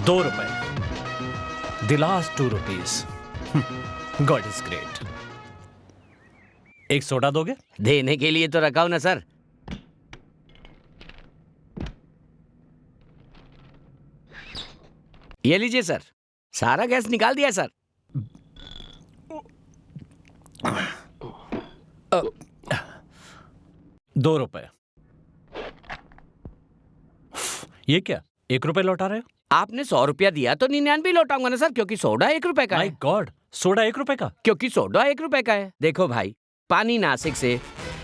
₹2 The last ₹2 God is great। एक soda दोगे? देने के लिए तो रखा हूं ना सर। ये लीजिए सर, सारा गैस निकाल दिया सर। ₹2। ये क्या, ₹1 लौटा रहे हो? आपने ₹100 दिया तो 99 लौटाऊंगा ना सर, क्योंकि सोडा ₹1 का माय है। गॉड, सोडा ₹1 का? क्योंकि सोडा ₹1 का है। देखो भाई, पानी नासिक से,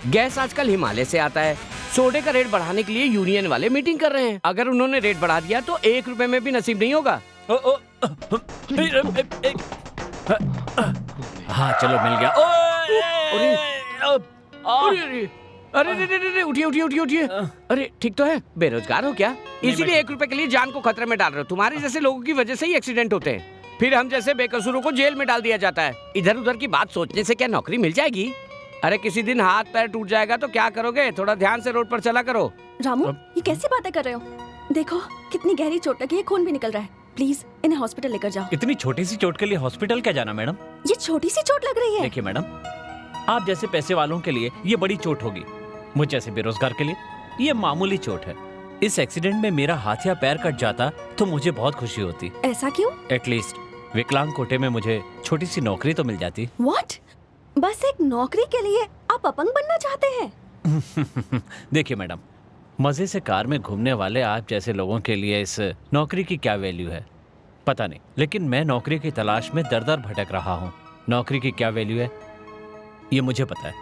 गैस आजकल हिमालय से आता है। सोडे का रेट बढ़ाने के लिए यूनियन वाले मीटिंग कर रहे हैं। अगर उन्होंने रेट बढ़ा दिया तो ₹1 में भी नसीब नहीं होगा। हाँ चलो, मिल गया। अरे उठिए। अरे ठीक तो है? बेरोजगार हो क्या? इसीलिए ₹1 के लिए जान को खतरे में डाल रहे हो। तुम्हारे जैसे लोगों की वजह से ही एक्सीडेंट होते हैं, फिर हम जैसे बेकसूरों को जेल में डाल दिया जाता है। इधर उधर की बात सोचने से क्या नौकरी मिल जाएगी? अरे किसी दिन हाथ पैर टूट जाएगा तो क्या करोगे? थोड़ा ध्यान से रोड पर चला करो। रामू, ये कैसी बातें कर रहे हो? देखो कितनी गहरी चोट लगी है, खून भी निकल रहा है। प्लीज इन्हें हॉस्पिटल लेकर जाओ। इतनी छोटी सी चोट के लिए हॉस्पिटल क्या जाना मैडम? ये छोटी सी चोट लग रही है। देखिए मैडम, आप जैसे पैसे वालों के लिए ये बड़ी चोट होगी, मुझ जैसे बेरोजगार के लिए ये मामूली चोट है। इस एक्सीडेंट में मेरा हाथ या पैर कट जाता तो मुझे बहुत खुशी होती। ऐसा क्यों? एटलीस्ट विकलांग कोटे में मुझे छोटी सी नौकरी तो मिल जाती। व्हाट? बस एक नौकरी के लिए आप अपंग बनना चाहते हैं? देखिए मैडम, मजे से कार में घूमने वाले आप जैसे लोगों के लिए इस नौकरी की क्या वैल्यू है पता नहीं, लेकिन मैं नौकरी की तलाश में दर दर भटक रहा हूँ। नौकरी की क्या वैल्यू है ये मुझे पता है।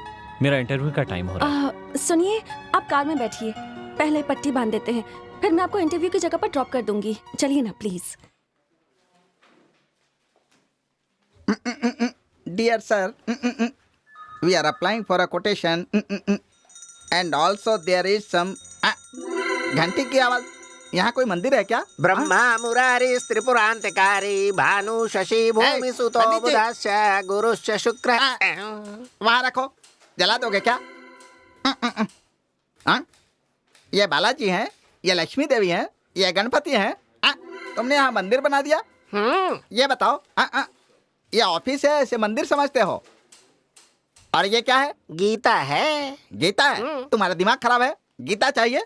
मेरा इंटरव्यू का टाइम हो रहा है। सुनिए, आप कार में बैठिए, पहले पट्टी बांध देते हैं, फिर मैं आपको इंटरव्यू की जगह पर ड्रॉप कर दूंगी। चलिए ना please. Dear sir, we are applying for a quotation and also there is some घंटी की आवाज। यहाँ कोई मंदिर है क्या? ब्रह्मा मुरारी त्रिपुरांतकारी भानु शशि भूमि सुतो पंडित जी। बुधश्च गुरुश्च शुक्र। वहाँ रखो, जला दोगे क्या? ये बालाजी हैं, ये लक्ष्मी देवी हैं, ये गणपति हैं। तुमने यहाँ मंदिर बना दिया। ये बताओ, ये ऑफिस है ऐसे मंदिर समझते हो? और ये क्या है? गीता है। गीता है? तुम्हारा दिमाग खराब है? गीता चाहिए?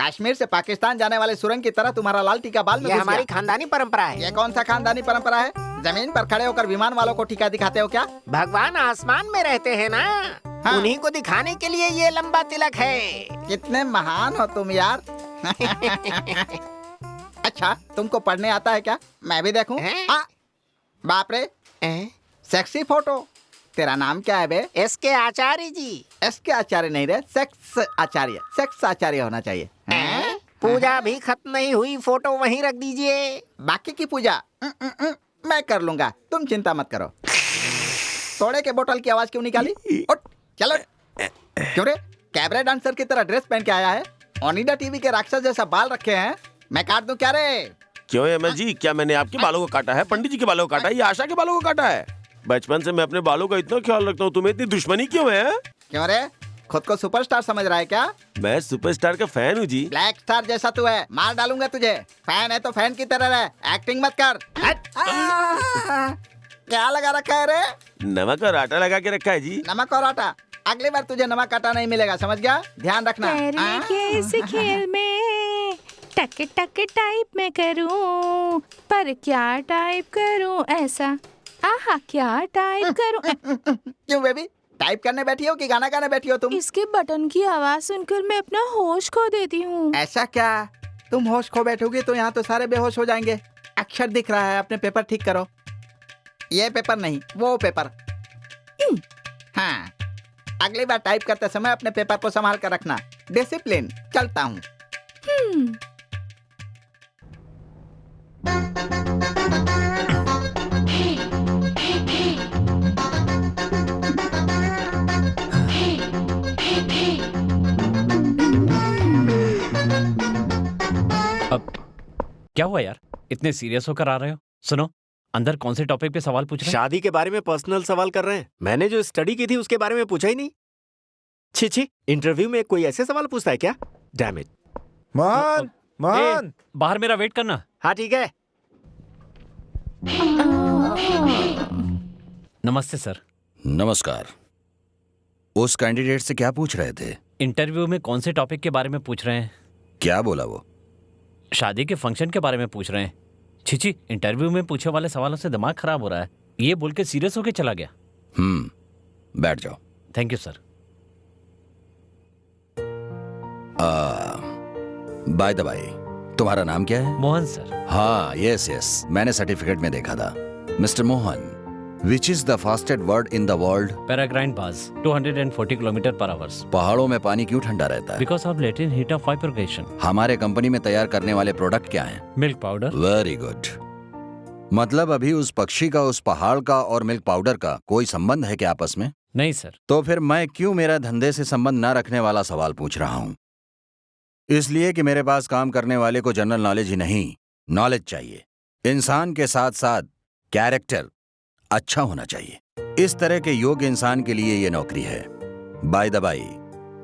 कश्मीर से पाकिस्तान जाने वाले सुरंग की तरह तुम्हारा लाल टीका बाल में ये घुस हमारी गया। खानदानी परंपरा है। ये कौन सा खानदानी परंपरा है? जमीन पर खड़े होकर विमान वालों को टीका दिखाते हो क्या? भगवान आसमान में रहते हैं ना, हाँ। उन्हीं को दिखाने के लिए ये लंबा तिलक है। कितने महान हो तुम यार। अच्छा, तुमको पढ़ने आता है क्या? मैं भी देखूं? बाप रे, सेक्सी फोटो। तेरा नाम क्या है बे? एसके आचार्य जी। एसके आचार्य नहीं रे, सेक्स आचार्य। सेक्स आचार्य होना चाहिए। पूजा भी खत्म नहीं हुई, फोटो वहीं रख दीजिए। बाकी की पूजा मैं कर लूंगा, तुम चिंता मत करो। सोडे के बोतल की आवाज क्यों निकाली? उठ, चलो। क्यों रे, कैबरे डांसर की तरह ड्रेस पहन के आया है? ओनिडा टीवी के राक्षस जैसा बाल रखे हैं। मैं काट दूं क्या रे? क्यों एमएल जी, क्या मैंने आपके बालों को काटा है? पंडित जी के बालों को काटा है या आशा के बालों को काटा है? बचपन से मैं अपने बालों का इतना ख्याल रखता हूँ, तुम्हें इतनी दुश्मनी क्यों है? क्यों रे, खुद को सुपरस्टार समझ रहा है क्या? मैं सुपरस्टार का फैन हूँ जी। ब्लैक स्टार जैसा तू है, मार डालूंगा तुझे। फैन है तो फैन की तरह रह, एक्टिंग मत कर। क्या लगा रखा है रे? नमक और आटा लगा के रखा है जी। नमक और आटा? अगली बार तुझे नमक आटा नहीं मिलेगा, समझ गया? ध्यान रखना। इस खेल में टक टक टाइप में करूं, पर क्या टाइप करूं ऐसा, आहा क्या टाइप करूं। क्यों बेबी, टाइप करने बैठी हो कि गाना गाने बैठी हो तुम? इसके बटन की आवाज सुनकर मैं अपना होश खो देती हूँ। ऐसा क्या? तुम होश खो बैठोगी तो यहाँ तो सारे बेहोश हो जाएंगे। अक्षर दिख रहा है, अपने पेपर ठीक करो। ये पेपर नहीं, वो पेपर। हाँ, अगली बार टाइप करते समय अपने पेपर को संभाल कर रखना। डिसिप्लिन। चलता हूँ। अब क्या हुआ यार, इतने सीरियस होकर आ रहे हो? सुनो, अंदर कौन से टॉपिक पे सवाल पूछ रहे हैं? शादी के बारे में पर्सनल सवाल कर रहे हैं। मैंने जो स्टडी की थी उसके बारे में पूछा ही नहीं। छी छी, इंटरव्यू में कोई ऐसे सवाल पूछता है क्या? Damn it. मोहन, मोहन, बाहर मेरा वेट करना। हाँ ठीक है। नमस्ते सर। नमस्कार। उस कैंडिडेट से क्या पूछ रहे थे? इंटरव्यू में कौन से टॉपिक के बारे में पूछ रहे हैं? क्या बोला वो? शादी के फंक्शन के बारे में पूछ रहे हैं। छिची, इंटरव्यू में पूछे वाले सवालों से दिमाग खराब हो रहा है। ये बोल के सीरियस होके चला गया। बैठ जाओ। Thank you sir. By the by, तुम्हारा नाम क्या है? मोहन सर। हाँ, यस, मैंने सर्टिफिकेट में देखा था। Mister Mohan, which is the fastest bird in the world? Peregrine बाज 240 किलोमीटर पर आवर्स। पहाड़ों में पानी क्यों ठंडा रहता है? Because of latent heat of vibration. हमारे कंपनी में तैयार करने वाले प्रोडक्ट क्या हैं? Milk powder. Very good. मतलब अभी उस पक्षी का, उस पहाड़ का और मिल्क पाउडर का कोई संबंध है क्या आपस में? नहीं सर। तो फिर मैं क्यों मेरा धंधे से संबंध न रखने वाला सवाल पूछ रहा हूं? इसलिए कि मेरे पास काम करने वाले को जनरल नॉलेज ही नहीं, नॉलेज चाहिए। इंसान के साथ साथ कैरेक्टर अच्छा होना चाहिए। इस तरह के योग्य इंसान के लिए ये नौकरी है। बाय द बाय,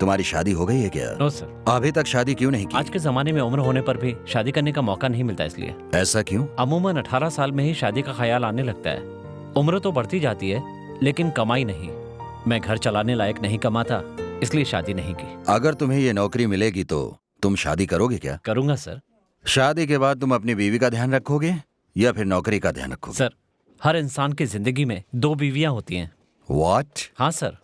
तुम्हारी शादी हो गई है क्या? No sir. अभी तक शादी क्यों नहीं की? आज के जमाने में उम्र होने पर भी शादी करने का मौका नहीं मिलता, इसलिए। ऐसा क्यों? अमूमन 18 साल में ही शादी का ख्याल आने लगता है। उम्र तो बढ़ती जाती है लेकिन कमाई नहीं। मैं घर चलाने लायक नहीं कमाता, इसलिए शादी नहीं की। अगर तुम्हें ये नौकरी मिलेगी तो तुम शादी करोगे क्या? करूंगा सर। शादी के बाद तुम अपनी बीवी का ध्यान रखोगे या फिर नौकरी का ध्यान रखोगे? सर, हर इंसान की जिंदगी में 2 बीवियां होती हैं। What? हाँ सर,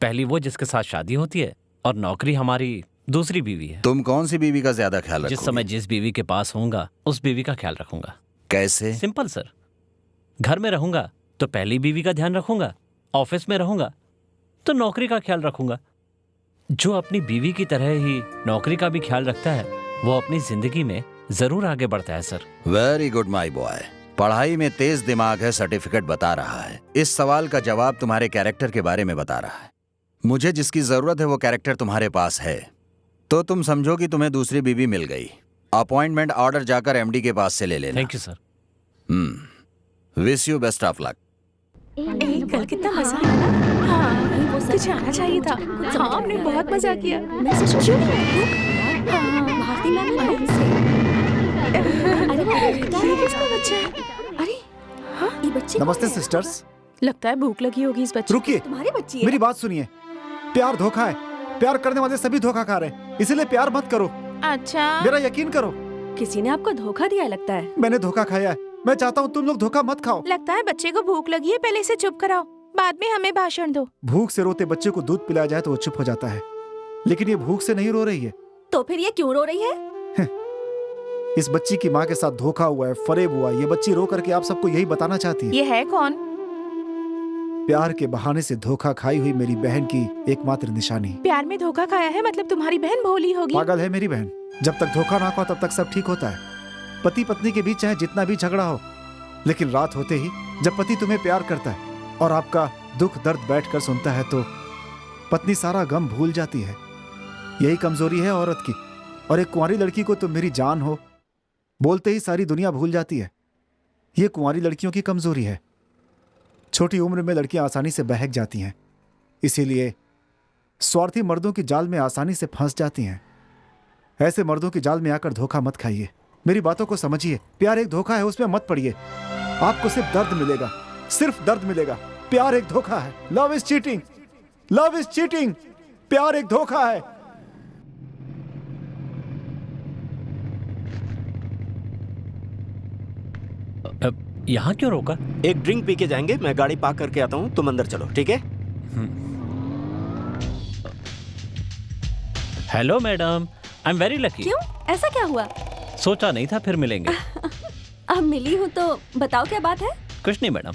पहली वो जिसके साथ शादी होती है और नौकरी हमारी दूसरी बीवी है। तुम कौन सी बीवी का ज्यादा ख्याल रखोगे? जिस समय जिस बीवी के पास होऊंगा उस बीवी का ख्याल रखूंगा। कैसे? Simple sir. घर में रहूंगा तो पहली बीवी का ध्यान रखूंगा, ऑफिस में रहूंगा तो नौकरी का ख्याल रखूंगा। जो अपनी बीवी की तरह ही नौकरी का भी ख्याल रखता है वो अपनी जिंदगी में जरूर आगे बढ़ता है sir. Very good my boy. पढ़ाई में तेज दिमाग है, सर्टिफिकेट बता रहा है। इस सवाल का जवाब तुम्हारे कैरेक्टर के बारे में बता रहा है। मुझे जिसकी जरूरत है वो कैरेक्टर तुम्हारे पास है, तो तुम समझो कि तुम्हें दूसरी बीवी मिल गई। अपॉइंटमेंट ऑर्डर जाकर एमडी के पास से ले लेना। Thank you sir. Wish you best of luck. कल कितना मजा आया ना। हाँ, तुझे आना चाहिए था। हाँ, हमने बहुत मजा किया। क्यों नहीं? भारती मैम है ना? अरे वो किसका बच्चा है? अरे हाँ, ये बच्चे नमस्ते सिस्टर्स। लगता है भूख लगी होगी इस बच्चे। रुकिए, तुम्हारी बच्ची है? मेरी बात सुनिए। प्यार धोखा है। प्यार करने वाले सभी धोखा खा रहे हैं, इसलिए प्यार मत करो। अच्छा, मेरा यकीन करो। किसी ने आपको धोखा दिया लगता है। मैंने धोखा खाया है। मैं चाहता हूँ तुम लोग धोखा मत खाओ। लगता है बच्चे को भूख लगी है, पहले इसे चुप कराओ, बाद में हमें भाषण दो। भूख से रोते बच्चे को दूध पिलाया जाए तो वो चुप हो जाता है, लेकिन ये भूख से नहीं रो रही है। तो फिर ये क्यों रो रही है? इस बच्ची की माँ के साथ धोखा हुआ है, फरेब हुआ है। ये बच्ची रो करके आप सबको यही बताना चाहती है। ये है कौन? प्यार के बहाने से धोखा खाई हुई मेरी बहन की एकमात्र निशानी। प्यार में धोखा खाया है मतलब तुम्हारी बहन भोली होगी। पागल है मेरी बहन। जब तक धोखा ना खाओ तब तक सब ठीक होता है। पति पत्नी के बीच चाहे जितना भी झगड़ा हो, लेकिन रात होते ही जब पति तुम्हें प्यार करता है और आपका दुख दर्द बैठकर सुनता है तो पत्नी सारा गम भूल जाती है। यही कमजोरी है औरत की। और एक कुंवारी लड़की को तुम मेरी जान हो बोलते ही सारी दुनिया भूल जाती है। ये कुंवारी लड़कियों की कमजोरी है। छोटी उम्र में लड़कियां आसानी से बहक जाती हैं, इसीलिए स्वार्थी मर्दों की जाल में आसानी से फंस जाती हैं। ऐसे मर्दों की जाल में आकर धोखा मत खाइए। मेरी बातों को समझिए। प्यार एक धोखा है, उसमें मत पड़िए। आपको सिर्फ दर्द मिलेगा, सिर्फ दर्द मिलेगा। प्यार एक धोखा है। Love is cheating, love is cheating. प्यार एक धोखा है। यहाँ क्यों रोका? एक ड्रिंक पी के जाएंगे, मैं गाड़ी पार्क करके आता हूँ, तुम अंदर चलो, ठीक है? Hello madam, I am very lucky. क्यों? ऐसा क्या हुआ? सोचा नहीं था फिर मिलेंगे। अब मिली हूँ तो बताओ क्या बात है? कुछ नहीं मैडम,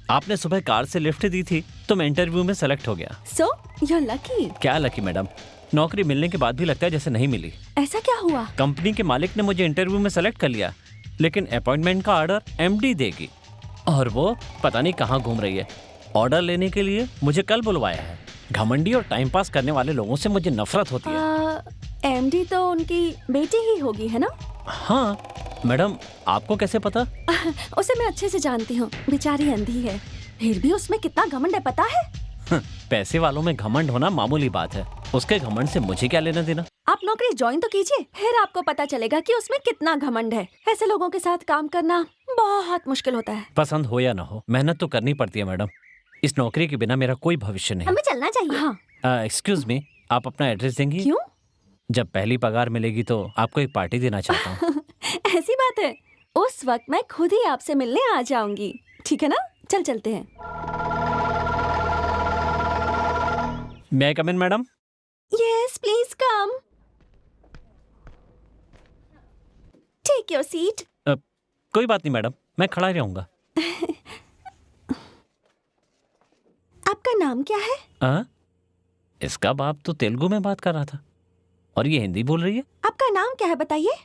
आपने सुबह कार से लिफ्ट दी थी तो मैं इंटरव्यू में सेलेक्ट हो गया। So you are lucky. क्या लकी मैडम, नौकरी मिलने के बाद भी लगता है जैसे नहीं मिली। ऐसा क्या हुआ? कंपनी के मालिक ने मुझे इंटरव्यू में सेलेक्ट कर लिया, लेकिन अपॉइंटमेंट का ऑर्डर एमडी देगी और वो पता नहीं कहाँ घूम रही है। ऑर्डर लेने के लिए मुझे कल बुलवाया है। घमंडी और टाइम पास करने वाले लोगों से मुझे नफरत होती है। एमडी तो उनकी बेटी ही होगी, है ना? हाँ मैडम, आपको कैसे पता? उसे मैं अच्छे से जानती हूँ, बेचारी अंधी है, फिर भी उसमें कितना घमंड है पता है? पैसे वालों में घमंड होना मामूली बात है, उसके घमंड से मुझे क्या लेना देना। आप नौकरी ज्वाइन तो कीजिए, फिर आपको पता चलेगा कि उसमें कितना घमंड है। ऐसे लोगों के साथ काम करना बहुत मुश्किल होता है। पसंद हो या ना हो, मेहनत तो करनी पड़ती है मैडम। इस नौकरी के बिना मेरा कोई भविष्य नहीं। हमें चलना चाहिए। हाँ। एक्सक्यूज मी, आप अपना एड्रेस देंगी? क्यों? जब पहली पगार मिलेगी तो आपको एक पार्टी देना चाहता हूँ। ऐसी बात है, उस वक्त मैं खुद ही आपसे मिलने आ जाऊंगी, ठीक है ना? चल चलते हैं। May I come in madam? Yes please come, take your seat. कोई बात नहीं मैडम, मैं खड़ा ही रहूंगा। आपका नाम क्या है? इसका बाप तो तेलुगु में बात कर रहा था और ये हिंदी बोल रही है। आपका नाम क्या है बताइए?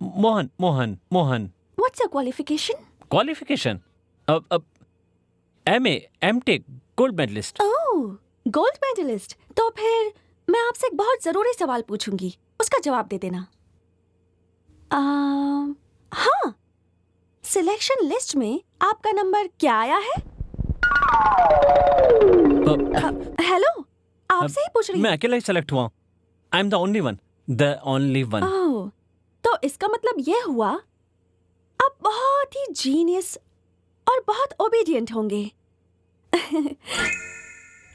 Mohan Mohan Mohan. What's your qualification? Qualification MA MTech gold medallist. Oh, gold medallist. तो फिर मैं आपसे एक बहुत जरूरी सवाल पूछूंगी, उसका जवाब दे देना। हाँ, सिलेक्शन लिस्ट में आपका नंबर क्या आया है? हेलो, आपसे ही पूछ रही हूँ। मैं अकेला ही सेलेक्ट हुआ हूँ। I am the only one, the only one. ओह, तो इसका मतलब ये हुआ आप बहुत ही जीनियस और बहुत ओबीडियंट होंगे।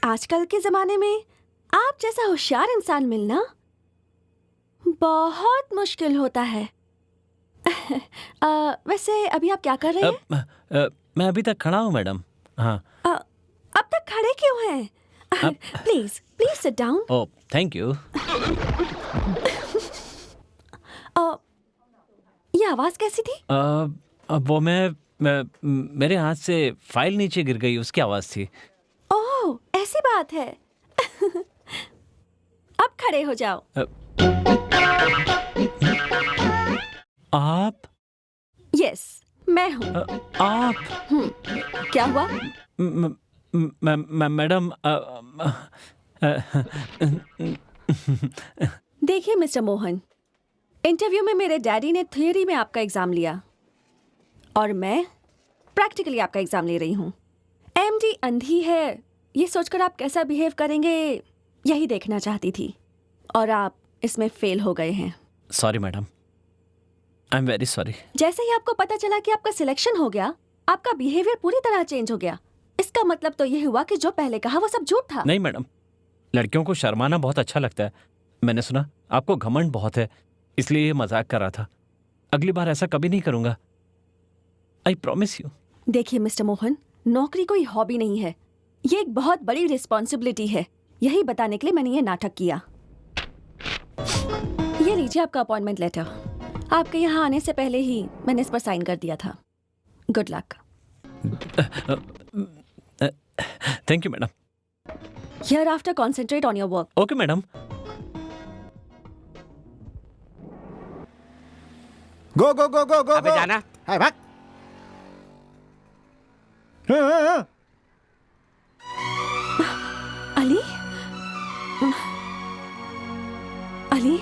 आजकल के जमाने में आप जैसा होशियार इंसान मिलना बहुत मुश्किल होता है। वैसे अभी आप क्या कर रहे हैं? मैं अभी तक खड़ा हूँ मैडम। हाँ। अब तक खड़े क्यों हैं? Please please sit down. Oh thank you. ये आवाज कैसी थी? वो मेरे हाथ से फाइल नीचे गिर गई, उसकी आवाज थी। ओह ऐसी बात है। अब खड़े हो जाओ। आप? यस मैं हूँ। आप? क्या हुआ? मैडम देखिए मिस्टर मोहन, इंटरव्यू में मेरे डैडी ने थियोरी में आपका एग्जाम लिया और मैं प्रैक्टिकली आपका एग्जाम ले रही हूँ। MD अंधी है ये सोचकर आप कैसा बिहेव करेंगे यही देखना चाहती थी और आप इसमें फेल हो गए हैं। Sorry madam, I am very sorry. जैसे ही आपको पता चला कि आपका सिलेक्शन हो गया, आपका बिहेवियर पूरी तरह चेंज हो गया। इसका मतलब तो ये हुआ कि जो पहले कहा वो सब झूठ था। नहीं मैडम, लड़कियों को शर्माना बहुत अच्छा लगता है। मैंने सुना आपको घमंड बहुत है, इसलिए ये मजाक कर रहा था। अगली बार ऐसा कभी नहीं करूंगा, आई प्रॉमिस यू। देखिए मिस्टर मोहन, नौकरी कोई हॉबी नहीं है, ये एक बहुत बड़ी रिस्पॉन्सिबिलिटी है। यही बताने के लिए मैंने ये नाटक किया। ये लीजिए आपका अपॉइंटमेंट लेटर। आपके यहाँ आने से पहले ही मैंने इस पर साइन कर दिया था। Good luck. Thank you madam. Hereafter concentrate on your work. Okay madam. Go go go go go. अबे जाना है भाग। अली, अली,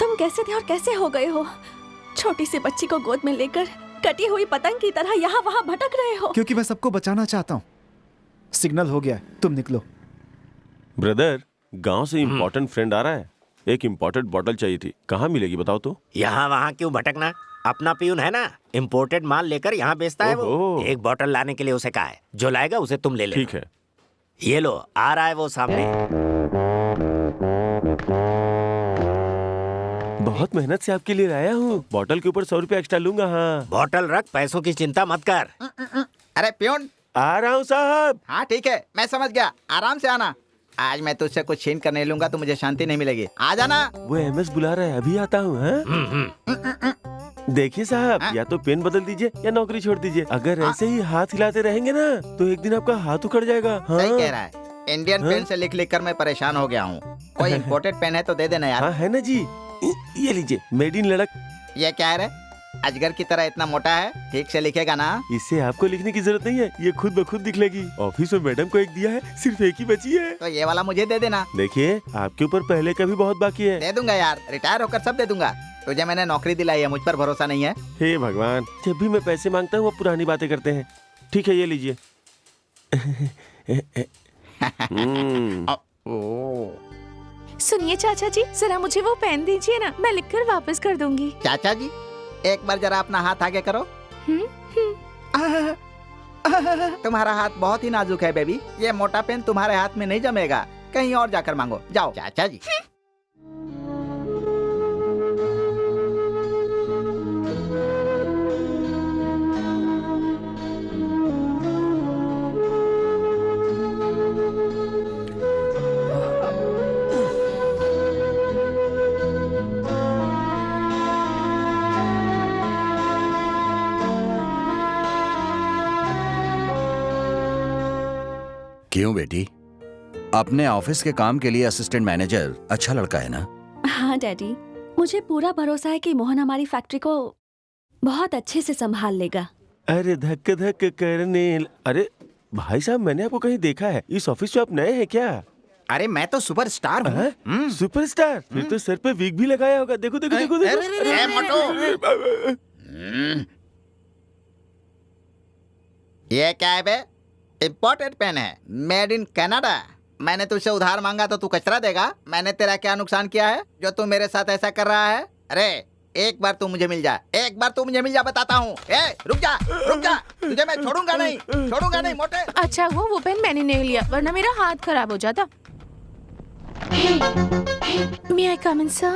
तुम कैसे थे और कैसे हो गए हो? छोटी सी बच्ची को गोद में लेकर कटी हुई पतंग की तरह यहाँ वहाँ भटक रहे हो। क्योंकि मैं सबको बचाना चाहता हूँ। सिग्नल हो गया है, तुम निकलो। ब्रदर, गांव से इम्पोर्टेंट फ्रेंड आ रहा है, एक इम्पोर्टेंट बॉटल चाहिए थी। कहाँ मिलेगी बताओ तो? यहाँ वहाँ क्यों भटकना, अपना पियून है ना, इम्पोर्टेड माल लेकर यहाँ बेचता है वो। ओहो। एक बॉटल लाने के लिए उसे कहा है, जो लाएगा उसे तुम ले लेना। ठीक है। ये लो, आ रहा है वो सामने। बहुत मेहनत से आपके लिए लाया हूँ, बॉटल के ऊपर 100 रुपया एक्स्ट्रा लूंगा। हाँ बॉटल रख, पैसों की चिंता मत कर। अरे प्यून, आ रहा हूँ साहब। हाँ ठीक है, मैं समझ गया, आराम से आना। आज मैं तुझसे कुछ छीन कर नहीं लूंगा तो मुझे शांति नहीं मिलेगी। आ जाना। वो MS बुला रहा है, अभी आता हूँ। हाँ? देखिए साहब, या तो पेन बदल दीजिए या नौकरी छोड़ दीजिए। अगर ऐसे ही हाथ हिलाते रहेंगे ना तो एक दिन आपका हाथ उखड़ जाएगा। हाँ? सही कह रहा है, इंडियन पेन से लिख लिख कर मैं परेशान हो गया हूँ। कोई इम्पोर्टेड पेन है तो दे देना यार। हाँ है ना जी, ये लीजिए, मेड इन लड़क। ये क्या है रे? अजगर की तरह इतना मोटा है, ठीक से लिखेगा ना? इससे आपको लिखने की जरूरत नहीं है, ये खुद ब खुद दिखलेगी। ऑफिस में मैडम को एक दिया है, सिर्फ एक ही बची है। तो ये वाला मुझे दे देना। देखिए, आपके ऊपर पहले का भी बहुत बाकी है। दे दूंगा यार, रिटायर होकर सब दे दूंगा। तुझे मैंने नौकरी दिलाई है, मुझ पर भरोसा नहीं है? हे भगवान, जब भी मैं पैसे मांगता हूँ वो पुरानी बातें करते हैं। ठीक है, ये लीजिए। हम्म, सुनिए चाचा जी, जरा मुझे वो पेन दीजिए ना, मैं लिखकर वापस कर दूंगी। चाचा जी एक बार जरा अपना हाथ आगे करो। तुम्हारा हाथ बहुत ही नाजुक है बेबी, ये मोटा पेन तुम्हारे हाथ में नहीं जमेगा, कहीं और जाकर मांगो, जाओ। चाचा जी क्यों बेटी, अपने ऑफिस के काम के लिए असिस्टेंट मैनेजर अच्छा लड़का है ना? हाँ डैडी, मुझे पूरा भरोसा है कि मोहन हमारी फैक्ट्री को बहुत अच्छे से संभाल लेगा। अरे धक धक करने, अरे भाई साहब मैंने आपको कहीं देखा है, इस ऑफिस में आप नए हैं क्या? अरे मैं तो सुपरस्टार हूँ। हाँ? सुपरस्टार? फिर तो सर पे विग भी लगाया होगा, देखो देखो देखो देखो। ये क्या है बे? इम्पोर्टेड पेन है, मेड इन कनाडा। मैंने तुझसे उधार मांगा तो तू कचरा देगा? मैंने तेरा क्या नुकसान किया है जो तू मेरे साथ ऐसा कर रहा है? अरे एक बार तू मुझे मिल जा, एक बार तू मुझे मिल जा, बताता हूँ। रुक जा, तुझे मैं छोड़ूंगा नहीं मोटे। अच्छा हुआ वो पेन मैंने नहीं लिया, वरना मेरा हाथ खराब हो जाता। May I come in, sir?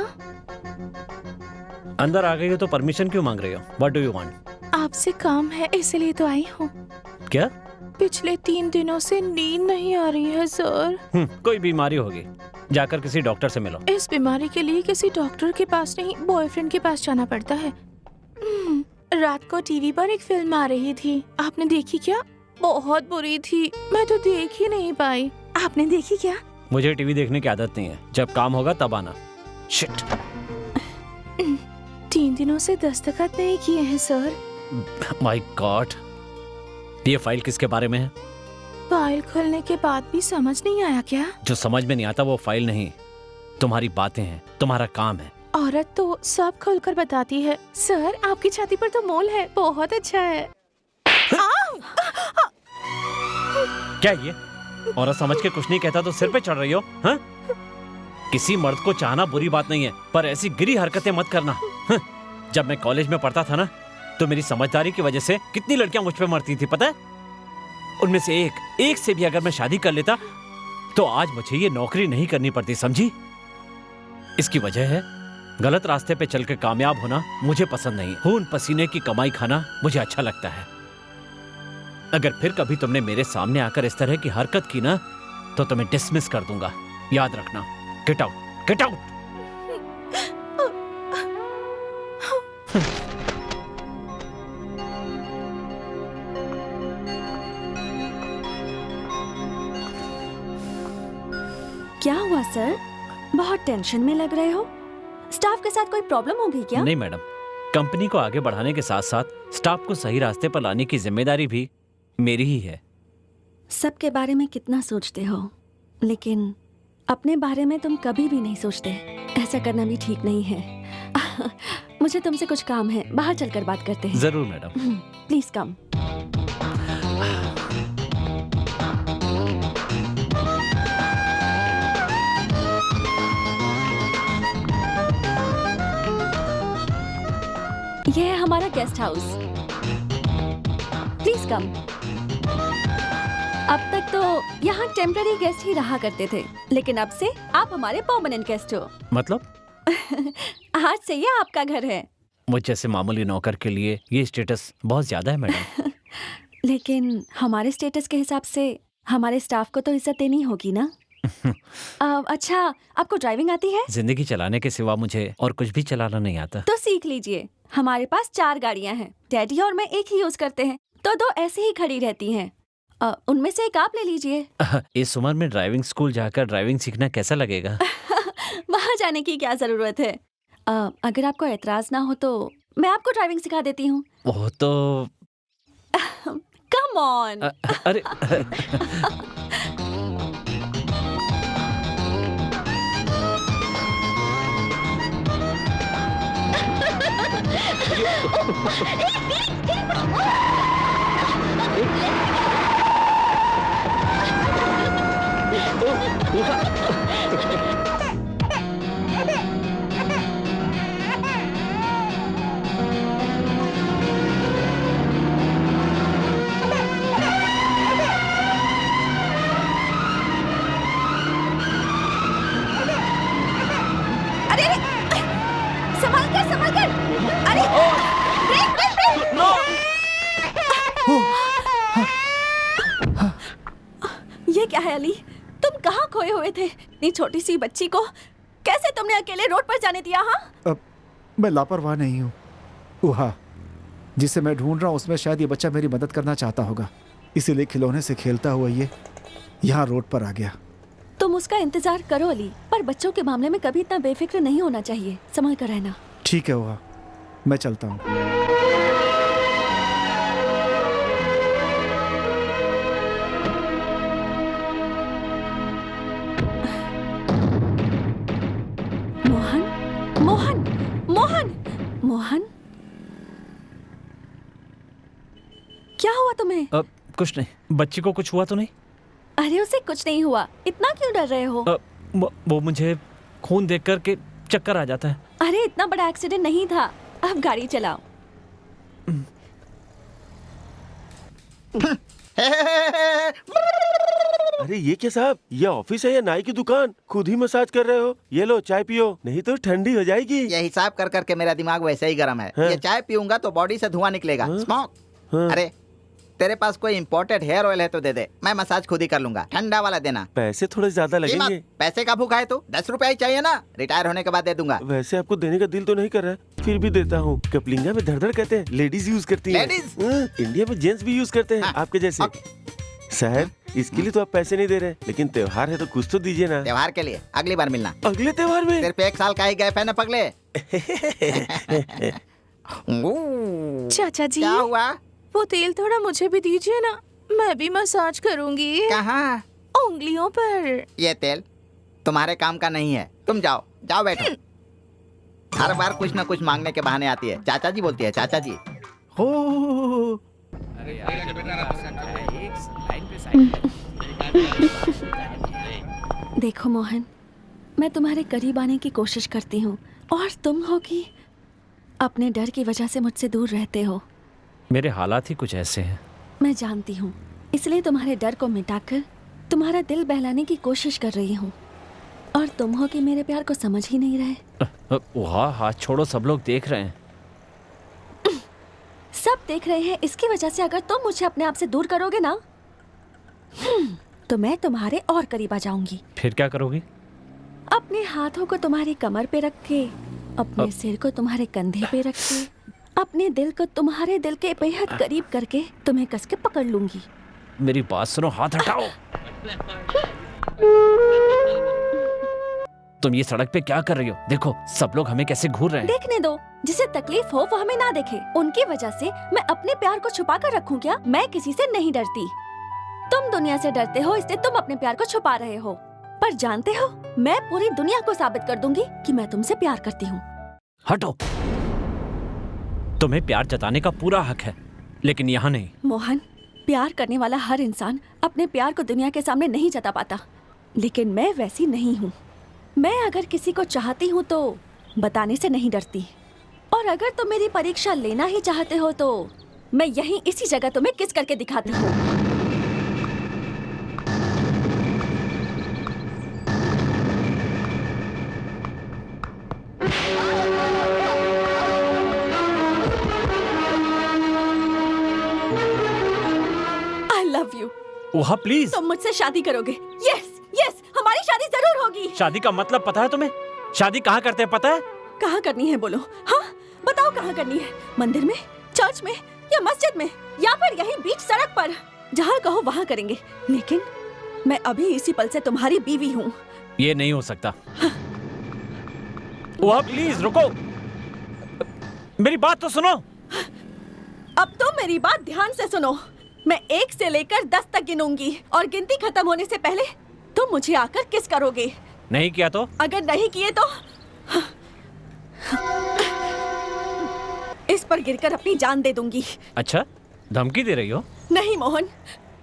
अंदर आ गई हो तो परमिशन क्यों मांग रही हो? What do you want? आपसे काम है इसलिए तो आई हूँ। क्या? पिछले 3 दिनों से नींद नहीं आ रही है सर। कोई बीमारी होगी, जाकर किसी डॉक्टर से मिलो। इस बीमारी के लिए किसी डॉक्टर के पास नहीं, बॉयफ्रेंड के पास जाना पड़ता है। रात को टीवी पर एक फिल्म आ रही थी, आपने देखी क्या? बहुत बुरी थी, मैं तो देख ही नहीं पाई। आपने देखी क्या? मुझे टीवी देखने की आदत नहीं है, जब काम होगा तब आना। शिट। 3 दिनों से दस्तखत नहीं किए हैं सर। माय गॉड, ये फाइल किसके बारे में है? फाइल खोलने के बाद भी समझ नहीं आया क्या? जो समझ में नहीं आता वो फाइल नहीं, तुम्हारी बातें हैं, तुम्हारा काम है। औरत तो सब खोलकर बताती है। सर आपकी छाती पर तो मोल है, बहुत अच्छा है। क्या ये? औरत समझ के कुछ नहीं कहता तो सिर पे चढ़ रही हो? हाँ? किसी मर्द को चाहना बुरी बात नहीं है, पर ऐसी गिरी हरकतें मत करना। हाँ? जब मैं कॉलेज में पढ़ता था ना, तो मेरी समझदारी की वजह से कितनी लड़कियां मुझ पे मरती थी पता है? उनमें से एक से भी अगर मैं शादी कर लेता तो आज मुझे ये नौकरी नहीं करनी पड़ती, समझी? इसकी वजह है गलत रास्ते पे चल के कामयाब होना मुझे पसंद नहीं। खून पसीने की कमाई खाना मुझे अच्छा लगता है। अगर फिर कभी तुमने मेरे सामने आकर इस तरह की हरकत की ना, तो तुम्हें डिसमिस कर दूंगा, याद रखना। Get out, get out. क्या हुआ सर, बहुत टेंशन में लग रहे हो? स्टाफ के साथ कोई प्रॉब्लम हो गई क्या? नहीं मैडम, कंपनी को आगे बढ़ाने के साथ साथ स्टाफ को सही रास्ते पर लाने की जिम्मेदारी भी मेरी ही है। सबके बारे में कितना सोचते हो, लेकिन अपने बारे में तुम कभी भी नहीं सोचते। ऐसा करना भी ठीक नहीं है। मुझे तुमसे कुछ काम है, बाहर चलकर बात करते हैं। जरूर मैडम। Please come. ये है हमारा गेस्ट हाउस, प्लीज कम। अब तक तो यहाँ टेम्पररी गेस्ट ही रहा करते थे, लेकिन अब से आप हमारे परमानेंट गेस्ट हो। मतलब? आज से ये आपका घर है। मुझ जैसे मामूली नौकर के लिए ये स्टेटस बहुत ज्यादा है मैडम। लेकिन हमारे स्टेटस के हिसाब से हमारे स्टाफ को तो इज्जत देनी होगी ना। अच्छा, आपको ड्राइविंग आती है? जिंदगी चलाने के सिवा मुझे और कुछ भी चलाना नहीं आता। तो सीख लीजिए। हमारे पास 4 गाड़ियां हैं, डैडी और मैं एक ही यूज करते हैं, तो 2 ऐसे ही खड़ी रहती हैं। उनमें से एक आप ले लीजिए। इस उम्र में ड्राइविंग स्कूल जाकर ड्राइविंग सीखना कैसा लगेगा? वहाँ जाने की क्या जरूरत है? अगर आपको एतराज ना हो तो मैं आपको ड्राइविंग सिखा देती हूँ। वो तो कम ऑन। अरे क्या है अली? तुम कहाँ खोए हुए थे? इतनी छोटी सी बच्ची को कैसे तुमने अकेले रोड पर जाने दिया? हाँ, मैं लापरवाह नहीं हूँ। ऊहा, जिसे मैं ढूंढ रहा हूँ उसमें शायद ये बच्चा मेरी मदद करना चाहता होगा, इसीलिए खिलौने से खेलता हुआ ये यहाँ रोड पर आ गया। तुम उसका इंतजार करो अली, पर बच्चों के मामले में कभी इतना बेफिक्र नहीं होना चाहिए। संभल कर रहना। ठीक है ऊहा, मैं चलता हूँ। मोहन, मोहन, मोहन, मोहन, क्या हुआ तुम्हें? कुछ नहीं। बच्ची को कुछ हुआ तो नहीं? अरे उसे कुछ नहीं हुआ, इतना क्यों डर रहे हो? वो मुझे खून देख कर के चक्कर आ जाता है। अरे इतना बड़ा एक्सीडेंट नहीं था, अब गाड़ी चलाओ। अरे ये क्या साहब, ये ऑफिस है या नाई की दुकान? खुद ही मसाज कर रहे हो। ये लो चाय पियो, नहीं तो ठंडी हो जाएगी। ये हिसाब कर करके मेरा दिमाग वैसे ही गर्म है। हाँ। ये चाय पीऊंगा तो बॉडी से धुआं निकलेगा। हाँ। स्मोक। हाँ। अरे तेरे पास कोई इम्पोर्टेड हेयर ऑयल है तो दे दे, मैं मसाज खुद ही कर लूंगा। ठंडा वाला देना। पैसे थोड़े ज्यादा जी मत, लगेंगे। पैसे का भूखा है तू? 10 रुपए ही चाहिए ना, रिटायर होने के बाद दे दूंगा। वैसे आपको देने का दिल तो नहीं कर रहा, फिर भी देता हूँ। कपलिंगा में धड़-धड़ कहते हैं, लेडीज यूज करती हैं। लेडीज? इंडिया में जेंट्स भी यूज करते हैं, हाँ। आपके जैसे। सर, इसके लिए तो आप पैसे नहीं दे रहे, लेकिन त्योहार है तो कुछ तो दीजिए ना। त्योहार के लिए अगली बार मिलना। अगले त्योहार में? सिर्फ 1 साल का ही गैप है ना पगले। चाचा जी, क्या हुआ? वो तेल थोड़ा मुझे भी दीजिए ना, मैं भी मसाज करूंगी। कहाँ? उंगलियों पर। ये तेल तुम्हारे काम का नहीं है, तुम जाओ, जाओ बैठो। हर बार कुछ न कुछ मांगने के बहाने आती है। चाचा जी बोलती है, चाचा जी। हो देखो मोहन, मैं तुम्हारे करीब आने की कोशिश करती हूँ और तुम हो कि अपने डर की वजह से मुझसे दूर रहते हो। मेरे हालात ही कुछ ऐसे हैं। मैं जानती हूँ, इसलिए तुम्हारे डर को मिटाकर तुम्हारा दिल बहलाने की कोशिश कर रही हूँ, और तुम हो कि मेरे प्यार को समझ ही नहीं रहे। वाह, हाथ छोड़ो, सब लोग देख रहे हैं। सब देख रहे हैं, इसकी वजह से अगर तुम मुझे अपने आप से दूर करोगे ना, तो मैं तुम्हारे और करीब आ जाऊंगी। फिर क्या करोगी? अपने हाथों को तुम्हारी कमर पे रख के, अपने सिर को तुम्हारे कंधे पे रख के, अपने दिल को तुम्हारे दिल के बेहद करीब करके तुम्हें कस के पकड़ लूंगी। मेरी बात सुनो, हाथ हटाओ। तुम ये सड़क पे क्या कर रही हो? देखो सब लोग हमें कैसे घूर रहे हैं। देखने दो, जिसे तकलीफ हो वो हमें ना देखे। उनकी वजह से मैं अपने प्यार को छुपा कर रखूं क्या? मैं किसी से नहीं डरती। तुम दुनिया से डरते हो, इसलिए तुम अपने प्यार को छुपा रहे हो। पर जानते हो, मैं पूरी दुनिया को साबित कर दूंगी कि मैं तुमसे प्यार करती हूँ। हटो। तुम्हें प्यार जताने का पूरा हक है, लेकिन यहाँ नहीं। मोहन, प्यार करने वाला हर इंसान अपने प्यार को दुनिया के सामने नहीं जता पाता, लेकिन मैं वैसी नहीं हूँ। मैं अगर किसी को चाहती हूँ तो बताने से नहीं डरती, और अगर तुम मेरी परीक्षा लेना ही चाहते हो तो मैं यहीं इसी जगह तुम्हें किस करके दिखाती हूँ। I love you। वहाँ प्लीज। तुम मुझसे शादी करोगे? यस यस, हमारी शादी जरूर होगी। शादी का मतलब पता है तुम्हें? शादी कहाँ करते हैं पता है? कहाँ करनी है बोलो? हाँ बताओ, कहाँ करनी है? मंदिर में, चर्च में, या मस्जिद में, या फिर यहीं बीच सड़क पर? जहाँ कहो वहाँ करेंगे, लेकिन मैं अभी इसी पल से तुम्हारी बीवी हूँ। ये नहीं हो सकता। वहाँ प्लीज रुको, मेरी बात तो सुनो। अब तुम मेरी बात ध्यान से सुनो। मैं 1 से लेकर 10 तक गिनूंगी, और गिनती खत्म होने से पहले तुम मुझे आकर किस करोगे। नहीं किया तो? अगर नहीं किए तो इस पर गिरकर अपनी जान दे दूंगी। अच्छा, धमकी दे रही हो? नहीं मोहन,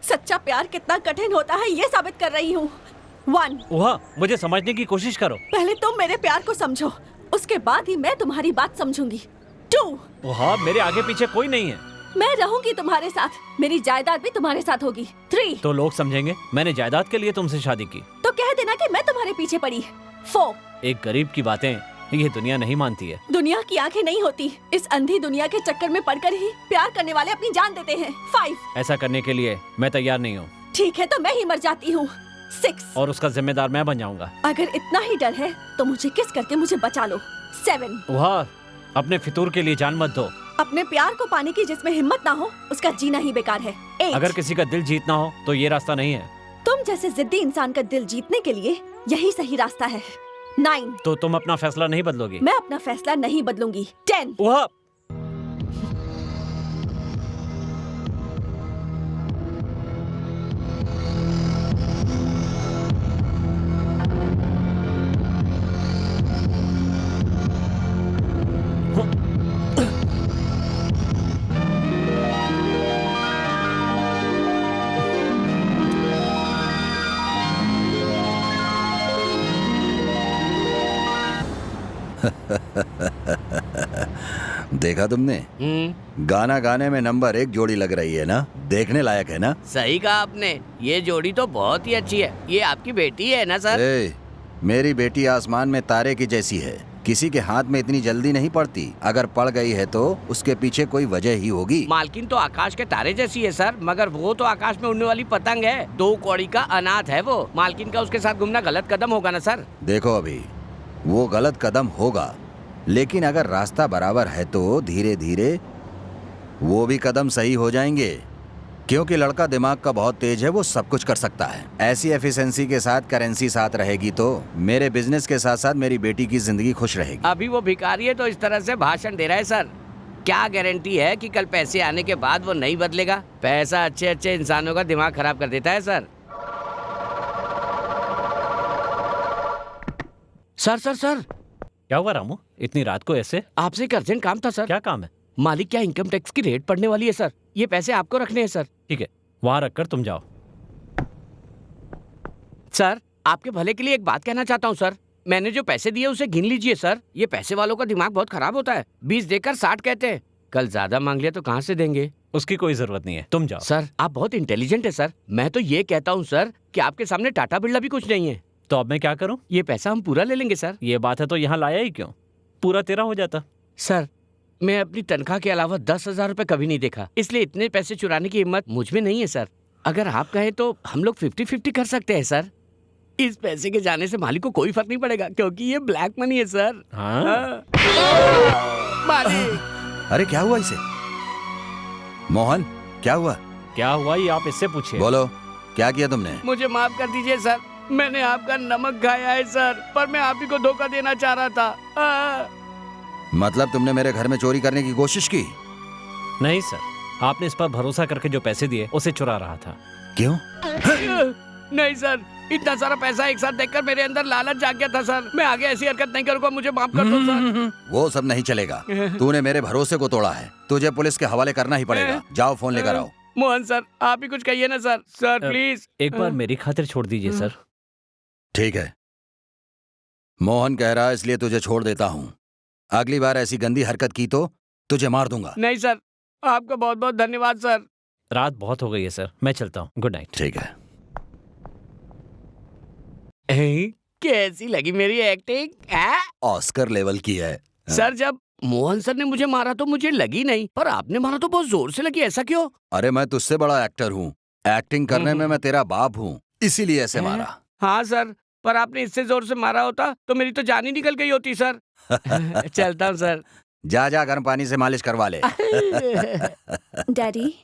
सच्चा प्यार कितना कठिन होता है ये साबित कर रही हूँ। 1, वहाँ मुझे समझने की कोशिश करो। पहले तुम मेरे प्यार को समझो, उसके बाद ही मैं तुम्हारी बात समझूंगी। 2, वहाँ मेरे आगे पीछे कोई नहीं है। मैं रहूंगी तुम्हारे साथ, मेरी जायदाद भी तुम्हारे साथ होगी। 3, तो लोग समझेंगे मैंने जायदाद के लिए तुमसे शादी की। तो कह देना कि मैं तुम्हारे पीछे पड़ी। 4, एक गरीब की बातें ये दुनिया नहीं मानती है। दुनिया की आंखें नहीं होती, इस अंधी दुनिया के चक्कर में पड़कर ही प्यार करने वाले अपनी जान देते हैं। 5, ऐसा करने के लिए मैं तैयार नहीं हूँ। ठीक है, तो मैं ही मर जाती हूँ। 6। और उसका जिम्मेदार मैं बन जाऊंगा। अगर इतना ही डर है तो मुझे किस करके मुझे बचा लो। 7। वाह, अपने फितूर के लिए जान मत दो। अपने प्यार को पाने की जिसमें हिम्मत ना हो उसका जीना ही बेकार है। 8। अगर किसी का दिल जीतना हो तो ये रास्ता नहीं है। तुम जैसे जिद्दी इंसान का दिल जीतने के लिए यही सही रास्ता है। 9। तो तुम अपना फैसला नहीं बदलोगी? मैं अपना फैसला नहीं बदलूंगी। 10। वाह, देखा तुमने? गाना गाने में नंबर 1 जोड़ी लग रही है ना? देखने लायक है ना? सही कहा आपने, ये जोड़ी तो बहुत ही अच्छी है। ये आपकी बेटी है ना सर? मेरी बेटी आसमान में तारे की जैसी है, किसी के हाथ में इतनी जल्दी नहीं पड़ती। अगर पड़ गई है तो उसके पीछे कोई वजह ही होगी। मालकिन तो आकाश के तारे जैसी है सर, मगर वो तो आकाश में उड़ने वाली पतंग है। 2 कौड़ी का अनाथ है वो। मालकिन का उसके साथ घूमना गलत कदम होगा ना सर? देखो अभी वो गलत कदम होगा, लेकिन अगर रास्ता बराबर है तो धीरे धीरे वो भी कदम सही हो जाएंगे, क्योंकि लड़का दिमाग का बहुत तेज है, वो सब कुछ कर सकता है। ऐसी एफिशिएंसी के साथ करेंसी साथ रहेगी तो मेरे बिजनेस के साथ साथ मेरी बेटी की जिंदगी खुश रहेगी। अभी वो भिखारी है तो इस तरह से भाषण दे रहा है सर। क्या गारंटी है कि कल पैसे आने के बाद वो नहीं बदलेगा? पैसा अच्छे अच्छे इंसानों का दिमाग खराब कर देता है सर। सर सर सर, क्या हुआ रामू, इतनी रात को ऐसे? आपसे एक अर्जेंट काम था सर। क्या काम है? मालिक, क्या इनकम टैक्स की रेट पड़ने वाली है सर? ये पैसे आपको रखने हैं सर। ठीक है, वहाँ रखकर तुम जाओ। सर, आपके भले के लिए एक बात कहना चाहता हूँ सर। मैंने जो पैसे दिए उसे गिन लीजिए सर। ये पैसे वालों का दिमाग बहुत खराब होता है। 20 देकर 60 कहते हैं। कल ज्यादा मांग लिया तो कहाँ से देंगे? उसकी कोई जरूरत नहीं है, तुम जाओ। सर, आप बहुत इंटेलिजेंट है सर। मैं तो ये कहता हूँ सर कि आपके सामने टाटा बिरला भी कुछ नहीं है। तो अब मैं क्या करूं? ये पैसा हम पूरा ले लेंगे सर। ये बात है तो यहाँ लाया ही क्यों? पूरा तेरा हो जाता। सर, मैं अपनी तनख्वाह के अलावा 10,000 रुपए कभी नहीं देखा, इसलिए इतने पैसे चुराने की हिम्मत मुझ में नहीं है सर। अगर आप कहें तो हम लोग 50-50 कर सकते हैं सर। इस पैसे के जाने से मालिक को कोई फर्क नहीं पड़ेगा, क्योंकि ये ब्लैक मनी है सर। हाँ? मालिक! अरे क्या हुआ इसे? मोहन, क्या हुआ? क्या हुआ ये आप इससे पूछिए। बोलो, क्या किया तुमने? मुझे माफ कर दीजिए सर, मैंने आपका नमक खाया है सर, पर मैं आप ही को धोखा देना चाह रहा था। मतलब तुमने मेरे घर में चोरी करने की कोशिश की? नहीं सर, आपने इस पर भरोसा करके जो पैसे दिए उसे चुरा रहा था। क्यों? नहीं सर, इतना सारा पैसा एक साथ देखकर मेरे अंदर लालच जाग गया था सर। मैं आगे ऐसी हरकत नहीं करूंगा, मुझे माफ कर दो सर। वो सब नहीं चलेगा, तूने मेरे भरोसे को तोड़ा है, तुझे पुलिस के हवाले करना ही पड़ेगा। जाओ फोन लेकर आओ। मोहन सर, आप ही कुछ कहिए ना सर। सर प्लीज एक बार मेरी खातिर छोड़ दीजिए सर। ठीक है, मोहन कह रहा है इसलिए तुझे छोड़ देता हूँ। अगली बार ऐसी गंदी हरकत की तो तुझे मार दूंगा। नहीं सर, आपका बहुत बहुत धन्यवाद सर। रात बहुत हो गई है सर, मैं चलता हूँ। Good night. ठीक है। कैसी लगी मेरी एक्टिंग? ऑस्कर लेवल की है। सर, जब मोहन सर ने मुझे मारा तो मुझे लगी नहीं, पर आपने मारा तो बहुत जोर से लगी। ऐसा क्यों? अरे मैं तुझसे बड़ा एक्टर हूँ, एक्टिंग करने में मैं तेरा बाप हूँ, इसीलिए ऐसे मारा। हाँ सर, पर आपने इससे जोर से मारा होता तो मेरी तो जान ही निकल गई होती सर। चलता हूँ सर। जा जा गर्म पानी से मालिश करवा ले। डैडी,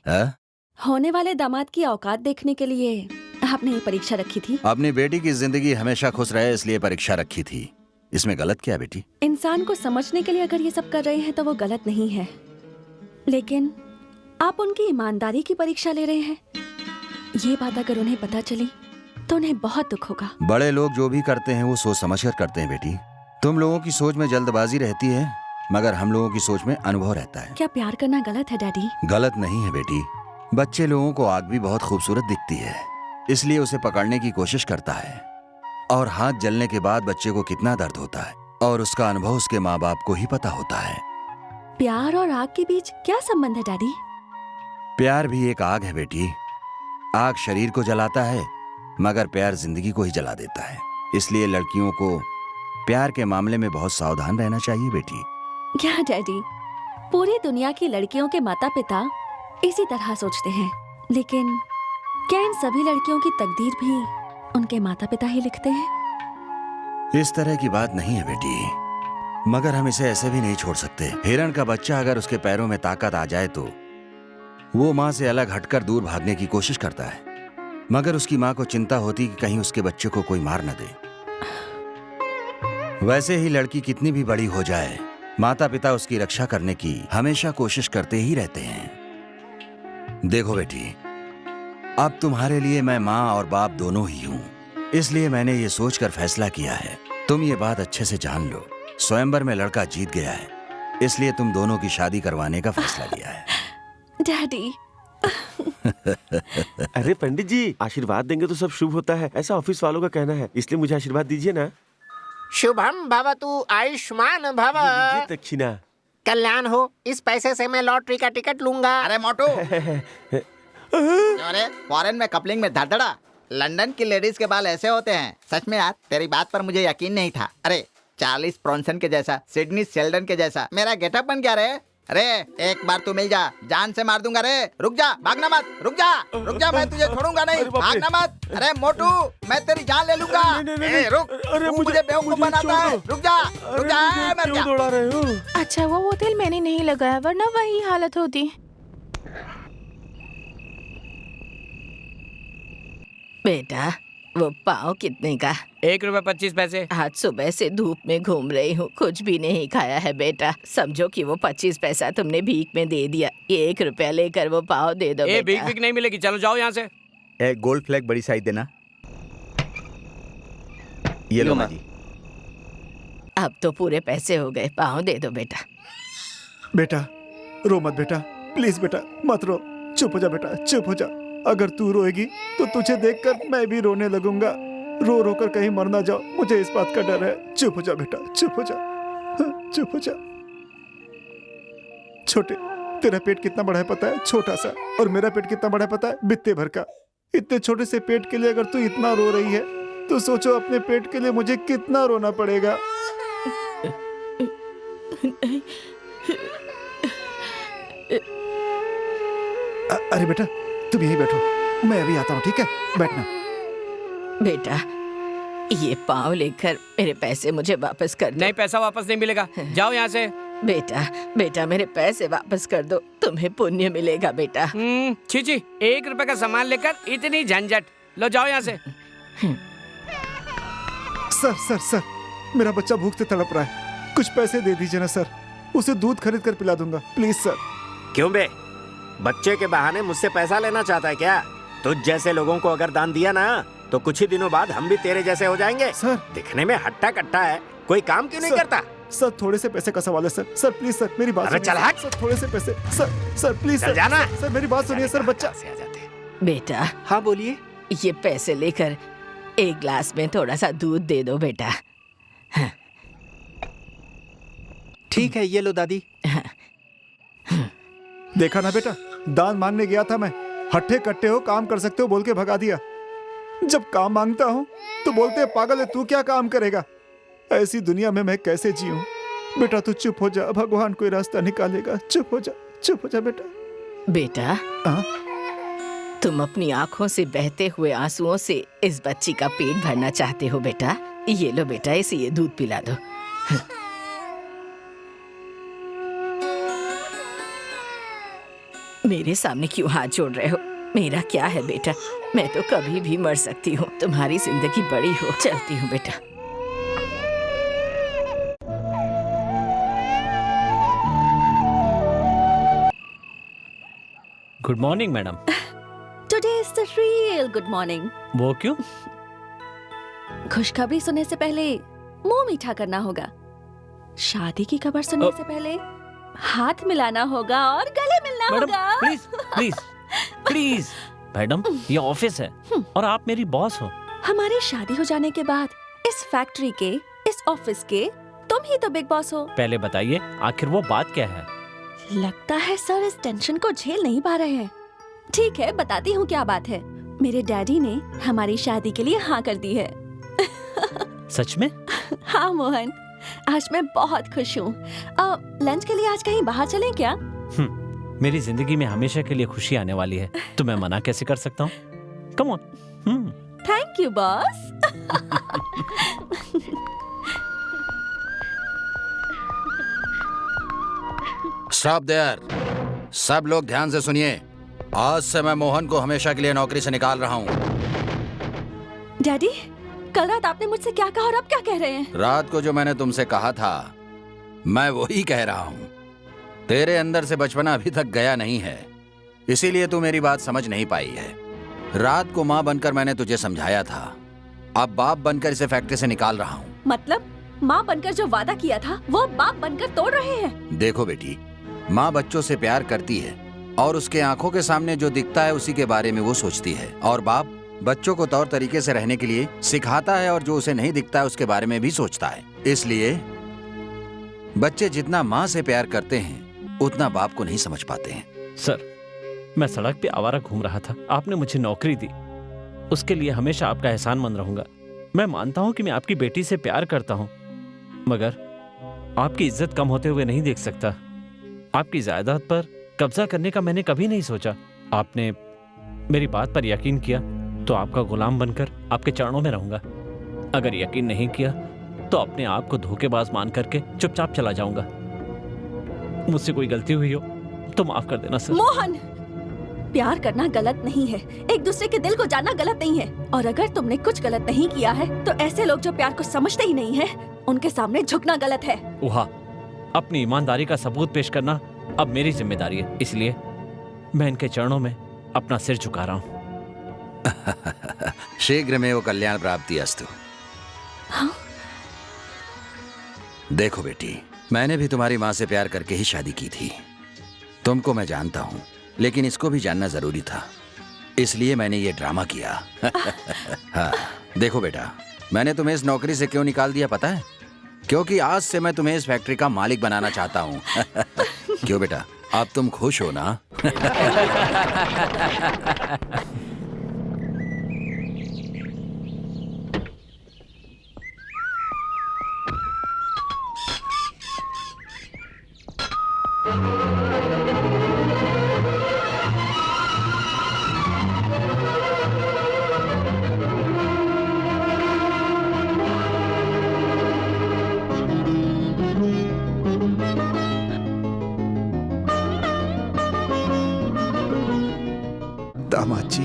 होने वाले दामाद की औकात देखने के लिए आपने ये परीक्षा रखी थी। अपनी बेटी की जिंदगी हमेशा खुश रहे इसलिए परीक्षा रखी थी। इसमें गलत क्या है बेटी? इंसान को समझने के लिए अगर ये सब कर रहे हैं तो वो गलत नहीं है, लेकिन आप उनकी ईमानदारी की परीक्षा ले रहे हैं। ये बात अगर उन्हें पता चली तो उन्हें बहुत दुख होगा। बड़े लोग जो भी करते हैं वो सोच समझ कर करते हैं बेटी। तुम लोगों की सोच में जल्दबाजी रहती है, मगर हम लोगों की सोच में अनुभव रहता है। क्या प्यार करना गलत है डैडी? गलत नहीं है बेटी। बच्चे लोगों को आग भी बहुत खूबसूरत दिखती है, इसलिए उसे पकड़ने की कोशिश करता है, और हाथ जलने के बाद बच्चे को कितना दर्द होता है, और उसका अनुभव उसके माँ बाप को ही पता होता है। प्यार और आग के बीच क्या संबंध है डैडी? प्यार भी एक आग है बेटी। आग शरीर को जलाता है, मगर प्यार जिंदगी को ही जला देता है। इसलिए लड़कियों को प्यार के मामले में बहुत सावधान रहना चाहिए बेटी। क्या डैडी, पूरी दुनिया की लड़कियों के माता पिता इसी तरह सोचते हैं, लेकिन क्या इन सभी लड़कियों की तकदीर भी उनके माता पिता ही लिखते हैं? इस तरह की बात नहीं है बेटी, मगर हम इसे ऐसे भी नहीं छोड़ सकते। हिरण का बच्चा अगर उसके पैरों में ताकत आ जाए तो वो माँ से अलग हटकर दूर भागने की कोशिश करता है, मगर उसकी माँ को चिंता होती कि कहीं उसके बच्चे को कोई मार न दे। वैसे ही लड़की कितनी भी बड़ी हो जाए, माता पिता उसकी रक्षा करने की हमेशा कोशिश करते ही रहते हैं। देखो बेटी, अब तुम्हारे लिए मैं माँ और बाप दोनों ही हूँ, इसलिए मैंने ये सोचकर फैसला किया है, तुम ये बात अच्छे से जान लो, स्वयंवर में लड़का जीत गया है, इसलिए तुम दोनों की शादी करवाने का फैसला लिया है। डैडी। अरे पंडित जी, आशीर्वाद देंगे तो सब शुभ होता है, ऐसा ऑफिस वालों का कहना है, इसलिए मुझे आशीर्वाद दीजिए ना। शुभम भवतु आयुष्मान भव। दीजिए दक्षिणा। कल्याण हो, इस पैसे से मैं लॉटरी का टिकट लूंगा। अरे मोटू, अरे फॉरेन में कपलिंग में धड़धड़ा, लंदन की लेडीज के बाल ऐसे होते हैं। सच में यार, तेरी बात पर मुझे यकीन नहीं था। अरे चार्लिस ब्रॉन्सन के जैसा, सिडनी शेल्डन के जैसा मेरा गेटअप बन गया रे। अरे एक बार तू मिल जा, जान से मार दूंगा रे। रुक जा, भागना मत, रुक जा, मैं तुझे छोड़ूंगा नहीं, भागना मत। अरे मोटू, मैं तेरी जान ले लूंगा। रुक, तू मुझे बेवकूफ बनाता है। रुक जा, मर जा। दौड़ा रहे हो? अच्छा वो तेल मैंने नहीं लगाया, वरना वही हालत होती। बेटा, वो पाव कितने का? 1 रुपए 25 पैसे। आज सुबह से धूप में घूम रही हूँ, कुछ भी नहीं खाया है बेटा। समझो कि वो 25 पैसा तुमने भीख में दे दिया। ये 1 रुपया लेकर वो पाव दे दो बेटा। भीख नहीं मिलेगी, चलो जाओ यहाँ से। एक गोल्ड फ्लैग बड़ी साइज देना। ये लो माँ जी। अब तो पूरे पैसे हो गए, पाव दे दो बेटा। बेटा रो मत बेटा, प्लीज बेटा मत रो, चुप हो जा बेटा, चुप हो जा। अगर तू रोएगी तो तुझे देखकर मैं भी रोने लगूंगा। रो रो कर कहीं मर ना जाओ, मुझे इस बात का डर है। चुप हो जा बेटा, चुप हो जा, चुप हो जा। छोटे, तेरा पेट कितना बड़ा है पता है? छोटा सा। और मेरा पेट कितना बड़ा है पता है? बित्ते भर का। इतने छोटे से पेट के लिए अगर तू इतना रो रही है तो सोचो अपने पेट के लिए मुझे कितना रोना पड़ेगा। अरे बेटा तुम यहीं बैठो, मैं अभी आता हूँ, ठीक है? बैठना। बेटा ये पाव लेकर मेरे पैसे मुझे वापस कर दो। नहीं, पैसा वापस नहीं मिलेगा, जाओ यहाँ से। बेटा मेरे पैसे वापस कर दो, तुम्हें पुण्य मिलेगा बेटा। छी, 1 रुपए का सामान लेकर इतनी झंझट। लो जाओ यहाँ से। सर, मेरा बच्चा भूख से तड़प रहा है, कुछ पैसे दे दीजिए ना सर, उसे दूध खरीद कर पिला दूंगा, प्लीज सर। क्यों बे, बच्चे के बहाने मुझसे पैसा लेना चाहता है क्या? तुझ जैसे लोगों को अगर दान दिया ना तो कुछ ही दिनों बाद हम भी तेरे जैसे हो जाएंगे। सर दिखने में हट्टा कट्टा है, कोई काम क्यों नहीं करता? सर थोड़े से पैसे का सवाल है सर प्लीज सर मेरी बात सुनिए। चल हट। सर थोड़े से पैसे, सर प्लीज चल जाना। सर मेरी बात सुनिए सर, बच्चा। बेटा हाँ बोलिए। ये पैसे लेकर एक ग्लास में थोड़ा सा दूध दे दो बेटा। हाँ। ठीक है, ये लो दादी। देखा ना बेटा, दान मांगने गया था मैं, हट्टे कट्टे हो, काम कर सकते हो बोल के भगा दिया। जब काम मांगता हूँ तो बोलते हैं पागल है तू, क्या काम करेगा? ऐसी दुनिया में मैं कैसे जीऊं? बेटा तू चुप हो जा, भगवान कोई रास्ता निकालेगा। चुप हो जा बेटा। बेटा तुम अपनी आंखों से बहते हुए आंसुओं से इस बच्ची का पेट भरना चाहते हो बेटा। ये लो बेटा, इसे ये दूध पिला दो। मेरे सामने क्यों हाथ जोड़ रहे हो? मेरा क्या है बेटा, मैं तो कभी भी मर सकती हूँ, तुम्हारी जिंदगी बड़ी हो। चलती हूँ बेटा। Good morning madam. Today is the real good morning. वो क्यों? खुशखबरी सुनने से पहले मुंह मीठा करना होगा, शादी की खबर सुनने से पहले हाथ मिलाना होगा और गले मिलना होगा। प्लीज मैडम, ये ऑफिस है और आप मेरी बॉस हो। हमारी शादी हो जाने के बाद इस फैक्ट्री के, इस ऑफिस के तुम ही तो बिग बॉस हो। पहले बताइए आखिर वो बात क्या है? लगता है सर इस टेंशन को झेल नहीं पा रहे हैं। ठीक है, बताती हूँ क्या बात है। मेरे डैडी ने हमारी शादी के लिए हाँ कर दी है। सच में? हाँ मोहन, आज मैं बहुत खुश हूँ। लंच के लिए आज कहीं बाहर चलें क्या? मेरी जिंदगी में हमेशा के लिए खुशी आने वाली है, तो मैं मना कैसे कर सकता हूँ? Come on. Thank you boss. Stop there. सब लोग ध्यान से सुनिए। आज से मैं मोहन को हमेशा के लिए नौकरी से निकाल रहा हूँ। डैडी, कल रात आपने मुझसे क्या कहा और अब क्या कह रहे हैं? रात को जो मैंने तुमसे कहा था मैं वही कह रहा हूँ। तेरे अंदर से बचपना अभी तक गया नहीं है, इसीलिए तू मेरी बात समझ नहीं पाई है। रात को माँ बनकर मैंने तुझे समझाया था, अब बाप बनकर इसे फैक्ट्री से निकाल रहा हूँ। मतलब माँ बनकर जो वादा किया था वो बाप बनकर तोड़ रहे हैं। देखो बेटी, माँ बच्चों से प्यार करती है और उसके आंखों के सामने जो दिखता है उसी के बारे में वो सोचती है, और बाप बच्चों को तौर तरीके से रहने के लिए सिखाता है और जो उसे नहीं दिखता है उसके बारे में भी सोचता है। इसलिए बच्चे जितना माँ से प्यार करते हैं उतना बाप को नहीं समझ पाते हैं। सर, मैं सड़क पे आवारा घूम रहा था, आपने मुझे नौकरी दी, उसके लिए हमेशा आपका एहसानमंद रहूंगा। मैं मानता हूँ कि मैं आपकी बेटी से प्यार करता हूँ, मगर आपकी इज्जत कम होते हुए नहीं देख सकता। आपकी जायदाद पर कब्जा करने का मैंने कभी नहीं सोचा। आपने मेरी बात पर यकीन किया तो आपका गुलाम बनकर आपके चरणों में रहूंगा। अगर यकीन नहीं किया तो अपने आप को धोखेबाज मान करके चुपचाप चला जाऊंगा। मुझसे कोई गलती हुई हो तो माफ कर देना सर। मोहन, प्यार करना गलत नहीं है, एक दूसरे के दिल को जानना गलत नहीं है, और अगर तुमने कुछ गलत नहीं किया है तो ऐसे लोग जो प्यार को समझते ही नहीं है उनके सामने झुकना गलत है। वाह, अपनी ईमानदारी का सबूत पेश करना अब मेरी जिम्मेदारी है, इसलिए मैं इनके चरणों में अपना सिर झुका रहा हूँ। शीघ्र में वो कल्याण प्राप्ति अस्तु। हाँ? देखो बेटी, मैंने भी तुम्हारी माँ से प्यार करके ही शादी की थी। तुमको मैं जानता हूँ, लेकिन इसको भी जानना जरूरी था, इसलिए मैंने ये ड्रामा किया। हाँ, देखो बेटा, मैंने तुम्हें इस नौकरी से क्यों निकाल दिया पता है? क्योंकि आज से मैं तुम्हें इस फैक्ट्री का मालिक बनाना चाहता हूँ। क्यों बेटा, अब तुम खुश हो ना? दामाद जी,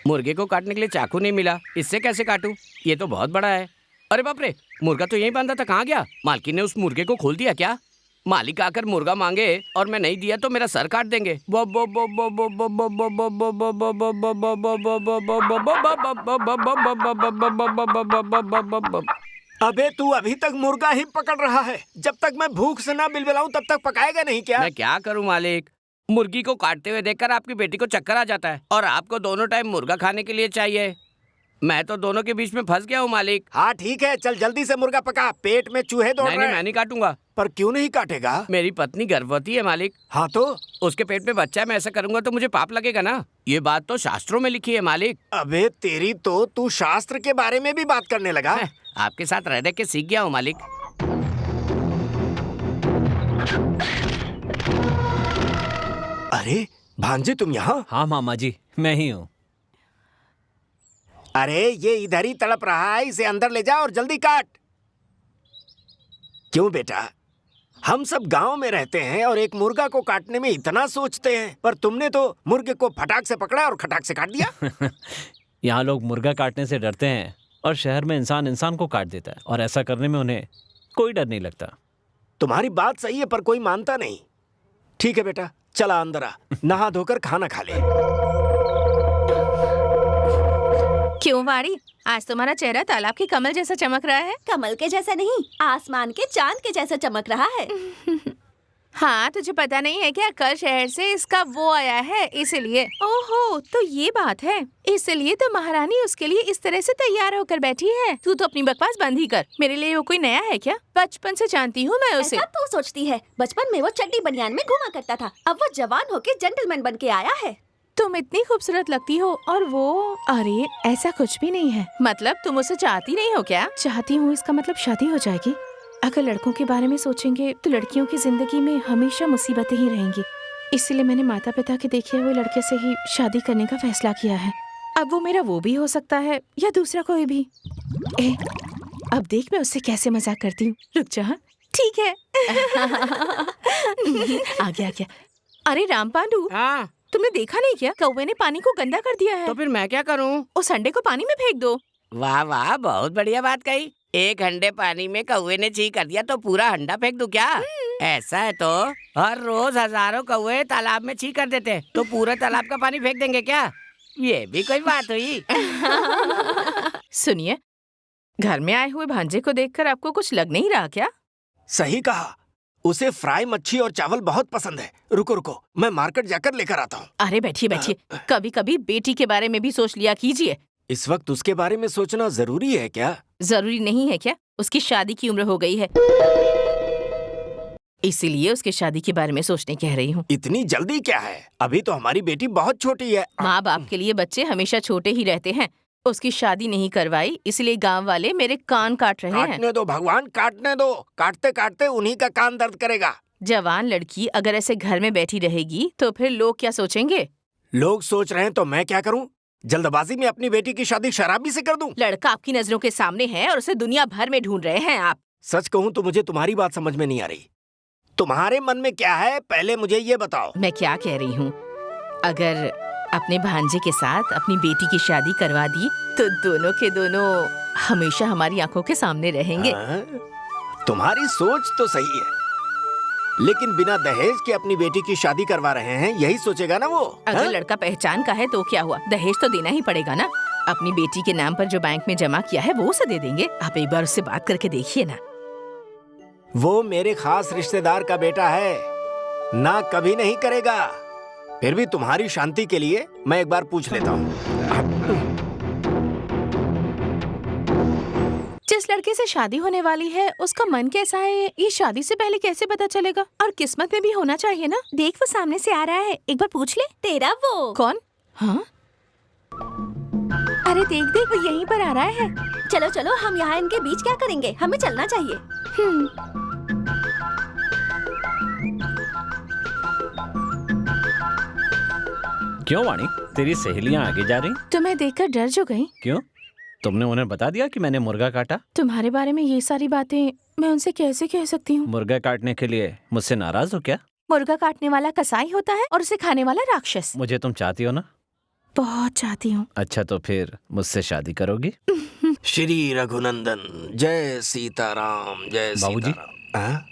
मुर्गे को काटने के लिए चाकू नहीं मिला, इससे कैसे काटूं? ये तो बहुत बड़ा है। अरे बाप रे, मुर्गा तो यहीं बांधा था, कहाँ गया? मालकिन ने उस मुर्गे को खोल दिया क्या? मालिक आकर मुर्गा मांगे और मैं नहीं दिया तो मेरा सर काट देंगे। अबे तू अभी तक मुर्गा ही पकड़ रहा है। जब तक मैं भूख से ना बिलबिलाऊं तब तक पकाएगा नहीं क्या? मैं क्या करूं मालिक, मुर्गी को काटते हुए देखकर आपकी बेटी को चक्कर आ जाता है और आपको दोनों टाइम मुर्गा खाने के लिए चाहिए। मैं तो दोनों के बीच में फंस गया हूँ मालिक। हाँ ठीक है, चल जल्दी से मुर्गा पका, पेट में चूहे दौड़ रहे हैं। नहीं, मैं नहीं काटूंगा। पर क्यों नहीं काटेगा? मेरी पत्नी गर्भवती है मालिक। हाँ तो उसके पेट में बच्चा है, मैं ऐसा करूंगा तो मुझे पाप लगेगा ना। ये बात तो शास्त्रों में लिखी है मालिक। अबे तेरी तो, तू शास्त्र के बारे में भी बात करने लगा। आपके साथ रह के सीख गया हूँ मालिक। अरे भांजे, तुम यहाँ? हाँ मामा जी, मैं ही हूँ। अरे ये इधर ही तड़प रहा है, इसे अंदर ले जा और जल्दी काट। क्यों बेटा, हम सब गांव में रहते हैं और एक मुर्गा को काटने में इतना सोचते हैं, पर तुमने तो मुर्गे को फटाक से पकड़ा और खटाक से काट दिया। यहाँ लोग मुर्गा काटने से डरते हैं और शहर में इंसान इंसान को काट देता है, और ऐसा करने में उन्हें कोई डर नहीं लगता। तुम्हारी बात सही है पर कोई मानता नहीं। ठीक है बेटा, चला अंदर आ, नहा धोकर खाना खा ले। क्यों वाड़ी, आज तुम्हारा चेहरा तालाब के कमल जैसा चमक रहा है। कमल के जैसा नहीं, आसमान के चांद के जैसा चमक रहा है। हाँ, तुझे पता नहीं है क्या, कल शहर से इसका वो आया है, इसीलिए। ओहो, तो ये बात है, इसलिए तो महारानी उसके लिए इस तरह से तैयार होकर बैठी है। तू तो अपनी बकवास बंद ही कर। मेरे लिए वो कोई नया है क्या? बचपन से जानती हूँ मैं उसे। ऐसा तू सोचती है? बचपन में वो चड्डी बनियान में घूमा करता था, अब वो जवान होके जेंटलमैन बन के आया है। तुम इतनी खूबसूरत लगती हो और वो, अरे ऐसा कुछ भी नहीं है। मतलब तुम उसे चाहती नहीं हो क्या? चाहती हूँ इसका मतलब शादी हो जाएगी। अगर लड़कों के बारे में सोचेंगे तो लड़कियों की जिंदगी में हमेशा मुसीबतें ही रहेंगी। इसलिए मैंने माता पिता के देखे हुए लड़के से ही शादी करने का फैसला किया है। अब वो मेरा वो भी हो सकता है या दूसरा कोई भी। अब देख मैं उससे कैसे मजाक करती हूँ। रुक जा। ठीक है। आ गया। अरे रामपांडू, हाँ, तुमने देखा नहीं क्या? कौवे ने पानी को गंदा कर दिया है। तो फिर मैं क्या करूँ? उस अंडे को पानी में फेंक दो। वाह वाह, बहुत बढ़िया बात कही। एक हंडे पानी में कौवे ने ची कर दिया तो पूरा हंडा फेंक दूं क्या? ऐसा है तो हर रोज हजारों कौवे तालाब में ची कर देते, तो पूरे तालाब का पानी फेंक देंगे क्या? ये भी कोई बात हुई? सुनिए, घर में आए हुए भांजे को देखकर आपको कुछ लग नहीं रहा क्या? सही कहा, उसे फ्राई मच्छी और चावल बहुत पसंद है। रुको, मैं मार्केट जाकर लेकर आता हूँ। अरे बैठिए। कभी कभी बेटी के बारे में भी सोच लिया कीजिए। इस वक्त उसके बारे में सोचना जरूरी है क्या? जरूरी नहीं है क्या? उसकी शादी की उम्र हो गई है, इसीलिए उसके शादी के बारे में सोचने कह रही हूँ। इतनी जल्दी क्या है? अभी तो हमारी बेटी बहुत छोटी है। माँ बाप के लिए बच्चे हमेशा छोटे ही रहते हैं। उसकी शादी नहीं करवाई इसलिए गांव वाले मेरे कान काट रहे हैं। काटने दो भगवान, काटने दो। काटते काटते उन्हीं का कान दर्द करेगा। जवान लड़की अगर ऐसे घर में बैठी रहेगी तो फिर लोग क्या सोचेंगे? लोग सोच रहे हैं तो मैं क्या करूं? जल्दबाजी में अपनी बेटी की शादी शराबी से कर दूं? लड़का आपकी नजरों के सामने है और उसे दुनिया भर में ढूंढ रहे हैं आप। सच कहूं तो मुझे तुम्हारी बात समझ में नहीं आ रही। तुम्हारे मन में क्या है, पहले मुझे ये बताओ। मैं क्या कह रही हूँ, अगर अपने भांजे के साथ अपनी बेटी की शादी करवा दी तो दोनों के दोनों हमेशा हमारी आंखों के सामने रहेंगे। तुम्हारी सोच तो सही है, लेकिन बिना दहेज के अपनी बेटी की शादी करवा रहे हैं, यही सोचेगा ना वो। अगर लड़का पहचान का है तो क्या हुआ, दहेज तो देना ही पड़ेगा ना। अपनी बेटी के नाम पर जो बैंक में जमा किया है वो उसे दे देंगे। आप एक बार उससे बात करके देखिए ना। वो मेरे खास रिश्तेदार का बेटा है, ना कभी नहीं करेगा। फिर भी तुम्हारी शांति के लिए मैं एक बार पूछ लेता हूँ। जिस लड़के से शादी होने वाली है उसका मन कैसा है ये शादी से पहले कैसे पता चलेगा? और किस्मत में भी होना चाहिए ना। देख वो सामने से आ रहा है, एक बार पूछ ले। तेरा वो कौन? हाँ, अरे देख वो यहीं पर आ रहा है। चलो चलो, हम यहाँ इनके बीच क्या करेंगे, हमें चलना चाहिए। क्यों वाणी, तेरी सहेलियां आगे जा रही? तुम्हें देखकर डर जो गई। क्यों? तुमने उन्हें बता दिया कि मैंने मुर्गा काटा? तुम्हारे बारे में ये सारी बातें मैं उनसे कैसे कह सकती हूँ? मुर्गा काटने के लिए मुझसे नाराज हो क्या? मुर्गा काटने वाला कसाई होता है और उसे खाने वाला राक्षस। मुझे तुम चाहती हो ना? बहुत चाहती हूँ। अच्छा तो फिर मुझसे शादी करोगी? श्री रघुनंदन, जय सीताराम, जय बाबूजी, सीताराम।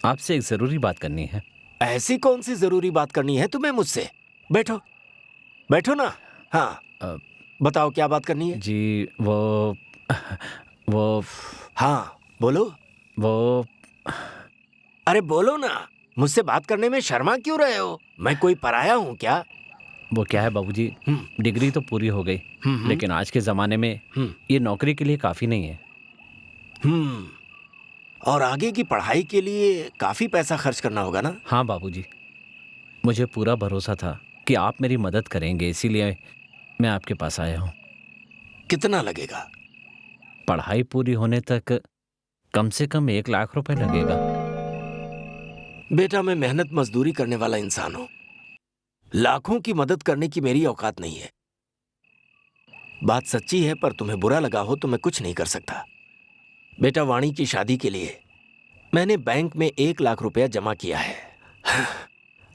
आपसे एक जरूरी बात करनी है। ऐसी कौन सी जरूरी बात करनी है तुम्हें मुझसे? बैठो बैठो ना। हाँ बताओ क्या बात करनी है? जी वो हाँ बोलो। वो अरे बोलो ना, मुझसे बात करने में शर्मा क्यों रहे हो? मैं कोई पराया हूँ क्या? वो क्या है बाबूजी, डिग्री तो पूरी हो गई, लेकिन आज के जमाने में ये नौकरी के लिए काफी नहीं है। और आगे की पढ़ाई के लिए काफी पैसा खर्च करना होगा ना? हाँ बाबूजी, मुझे पूरा भरोसा था कि आप मेरी मदद करेंगे, इसीलिए मैं आपके पास आया हूँ। कितना लगेगा? पढ़ाई पूरी होने तक कम से कम 1 लाख रुपए लगेगा। बेटा मैं मेहनत मजदूरी करने वाला इंसान हूँ, लाखों की मदद करने की मेरी औकात नहीं है। बात सच्ची है, पर तुम्हें बुरा लगा हो तो मैं कुछ नहीं कर सकता। बेटा वाणी की शादी के लिए मैंने बैंक में 1 लाख रुपया जमा किया है।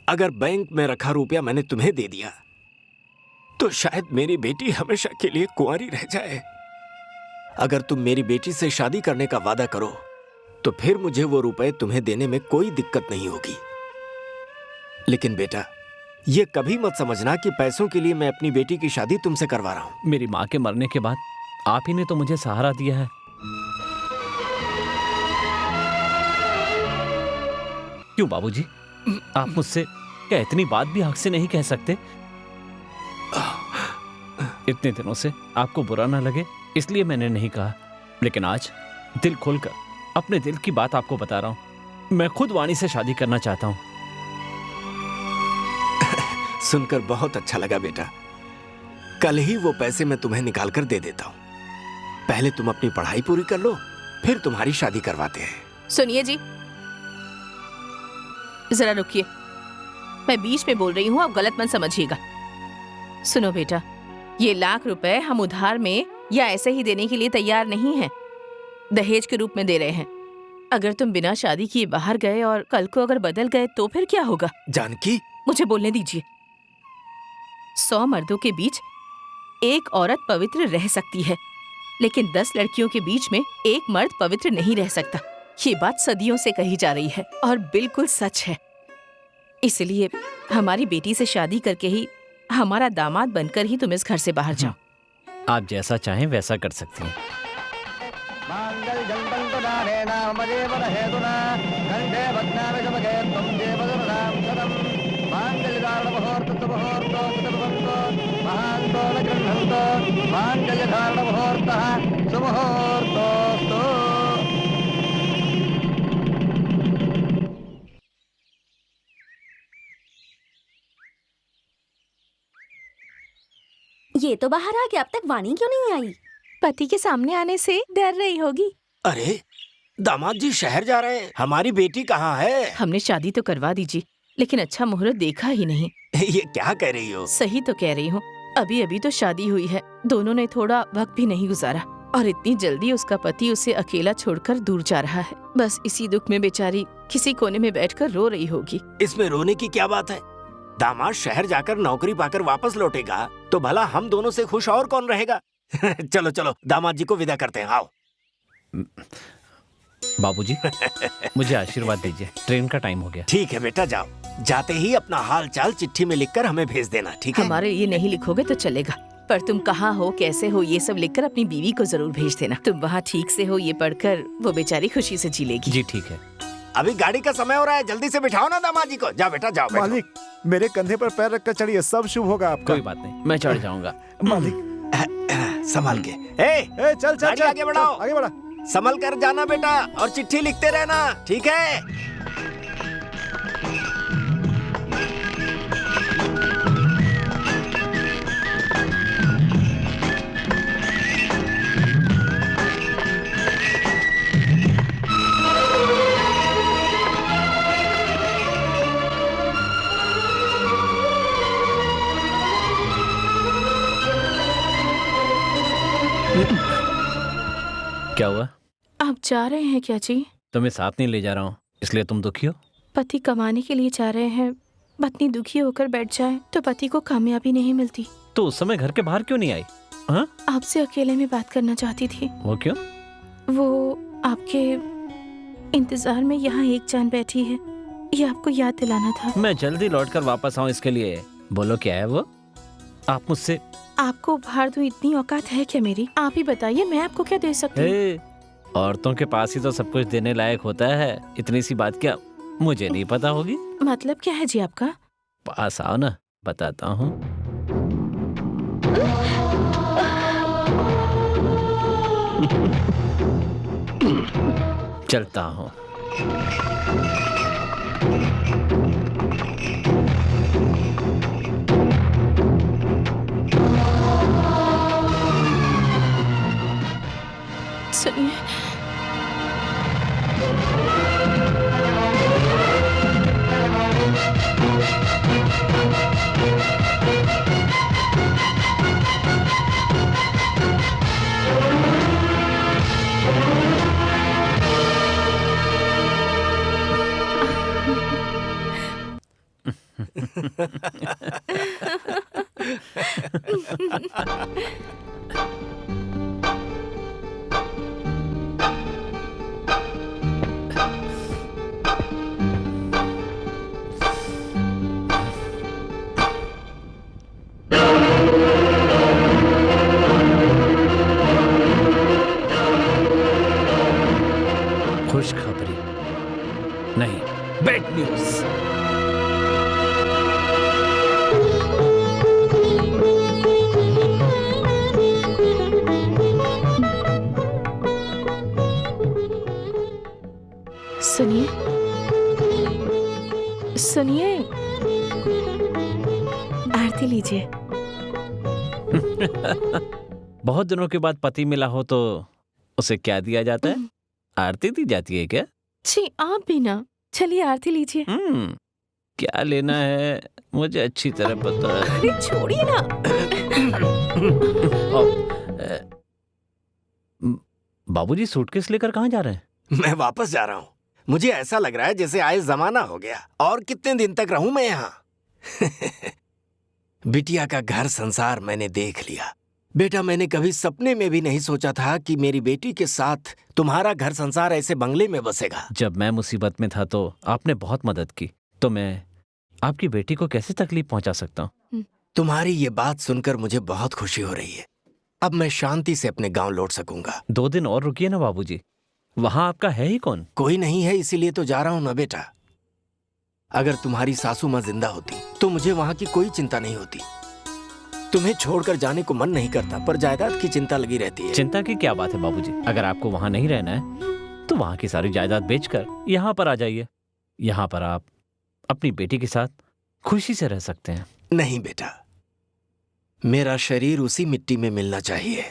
अगर बैंक में रखा रुपया मैंने तुम्हें दे दिया तो शायद मेरी बेटी हमेशा के लिए कुंवारी रह जाए। अगर तुम मेरी बेटी से शादी करने का वादा करो तो फिर मुझे वो रुपए तुम्हें देने में कोई दिक्कत नहीं होगी। लेकिन बेटा ये कभी मत समझना कि पैसों के लिए मैं अपनी बेटी की शादी तुमसे करवा रहा हूं। मेरी माँ के मरने के बाद आप ही ने तो मुझे सहारा दिया है। क्यों बाबूजी, आप मुझसे क्या इतनी बात भी हक से नहीं कह सकते? इतने दिनों से आपको बुरा ना लगे इसलिए मैंने नहीं कहा, लेकिन आज दिल खोलकर अपने दिल की बात आपको बता रहा हूं। मैं खुद वाणी से शादी करना चाहता हूं। सुनकर बहुत अच्छा लगा बेटा। कल ही वो पैसे मैं तुम्हें निकाल कर दे देता हूँ। पहले तुम अपनी पढ़ाई पूरी कर लो, फिर तुम्हारी शादी करवाते हैं। सुनिए जी, जरा रुकिए, मैं बीच में बोल रही हूँ, आप गलत मत समझिएगा। सुनो बेटा, ये ₹1,00,000 हम उधार में या ऐसे ही देने के लिए तैयार नहीं हैं, दहेज के रूप में दे रहे हैं। अगर तुम बिना शादी किए बाहर गए और कल को अगर बदल गए तो फिर क्या होगा? जानकी, मुझे बोलने दीजिए। 100 मर्दों के बीच एक औरत पवित्र रह सकती है, लेकिन 10 लड़कियों के बीच में एक मर्द पवित्र नहीं रह सकता। ये बात सदियों से कही जा रही है और बिल्कुल सच है। इसलिए हमारी बेटी से शादी करके ही हमारा दामाद बनकर ही तुम इस घर से बाहर जाओ। आप जैसा चाहें वैसा कर सकती हैं। ये तो बाहर आ गया, अब तक वाणी क्यों नहीं आई? पति के सामने आने से डर रही होगी। अरे दामाद जी शहर जा रहे हैं, हमारी बेटी कहाँ है? हमने शादी तो करवा दीजिए, लेकिन अच्छा मुहूर्त देखा ही नहीं। ये क्या कह रही हो? सही तो कह रही हूँ, अभी अभी तो शादी हुई है, दोनों ने थोड़ा वक्त भी नहीं गुजारा और इतनी जल्दी उसका पति उसे अकेला छोड़कर दूर जा रहा है। बस इसी दुख में बेचारी किसी कोने में बैठकर रो रही होगी। इसमें रोने की क्या बात है? दामाद शहर जाकर नौकरी पाकर वापस लौटेगा तो भला हम दोनों से खुश और कौन रहेगा? चलो चलो दामाद जी को विदा करते हैं, आओ। बाबूजी, मुझे आशीर्वाद दीजिए, ट्रेन का टाइम हो गया। ठीक है बेटा, जाओ। जाते ही अपना हाल चाल चिट्ठी में लिखकर हमें भेज देना, ठीक है? हमारे लिए नहीं लिखोगे तो चलेगा, पर तुम कहाँ हो, कैसे हो, ये सब लिखकर अपनी बीवी को जरूर भेज देना। तुम वहाँ ठीक से हो ये पढ़कर वो बेचारी खुशी से जी लेगी। जी ठीक है। अभी गाड़ी का समय हो रहा है, जल्दी से बिठाओ ना दामाद जी को। जाओ बेटा जाओ। मालिक, मेरे कंधे पर पैर रखकर चढ़िए, सब शुभ होगा आपका। कोई बात नहीं, मैं चढ़ जाऊंगा। मालिक संभाल के। चल चल चल, आगे बढ़ाओ, आगे बढ़ा। संभल कर जाना बेटा, और चिट्ठी लिखते रहना, ठीक है? क्या हुआ? आप जा रहे हैं क्या जी? तुम्हें साथ नहीं ले जा रहा हूँ, इसलिए तुम दुखी हो? पति कमाने के लिए जा रहे हैं, पत्नी दुखी होकर बैठ जाए तो पति को कामयाबी नहीं मिलती। तो उस समय घर के बाहर क्यों नहीं आई? हाँ? आपसे अकेले में बात करना चाहती थी। वो क्यों? वो आपके इंतजार में यहाँ एक जान बैठी है, ये आपको याद दिलाना था। मैं जल्दी लौटकर वापस आऊँ इसके लिए। बोलो क्या है वो? आप मुझसे आपको उपहार दूं इतनी औकात है क्या मेरी? आप ही बताइए, मैं आपको क्या दे सकती हूँ? औरतों के पास ही तो सब कुछ देने लायक होता है, इतनी सी बात क्या मुझे नहीं पता होगी? मतलब क्या है जी आपका? पास आओ ना, बताता हूँ। चलता हूँ। सुनिए, खुशखबरी नहीं, बैड न्यूज। सुनिए सुनिए, आरती लीजिए। बहुत दिनों के बाद पति मिला हो तो उसे क्या दिया जाता है? आरती दी जाती है क्या? छी, आप भी ना। चलिए आरती लीजिए। क्या लेना है मुझे अच्छी तरह पता है। अरे छोड़िए ना। बाबूजी सूटकेस लेकर कहाँ जा रहे हैं? मैं वापस जा रहा हूँ। मुझे ऐसा लग रहा है जैसे आए जमाना हो गया। और कितने दिन तक रहूं मैं यहाँ? बिटिया का घर संसार मैंने देख लिया। बेटा, मैंने कभी सपने में भी नहीं सोचा था कि मेरी बेटी के साथ तुम्हारा घर संसार ऐसे बंगले में बसेगा। जब मैं मुसीबत में था तो आपने बहुत मदद की, तो मैं आपकी बेटी को कैसे तकलीफ पहुंचा सकता हूँ? तुम्हारी ये बात सुनकर मुझे बहुत खुशी हो रही है। अब मैं शांति से अपने गांव लौट सकूंगा। 2 दिन और रुकिए ना बाबूजी। वहां आपका है ही कौन? कोई नहीं है, इसीलिए तो जा रहा हूं ना बेटा। अगर तुम्हारी सासू माँ जिंदा होती तो मुझे वहां की कोई चिंता नहीं होती। तुम्हें छोड़कर जाने को मन नहीं करता, पर जायदाद की चिंता लगी रहती है। चिंता की क्या बात है बाबूजी? अगर आपको वहां नहीं रहना है तो वहां की सारी जायदाद बेचकर यहाँ पर आ जाइए। यहाँ पर आप अपनी बेटी के साथ खुशी से रह सकते हैं। नहीं बेटा, मेरा शरीर उसी मिट्टी में मिलना चाहिए।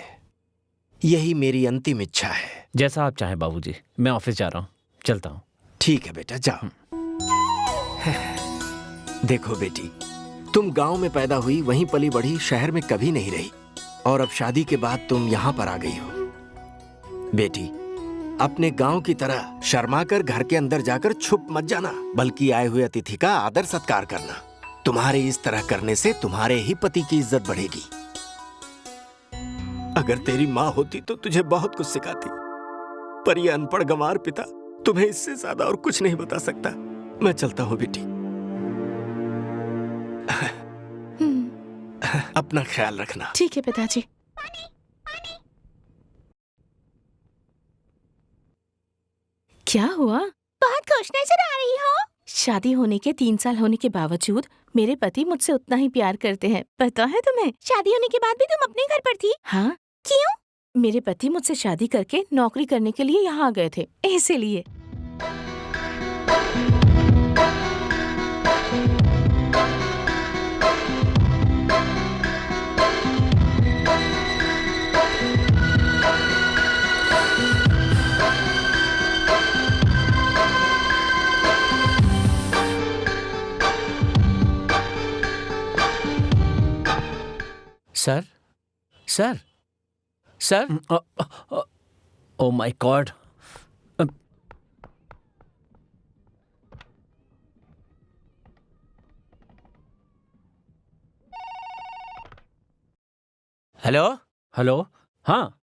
यही मेरी अंतिम इच्छा है। जैसा आप चाहें बाबूजी। मैं ऑफिस जा रहा हूँ, चलता हूँ। ठीक है बेटा, जाओ। देखो बेटी, तुम गांव में पैदा हुई, वहीं पली बढ़ी, शहर में कभी नहीं रही, और अब शादी के बाद तुम यहाँ पर आ गई हो। बेटी, अपने गांव की तरह शर्माकर घर के अंदर जाकर छुप मत जाना, बल्कि आए हुए अतिथि का आदर सत्कार करना। तुम्हारे इस तरह करने से तुम्हारे ही पति की इज्जत बढ़ेगी। अगर तेरी माँ होती तो तुझे बहुत कुछ सिखाती, पर ये अनपढ़ गंवार पिता तुम्हें इससे ज्यादा और कुछ नहीं बता सकता। मैं चलता हूँ बेटी। अपना ख्याल रखना। ठीक है पिताजी। क्या हुआ? बहुत खुश नजर आ रही हो। शादी होने के 3 साल होने के बावजूद मेरे पति मुझसे उतना ही प्यार करते हैं। पता है तुम्हें? शादी होने के बाद भी तुम अपने घर पर थी। हाँ, क्यों? मेरे पति मुझसे शादी करके नौकरी करने के लिए यहाँ आ गए थे, इसीलिए। Sir, sir, sir. Oh my God. Hello. Hello. हाँ,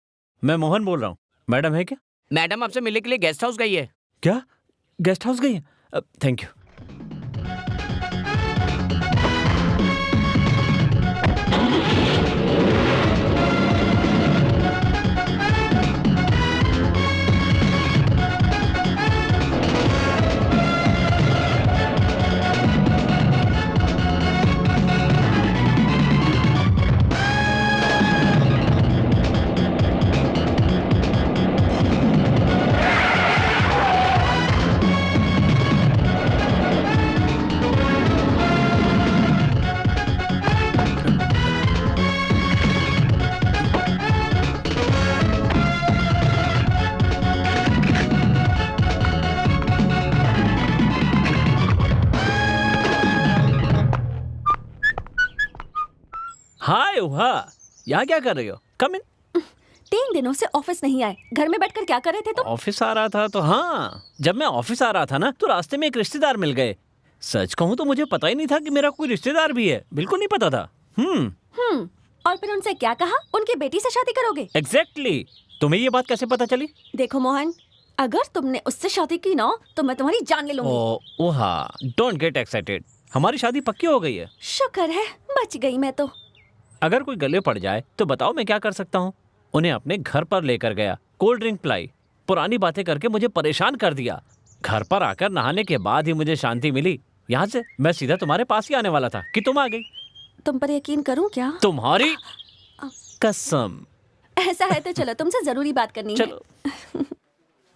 मैं मोहन बोल रहा हूँ। मैडम है क्या? मैडम आपसे मिलने के लिए गेस्ट हाउस गई है। क्या? गेस्ट हाउस गई है? Thank you. हाय उहा, यहाँ क्या कर रही हो? कम इन। 3 दिनों से ऑफिस नहीं आए, घर में बैठकर क्या कर रहे थे तुम? ऑफिस आ रहा था तो हाँ, जब मैं ऑफिस आ रहा था ना तो रास्ते में एक रिश्तेदार मिल गए। सच कहूँ तो मुझे पता ही नहीं था कि मेरा कोई रिश्तेदार भी है। बिल्कुल नहीं पता था। और फिर उनसे क्या कहा? उनकी बेटी से शादी करोगे? एग्जैक्टली। तुम्हें ये बात कैसे पता चली? देखो मोहन, अगर तुमने उससे शादी की ना तो मैं तुम्हारी जान ले लूंगी। ओहा, डोंट गेट एक्साइटेड। हमारी शादी पक्की हो गई है। शुक्र है, बच गई मैं तो। अगर कोई गले पड़ जाए तो बताओ मैं क्या कर सकता हूँ? उन्हें अपने घर पर लेकर गया, कोल्ड ड्रिंक पिलाई, पुरानी बातें करके मुझे परेशान कर दिया। घर पर आकर नहाने के बाद ही मुझे शांति मिली। यहाँ से मैं सीधा तुम्हारे पास ही आने वाला था कि तुम आ गई। तुम पर यकीन करूं क्या? तुम्हारी कसम। ऐसा है तो चलो, तुमसे जरूरी बात करनी है।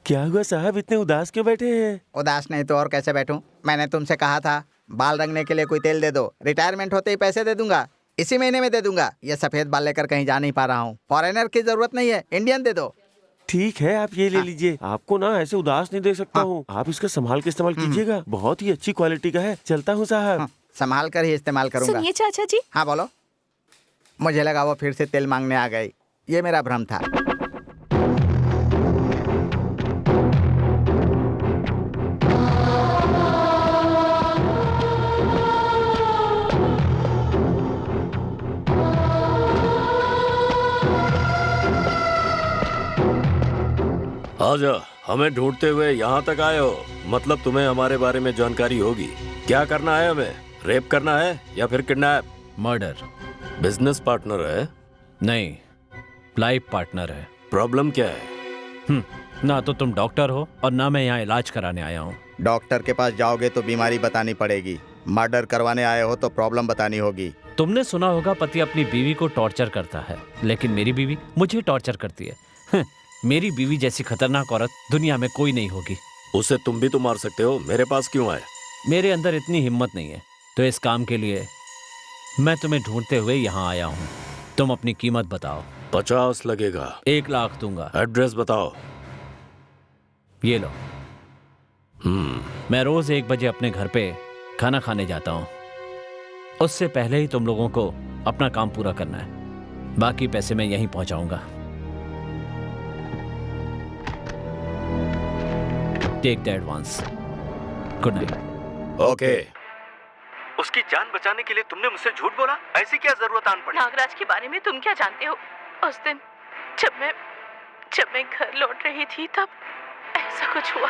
क्या हुआ साहब, इतने उदास क्यों बैठे हैं? उदास नहीं तो और कैसे बैठूं? मैंने तुमसे कहा था बाल रंगने के लिए कोई तेल दे दो, रिटायरमेंट होते ही पैसे दे दूंगा, इसी महीने में दे दूंगा। ये सफेद बाल लेकर कहीं जा नहीं पा रहा हूँ। फॉरेनर की जरूरत नहीं है, इंडियन दे दो। ठीक है, आप ये ले लीजिए। आपको ना ऐसे उदास नहीं देख सकता हूँ। आप इसका संभाल के इस्तेमाल कीजिएगा, बहुत ही अच्छी क्वालिटी का है। चलता हूँ साहब। संभाल कर ही इस्तेमाल करूंगा। सुनिए चाचा जी। हाँ बोलो। मुझे लगा वो फिर से तेल मांगने आ गई, ये मेरा भ्रम था। आजा, हमें ढूंढते हुए यहाँ तक आए हो, मतलब तुम्हें हमारे बारे में जानकारी होगी। क्या करना है हमें? रेप करना है या फिर किडनैप? मर्डर। बिजनेस पार्टनर है? नहीं, लाइफ पार्टनर है। प्रॉब्लम क्या है? ना तो तुम डॉक्टर हो और ना मैं यहाँ इलाज कराने आया हूँ। डॉक्टर के पास जाओगे तो बीमारी बतानी पड़ेगी, मर्डर करवाने आए हो तो प्रॉब्लम बतानी होगी। तुमने सुना होगा पति अपनी बीवी को टॉर्चर करता है, लेकिन मेरी बीवी मुझे टॉर्चर करती है। मेरी बीवी जैसी खतरनाक औरत दुनिया में कोई नहीं होगी। उसे तुम भी तो मार सकते हो, मेरे पास क्यों आए? मेरे अंदर इतनी हिम्मत नहीं है, तो इस काम के लिए मैं तुम्हें ढूंढते हुए यहाँ आया हूँ। तुम अपनी कीमत बताओ। 50 लगेगा। 1 लाख दूंगा। एड्रेस बताओ। ये लो। मैं रोज 1 बजे अपने घर पे खाना खाने जाता हूँ। उससे पहले ही तुम लोगों को अपना काम पूरा करना है। बाकी पैसे मैं यहीं पहुंचाऊंगा। Take the advance. Good night. Okay. उसकी जान बचाने के लिए तुमने मुझसे झूठ बोला? ऐसी क्या जरूरत आन पड़ी? नागराज के बारे में तुम क्या जानते हो? उस दिन जब मैं घर लौट रही थी तब ऐसा कुछ हुआ।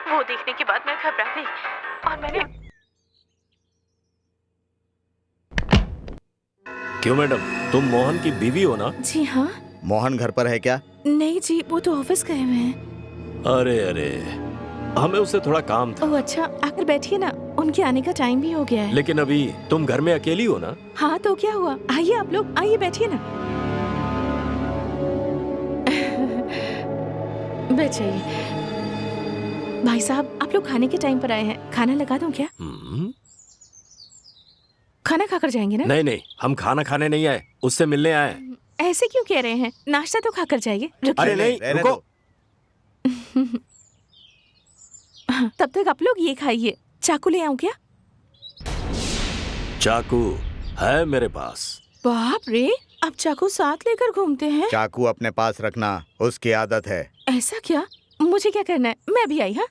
वो देखने के बाद मैं घबरा गई और मैंने। क्यों मैडम, तुम मोहन की बीवी हो ना? जी हाँ। मोहन घर पर है क्या? नहीं जी, वो तो ऑफिस गए हुए हैं। अरे अरे, हमें उससे थोड़ा काम था। ओह अच्छा, आकर बैठिए ना, उनके आने का टाइम भी हो गया है। लेकिन अभी तुम घर में अकेली हो ना? हाँ तो क्या हुआ, आइए आप लोग, आइए बैठिए ना। बैठ जाइए। भाई साहब, आप लोग खाने के टाइम पर आए हैं, खाना लगा दूं क्या? खाना खाकर जाएंगे ना? नहीं नहीं, हम खाना खाने नहीं आए, उससे मिलने आए हैं। ऐसे क्यों कह रहे हैं? नाश्ता तो खाकर जाइए। अरे नहीं, रुको। तब तक आप लोग ये खाइए। चाकू ले आऊं क्या? चाकू है मेरे पास। बाप रे, आप चाकू साथ लेकर घूमते हैं? चाकू अपने पास रखना उसकी आदत है। ऐसा क्या? मुझे क्या करना है? मैं भी आई। हाँ,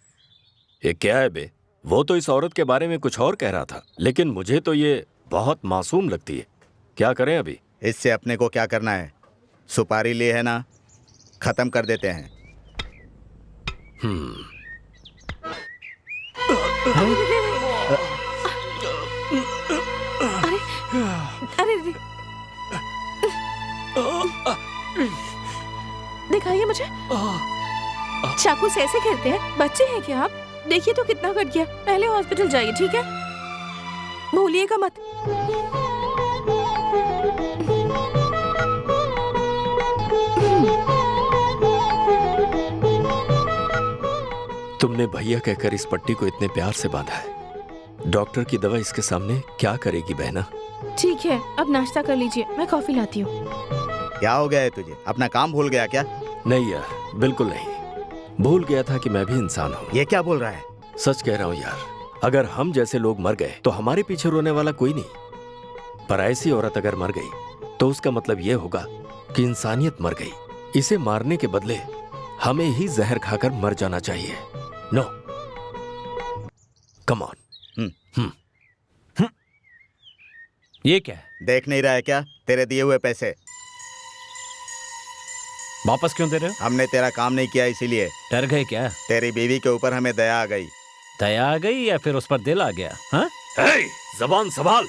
ये क्या है बे? वो तो इस औरत के बारे में कुछ और कह रहा था, लेकिन मुझे तो ये बहुत मासूम लगती है। क्या करें अभी? इससे अपने को क्या करना है? सुपारी ली है ना, खत्म कर देते हैं। अरे दिखाइए मुझे। चाकू से ऐसे खेलते हैं? बच्चे हैं क्या आप? देखिए तो कितना कट गया। पहले हॉस्पिटल जाइए, ठीक है? भूलिएगा मत। तुमने भैया कहकर इस पट्टी को इतने प्यार से बांधा है। डॉक्टर की दवा इसके सामने क्या करेगी बहना? ठीक है, अब नाश्ता कर लीजिए, मैं कॉफी लाती हूँ। क्या हो गया है तुझे? अपना काम भूल गया क्या? नहीं यार, बिल्कुल नहीं। भूल गया था कि मैं भी इंसान हूँ। ये क्या बोल रहा है? सच कह रहा हूँ यार। अगर हम जैसे लोग मर गए तो हमारे पीछे रोने वाला कोई नहीं, पर ऐसी औरत अगर मर गई तो उसका मतलब ये होगा कि इंसानियत मर गई। इसे मारने के बदले हमें ही जहर खाकर मर जाना चाहिए। No, come on. ये क्या है? देख नहीं रहा है क्या? तेरे दिए हुए पैसे वापस क्यों दे रहे हो? हमने तेरा काम नहीं किया इसीलिए। डर गए क्या? तेरी बीवी के ऊपर हमें दया आ गई। दया आ गई या फिर उस पर दिल आ गया? हाँ, जबान संभाल,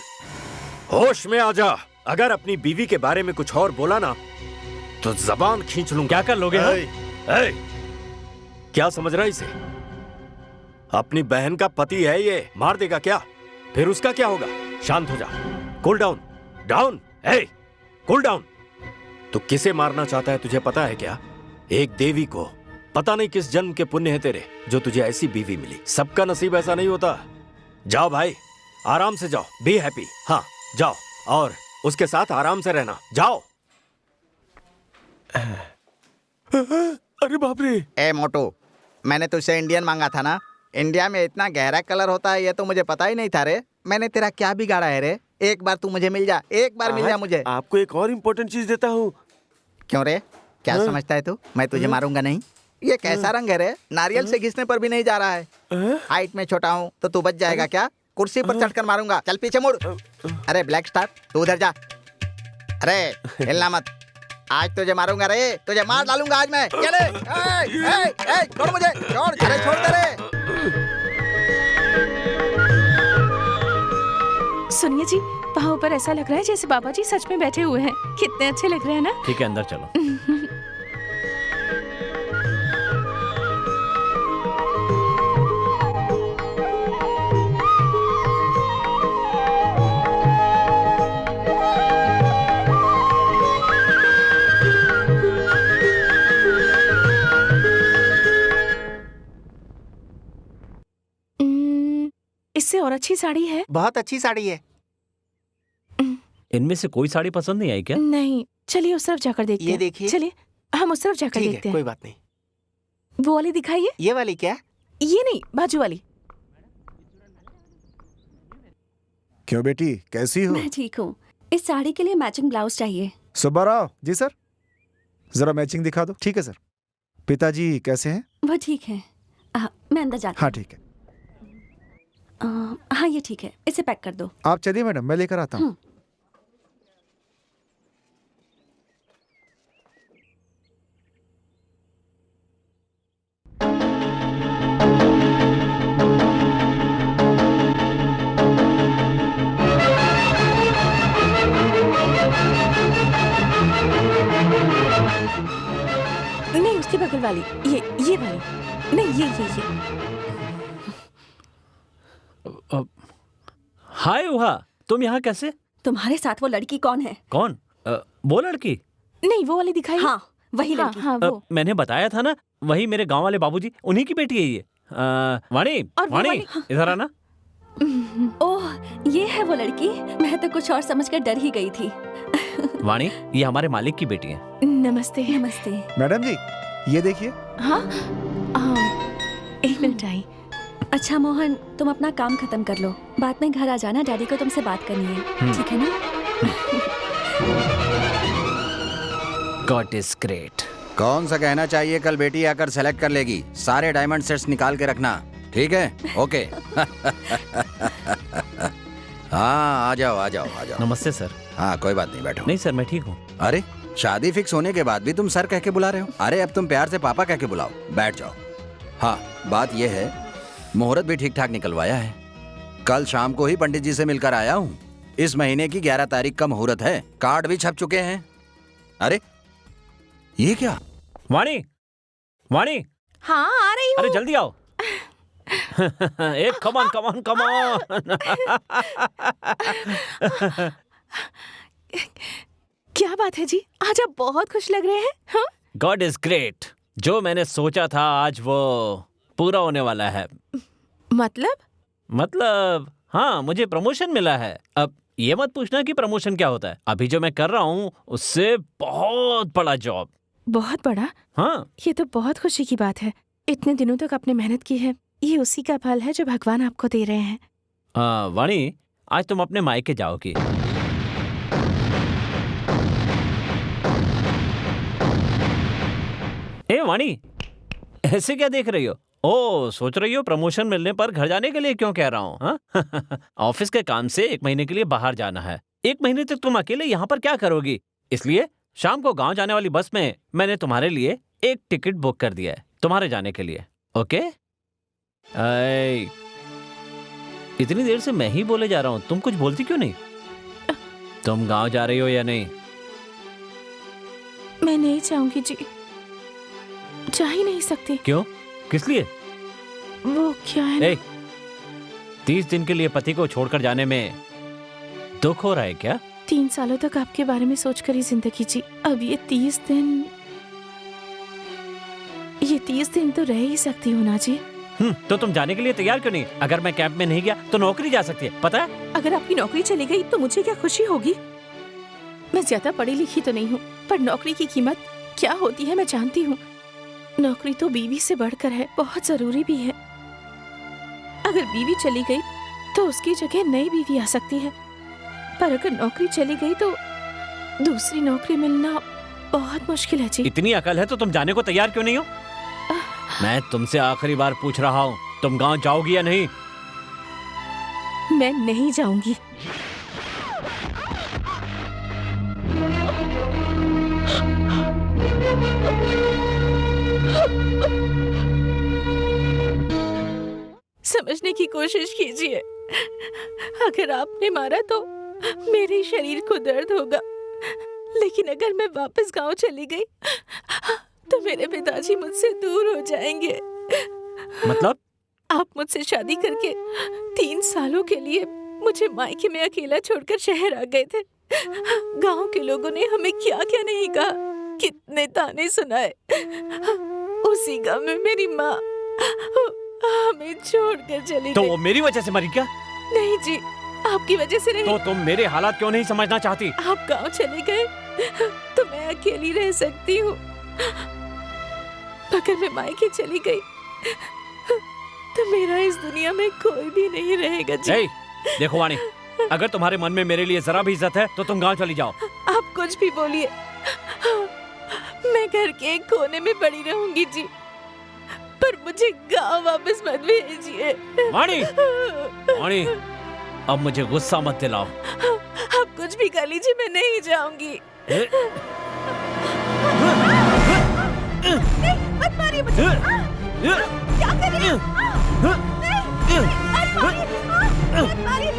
होश में आ जा। अगर अपनी बीवी के बारे में कुछ और बोला ना तो जबान खींच लूंगा। क्या कर लोगे? हाँ? क्या समझ रहा है इसे? अपनी बहन का पति है ये, मार देगा क्या? फिर उसका क्या होगा? शांत हो जा, cool down, down, cool down. तू किसे मारना चाहता है तुझे पता है क्या? एक देवी को। पता नहीं किस जन्म के पुण्य है तेरे जो तुझे ऐसी बीवी मिली। सबका नसीब ऐसा नहीं होता। जाओ भाई, आराम से जाओ, बी हैप्पी। हाँ जाओ, और उसके साथ आराम से रहना। जाओ। अरे बाप रे। ए मोटू, मैंने तुझसे इंडियन मांगा था ना? इंडिया में इतना गहरा कलर होता है ये तो मुझे पता ही नहीं था रे। मैंने तेरा क्या बिगाड़ा है रे? एक बार तू मुझे मिल जा, एक बार मिल जा मुझे। आपको एक और इम्पोर्टेंट चीज देता हूँ। क्यों रे? क्या समझता है तू? मैं तुझे मारूंगा नहीं? ये कैसा रंग है रे? नारियल से घिसने पर भी नहीं जा रहा है। हाइट में छोटा हूँ तो तू बच जाएगा क्या? कुर्सी पर चढ़कर मारूंगा। चल पीछे मुड़। अरे ब्लैक स्टार, तू उधर जा। अरे हिलना मत, आज तुझे मारूंगा रे, तुझे मार डालूंगा आज मैं। चले, छोड़ मुझे, छोड़, अरे छोड़ दे रे। सुनिए जी, वहाँ ऊपर ऐसा लग रहा है जैसे बाबा जी सच में बैठे हुए हैं। कितने अच्छे लग रहे हैं ना? ठीक है, अंदर चलो। इससे और अच्छी साड़ी है। बहुत अच्छी साड़ी है। इनमें से कोई साड़ी पसंद नहीं आई क्या? नहीं, चलिए उस तरफ जाकर देखते हैं। ये देखिए। चलिए हम उस तरफ जाकर ठीक देखते है, हैं। कोई बात नहीं। वो वाली दिखाइए। ये वाली क्या? ये नहीं, बाजू वाली। क्यों बेटी, कैसी हो? मैं ठीक हूँ। इस साड़ी के लिए मैचिंग ब्लाउज चाहिए। सुब्बा राव जी सर, जरा मैचिंग दिखा दो। ठीक है सर। पिताजी कैसे हैं? वो ठीक है। मैं अंदर जाती हाँ ठीक है। हाँ ये ठीक है, इसे पैक कर दो। आप चलिए मैडम, मैं लेकर आता हूँ। नहीं, उसके बगल वाली, ये वाली नहीं, ये। हाय उहा, तुम यहाँ कैसे? तुम्हारे साथ वो लड़की कौन है? कौन? वो लड़की? नहीं, वो वाली दिखाई। हाँ वही लड़की। हाँ, वो। मैंने बताया था ना, वही मेरे गांव वाले बाबूजी, उन्हीं की बेटी है ये। वाणी, वाणी, इधर आना। ओह, ये है वो लड़की। मैं तो कुछ और समझकर डर ही गई थी। वाणी, ये हमारे मालिक की बेटी है। नमस्ते। नमस्ते। मैडम जी, ये देखिए। हाँ, एक मिनट आई। अच्छा मोहन, तुम अपना काम खत्म कर लो, बाद में घर आ जाना, डैडी को तुमसे बात करनी है, ठीक है ना? God is great. कौन सा गहना चाहिए कल बेटी आकर सेलेक्ट कर लेगी। सारे डायमंड सेट्स निकाल के रखना, ठीक है? ओके। हाँ, आ जाओ। नमस्ते सर। हाँ कोई बात नहीं, बैठो। नहीं सर, मैं ठीक हूँ। अरे शादी फिक्स होने के बाद भी तुम सर कह के बुला रहे हो। अरे अब तुम प्यार से पापा कह के बुलाओ। बैठ जाओ। हाँ, बात यह है, मुहूर्त भी ठीक ठाक निकलवाया है। कल शाम को ही पंडित जी से मिलकर आया हूँ। इस महीने की 11 तारीख का मुहूर्त है। कार्ड भी छप चुके हैं। अरे ये क्या? वाणी, वाणी। हाँ आ रही हूँ। अरे जल्दी आओ। एक कमान। क्या बात है जी, आज आप बहुत खुश लग रहे हैं। हाँ? God is great. जो मैंने सोचा था आज वो पूरा होने वाला है। मतलब हाँ, मुझे प्रमोशन मिला है। अब ये मत पूछना कि प्रमोशन क्या होता है। अभी जो मैं कर रहा हूँ उससे बहुत बड़ा जॉब। बहुत बड़ा? हाँ। ये तो बहुत खुशी की बात है। इतने दिनों तक आपने मेहनत की है, ये उसी का फल है जो भगवान आपको दे रहे हैं। वाणी, आज तुम अपने मायके जाओगी। ए वाणी, ऐसे क्या देख रही हो? ओ, सोच रही हो प्रमोशन मिलने पर घर जाने के लिए क्यों कह रहा हूँ? हाँ? ऑफिस के काम से 1 महीने के लिए बाहर जाना है। 1 महीने तक तुम अकेले यहाँ पर क्या करोगी? इसलिए शाम को गांव जाने वाली बस में मैंने तुम्हारे लिए एक टिकट बुक कर दिया है, तुम्हारे जाने के लिए। ओके? ऐ, इतनी देर से मैं ही बोले जा रहा हूँ, तुम कुछ बोलती क्यों नहीं? तुम गांव जा रही हो या नहीं? मैं नहीं चाहूंगी जी, जा ही नहीं सकती। क्यों? किस लिए? वो क्या है ना, 30 दिन के लिए पति को छोड़कर जाने में दुख हो रहा है क्या? 3 सालों तक आपके बारे में सोचकर ही जिंदगी जी। अब ये 30 दिन तो रह ही सकती हूँ ना जी। तो तुम जाने के लिए तैयार क्यों नहीं? अगर मैं कैंप में नहीं गया तो नौकरी जा सकती है, पता है? अगर आपकी नौकरी चली गई तो मुझे क्या खुशी होगी? मैं ज्यादा पढ़ी लिखी तो नहीं हूँ, पर नौकरी की कीमत क्या होती है मैं जानती हूँ। नौकरी तो बीवी से बढ़कर है, बहुत जरूरी भी है। अगर बीवी चली गई तो उसकी जगह नई बीवी आ सकती है, पर अगर नौकरी चली गई तो दूसरी नौकरी मिलना बहुत मुश्किल है जी। इतनी अकल है तो तुम जाने को तैयार क्यों नहीं हो? मैं तुमसे आखिरी बार पूछ रहा हूँ, तुम गांव जाओगी या नहीं? मैं नहीं जाऊंगी। समझने की कोशिश कीजिए, अगर आपने मारा तो मेरे शरीर को दर्द होगा, लेकिन अगर मैं वापस गांव चली गई तो मेरे पिताजी मुझसे दूर हो जाएंगे। मतलब? आप मुझसे शादी करके 3 सालों के लिए मुझे मायके में अकेला छोड़कर शहर आ गए थे। गांव के लोगों ने हमें क्या क्या नहीं कहा, कितने ताने सुनाए। उसी गांव में मेरी माँ हमें छोड़कर चली तो गई। वो मेरी वजह से मरी क्या? नहीं जी, आपकी वजह से नहीं। तो तुम मेरे हालात क्यों नहीं समझना चाहती? आप गांव चले गए तो मैं अकेली रह सकती हूँ, अगर मैं मायके चली गई तो मेरा इस दुनिया में कोई भी नहीं रहेगा जी। देखो वाणी, अगर तुम्हारे मन में मेरे लिए जरा भी इज्जत है तो तुम गांव चली जाओ। आप कुछ भी बोलिए, मैं घर के एक कोने में पड़ी रहूंगी जी, पर मुझे गांव वापस मत भेजिए। वाणी, वाणी, अब मुझे गुस्सा मत दिलाओ। आप कुछ भी कर लीजिए, मैं नहीं जाऊंगी। नहीं, मत मारिए मुझे। क्या कर रही हैं? नहीं, मत मारिए, मत मारिए।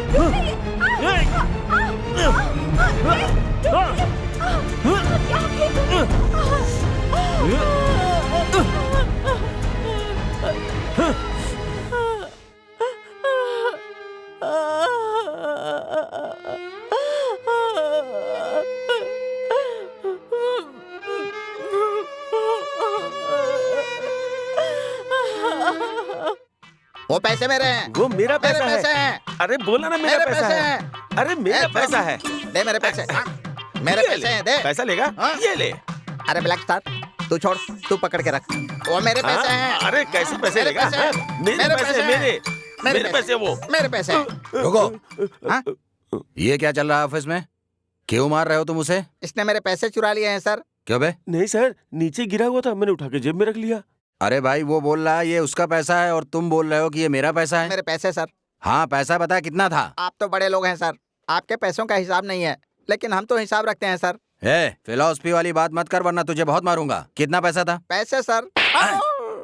वो पैसे मेरे हैं। वो मेरा पैसा मेरे पैसे है। हैं। अरे बोला ना मेरा मेरे पैसा पैसे है। हैं। अरे मेरा पैसा है। दे मेरे पैसे। मेरे ये पैसे ले। हैं, दे। पैसा लेगा? हाँ? ये ले। अरे ब्लैक स्टार, तू छोड़, तू पकड़ के रख। वो मेरे पैसे हैं। अरे कैसे पैसे मेरे लेगा? पैसे हैं। हाँ? मेरे पैसे, हैं। मेरे पैसे वो। मेरे पैसे हैं। रुको। हाँ? ये क्या चल रहा है ऑफिस में? क्यों मार रहे हो तुम उसे? इसने मेरे पैसे चुरा लिए हैं सर। क्यों बे? नहीं सर, नीचे गिरा हुआ था, मैंने उठा के जेब में रख लिया। अरे भाई, वो बोल रहा है ये उसका पैसा है और तुम बोल रहे हो कि ये मेरा पैसा है। मेरे पैसे सर। हाँ, पैसा बता कितना था? आप तो बड़े लोग हैं सर, आपके पैसों का हिसाब नहीं है, लेकिन हम तो हिसाब रखते हैं सर। फिलॉसफी वाली बात मत कर वरना तुझे बहुत मारूंगा। कितना पैसा था? पैसे सर।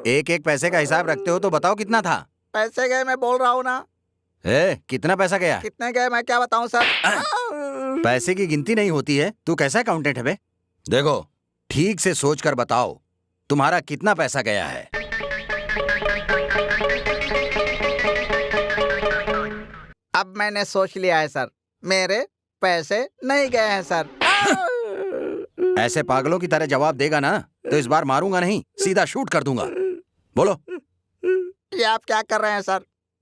एक एक पैसे का हिसाब रखते हो तो बताओ कितना था? पैसे गए, मैं बोल रहा हूँ ना। कितना पैसा गया? कितने गए मैं क्या बताऊँ सर। पैसे की गिनती नहीं होती है, तू कैसा अकाउंटेंट है बे? देखो, ठीक से सोच कर बताओ तुम्हारा कितना पैसा गया है। अब मैंने सोच लिया है सर, मेरे पैसे नहीं गए हैं सर। ऐसे पागलों की तरह जवाब देगा ना तो इस बार मारूंगा नहीं, सीधा शूट कर दूंगा। बोलो। ये आप क्या कर रहे हैं सर?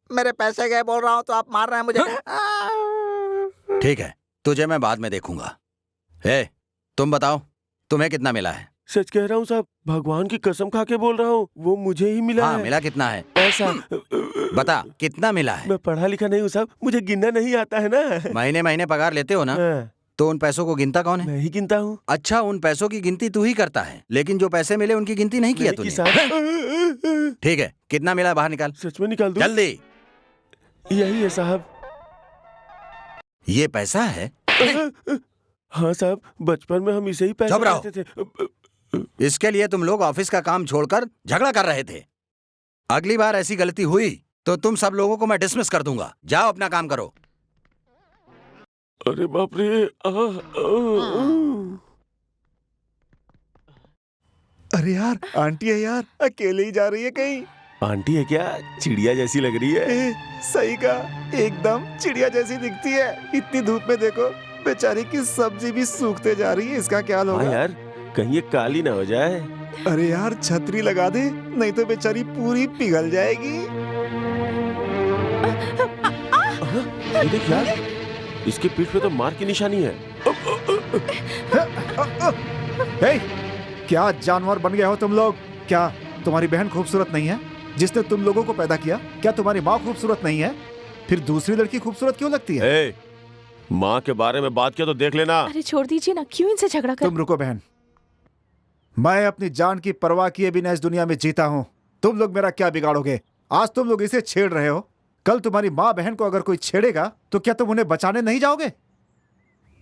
मेरे पैसे गए बोल रहा हूँ तो आप मार रहे हैं मुझे। ठीक है, तुझे मैं बाद में देखूंगा। तुम बताओ तुम्हें कितना मिला है? सच कह रहा हूँ साहब, भगवान की कसम खा के बोल रहा हूँ, वो मुझे ही मिला है। मिला कितना है? पैसा। बता कितना मिला है? मैं पढ़ा लिखा नहीं हूँ साहब, मुझे गिनना नहीं आता है ना। महीने महीने पगार लेते हो ना? तो उन पैसों को गिनता कौन है? मैं ही गिनता हूँ। अच्छा, उन पैसों की गिनती तू ही करता है, लेकिन जो पैसे मिले उनकी गिनती नहीं किया तूने। ठीक है, कितना मिला बाहर निकाल। सच में निकाल दूं? जल्दी। यही है साहब। ये पैसा है? हाँ साहब, बचपन में हम इसे ही पैसे चुप रहो। कहते थे। इसके लिए तुम लोग ऑफिस का काम छोड़कर झगड़ा कर रहे थे। अगली बार ऐसी गलती हुई तो तुम सब लोगों को मैं डिसमिस कर दूंगा। जाओ अपना काम करो। अरे बाप रे। अरे यार, आंटी है यार, अकेले ही जा रही है कहीं। आंटी है क्या? चिड़िया जैसी लग रही है। सही कहा, एकदम चिड़िया जैसी दिखती है। इतनी धूप में देखो, बेचारी की सब्जी भी सूखते जा रही है। इसका क्या हाल होगा? हाँ यार, कहीं ये काली ना हो जाए। अरे यार, छतरी लगा दे, नहीं तो बेचारी पूरी पिघल जाएगी। ये देख यार, इसके पीठ पे तो मार की निशानी है। हे, क्या जानवर बन गए हो तुम लोग? क्या तुम्हारी बहन खूबसूरत नहीं है जिसने तुम लोगों को पैदा किया? क्या तुम्हारी माँ खूबसूरत नहीं है? फिर दूसरी लड़की खूबसूरत क्यों लगती है? माँ के बारे में बात किया तो देख लेना। अरे छोड़ दीजिए ना, क्यों इनसे झगड़ा कर। तुम रुको बहन, मैं अपनी जान की परवाह किए बिना इस दुनिया में जीता हूँ। तुम लोग मेरा क्या बिगाड़ोगे? आज तुम लोग इसे छेड़ रहे हो, कल तुम्हारी माँ बहन को अगर कोई छेड़ेगा तो क्या तुम उन्हें बचाने नहीं जाओगे?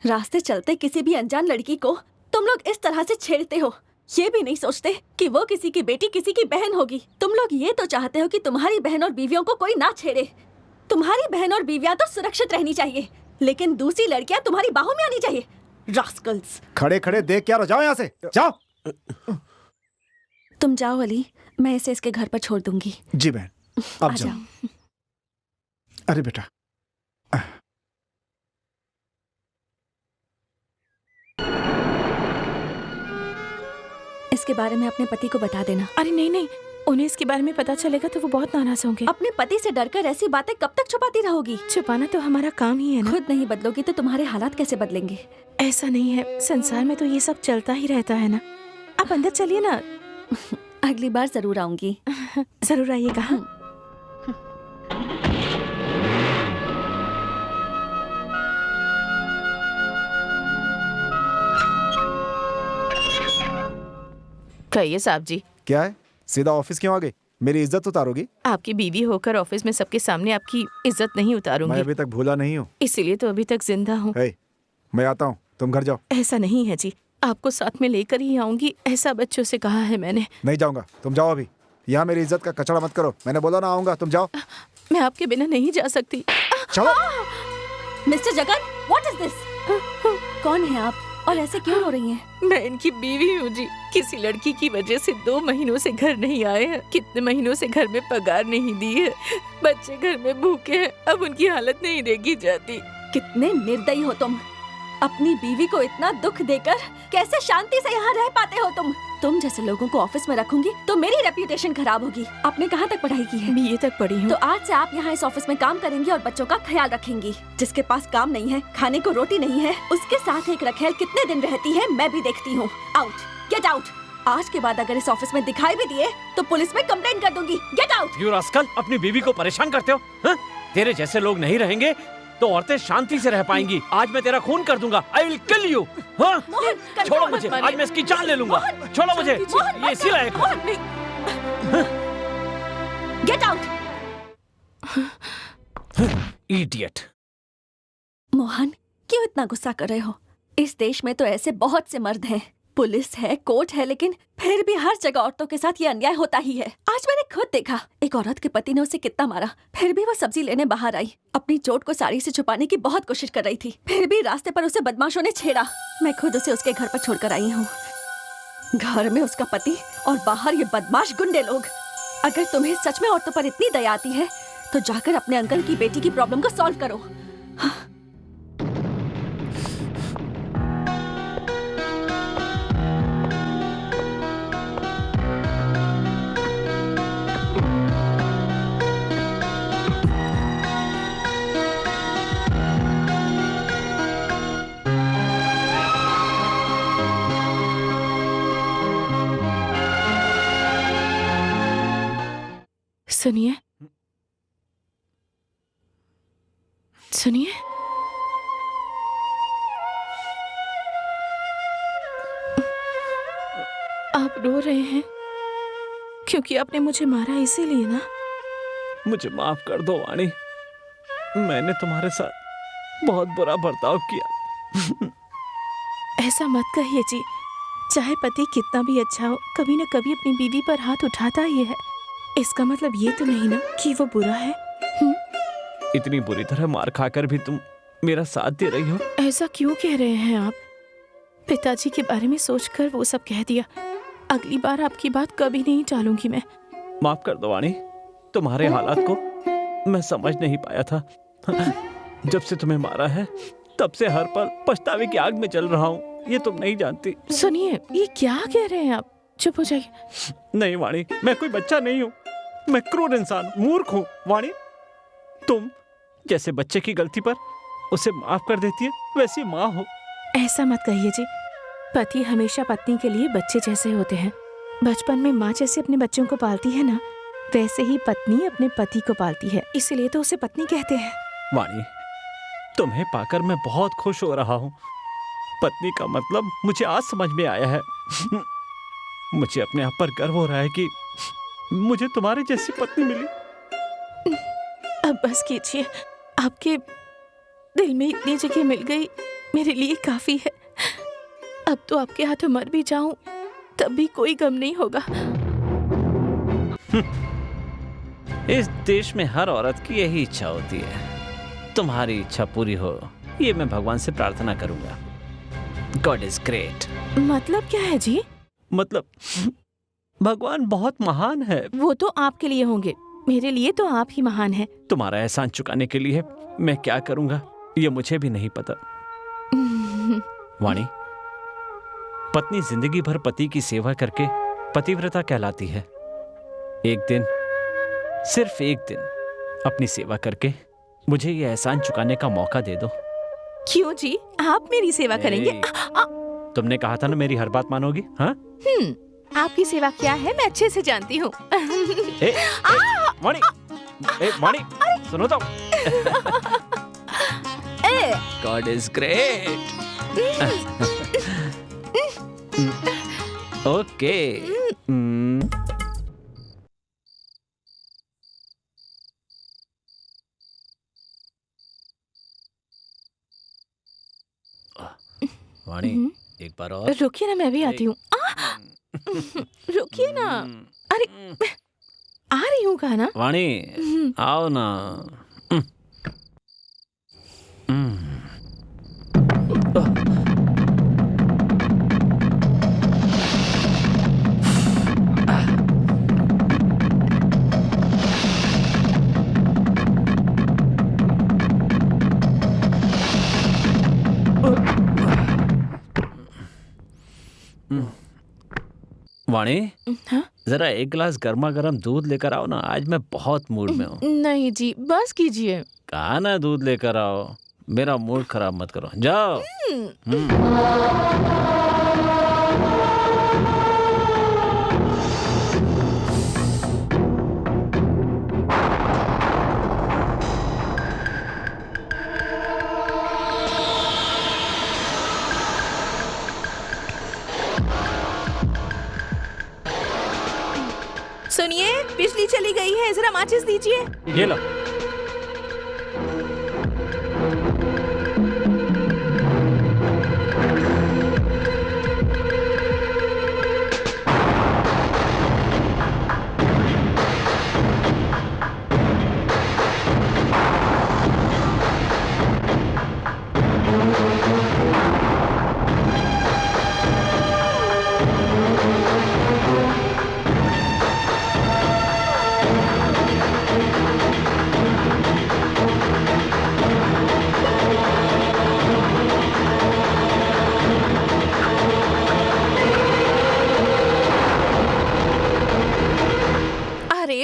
रास्ते चलते किसी भी अनजान लड़की को तुम लोग इस तरह से छेड़ते हो, ये भी नहीं सोचते कि वो किसी की बेटी, किसी की बहन होगी। तुम लोग ये तो चाहते हो कि तुम्हारी बहन और बीवियों को कोई ना छेड़े। तुम्हारी बहन और बीवियां तो सुरक्षित रहनी चाहिए, लेकिन दूसरी लड़कियां तुम्हारी बाहों में आनी चाहिए। रास्कल्स। खड़े खड़े देख क्या रहो, जाओ यहाँ से, जाओ। तुम जाओ अली, मैं इसे इसके घर पर छोड़ दूंगी। जी बहन, अब जाओ। अरे बेटा, इसके बारे में अपने पति को बता देना। अरे नहीं नहीं, उन्हें इसके बारे में पता चलेगा तो वो बहुत नाराज होंगे। अपने पति से डरकर ऐसी बातें कब तक छुपाती रहोगी? छुपाना तो हमारा काम ही है ना। खुद नहीं बदलोगी तो तुम्हारे हालात कैसे बदलेंगे? ऐसा नहीं है, संसार में तो ये सब चलता ही रहता है ना। आप अंदर चलिए ना। अगली बार जरूर आऊंगी। जरूर आइएगा। कहिए साहब जी। क्या है, सीधा ऑफिस क्यों आ गई? मेरी इज्जत उतारोगी? आपकी बीवी होकर ऑफिस में सबके सामने आपकी इज्जत नहीं उतारूंगी। मैं अभी तक भूला नहीं हूँ। इसीलिए तो अभी तक जिंदा हूँ। मैं आता हूँ, तुम घर जाओ। ऐसा नहीं है जी, आपको साथ में लेकर ही आऊंगी, ऐसा बच्चों से कहा है मैंने। नहीं जाऊंगा, तुम जाओ अभी। यहाँ मेरी इज्जत का कचरा मत करो, मैंने बोला ना आऊंगा, तुम जाओ। मैं आपके बिना नहीं जा सकती। चलो। Mister Jagan, what is this? कौन है आप और ऐसे क्यों रो रही हैं? मैं इनकी बीवी हूँ जी। किसी लड़की की वजह से 2 महीनों से घर नहीं आए हैं। कितने महीनों से घर में पगार नहीं दी है। बच्चे घर में भूखे हैं, अब उनकी हालत नहीं देखी जाती। कितने निर्दयी हो तुम। अपनी बीवी को इतना दुख देकर कैसे शांति से यहाँ रह पाते हो तुम? तुम जैसे लोगों को ऑफिस में रखूंगी तो मेरी रेप्यूटेशन खराब होगी। आपने कहाँ तक पढ़ाई की है? बीए तक पढ़ी हूँ। तो आज से आप यहाँ इस ऑफिस में काम करेंगी और बच्चों का ख्याल रखेंगी। जिसके पास काम नहीं है, खाने को रोटी नहीं है, उसके साथ एक रखेल कितने दिन रहती है मैं भी देखती हूँ। Out, get out. आज के बाद अगर इस ऑफिस में दिखाई भी दिए तो पुलिस में कंप्लेंट कर दूंगी। Get out. यू रास्कल, अपनी बीवी को परेशान करते हो? हाँ? तेरे जैसे लोग नहीं रहेंगे तो औरतें शांति से रह पाएंगी। आज मैं तेरा खून कर दूंगा। I will kill you. हाँ? छोड़ो मुझे, आज मैं इसकी जान ले लूंगा। छोड़ो मुझे, ये इसी लायक है। Get out. इडियट। मोहन, क्यों इतना गुस्सा कर रहे हो? इस देश में तो ऐसे बहुत से मर्द हैं, पुलिस है, कोर्ट है, लेकिन फिर भी हर जगह औरतों के साथ ये अन्याय होता ही है। आज मैंने खुद देखा, एक औरत के पति ने उसे कितना मारा, फिर भी वो सब्जी लेने बाहर आई। अपनी चोट को साड़ी से छुपाने की बहुत कोशिश कर रही थी, फिर भी रास्ते पर उसे बदमाशों ने छेड़ा। मैं खुद उसे उसके घर पर छोड़कर आई हूँ। घर में उसका पति और बाहर ये बदमाश गुंडे लोग। अगर तुम्हें सच में औरतों पर इतनी दया आती है तो जाकर अपने अंकल की बेटी की प्रॉब्लम को सॉल्व करो। सुनिए, सुनिए। आप रो रहे हैं क्योंकि आपने मुझे मारा, इसीलिए ना? मुझे माफ कर दो वाणी, मैंने तुम्हारे साथ बहुत बुरा बर्ताव किया। ऐसा मत कहिए जी। चाहे पति कितना भी अच्छा हो, कभी न कभी अपनी बीवी पर हाथ उठाता ही है। इसका मतलब ये तो नहीं ना कि वो बुरा है? इतनी बुरी तरह मार खाकर भी तुम मेरा साथ दे रही हो। ऐसा क्यों कह रहे हैं आप? पिताजी के बारे में सोचकर वो सब कह दिया। अगली बार आपकी बात कभी नहीं टालूंगी मैं। माफ कर दो वाणी, तुम्हारे हालात को मैं समझ नहीं पाया था। जब से तुम्हें मारा है तब से हर पल पछतावे की आग में जल रहा हूँ, ये तुम नहीं जानती। सुनिए, ये क्या कह रहे हैं आप? चुप हो जाइए। नहीं वाणी, मैं कोई बच्चा नहीं हूँ, मैं क्रूर इंसान, मूर्ख हूँ। वाणी, तुम जैसे बच्चे की गलती पर उसे माफ कर देती है, वैसी माँ हो। ऐसा मत कहिए जी। पति हमेशा पत्नी के लिए बच्चे जैसे होते हैं। बचपन में माँ जैसे अपने बच्चों को पालती है ना, वैसे ही पत्नी अपने पति को पालती है, इसीलिए तो उसे पत्नी कहते हैं। वाणी, तुम्हें पाकर मैं बहुत खुश हो रहा हूँ। पत्नी का मतलब मुझे आज समझ में आया है। मुझे अपने आप पर गर्व हो रहा है कि मुझे तुम्हारी जैसी पत्नी मिली। अब बस कीजिए, आपके दिल में इतनी जगह मिल गई, मेरे लिए काफी है। अब तो आपके हाथों मर भी जाऊं तब भी कोई गम नहीं होगा। इस देश में हर औरत की यही इच्छा होती है। तुम्हारी इच्छा पूरी हो, ये मैं भगवान से प्रार्थना करूंगा। God is great. मतलब क्या है जी? मतलब भगवान बहुत महान है। वो तो आपके लिए होंगे, मेरे लिए तो आप ही महान हैं। तुम्हारा एहसान चुकाने के लिए मैं क्या करूंगा ये मुझे भी नहीं पता। वाणी, पत्नी जिंदगी भर पति की सेवा करके पतिव्रता कहलाती है। एक दिन, सिर्फ एक दिन अपनी सेवा करके मुझे ये एहसान चुकाने का मौका दे दो। क्यों जी, आप मेरी सेवा करेंगे? तुमने कहा था ना मेरी हर बात मानोगी। हाँ, आपकी सेवा क्या है मैं अच्छे से जानती हूँ। वाणी, वाणी, सुनो तो। God is great. ओके। वाणी, एक बार और। रुकिए ना, मैं भी आती हूँ। रुकिए ना। अरे आ रही हूँ कहा ना। वाणी, आओ ना। वाणी, हाँ? जरा एक गिलास गर्मा गर्म दूध लेकर आओ ना, आज मैं बहुत मूड में हूँ। नहीं जी, बस कीजिए। कहा ना दूध लेकर आओ, मेरा मूड खराब मत करो, जाओ। सुनिए, बिजली चली गई है, जरा माचिस दीजिए। ये लो।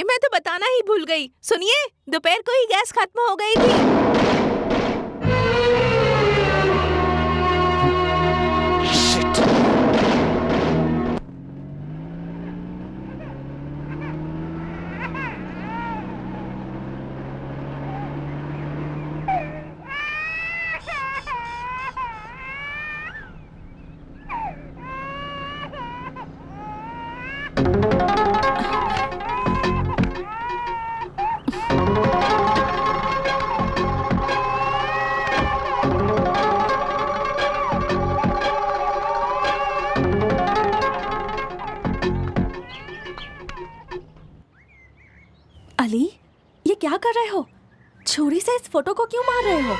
मैं तो बताना ही भूल गई। सुनिए, दोपहर को ही गैस खत्म हो गई थी। इस फोटो को क्यों मार रहे हो?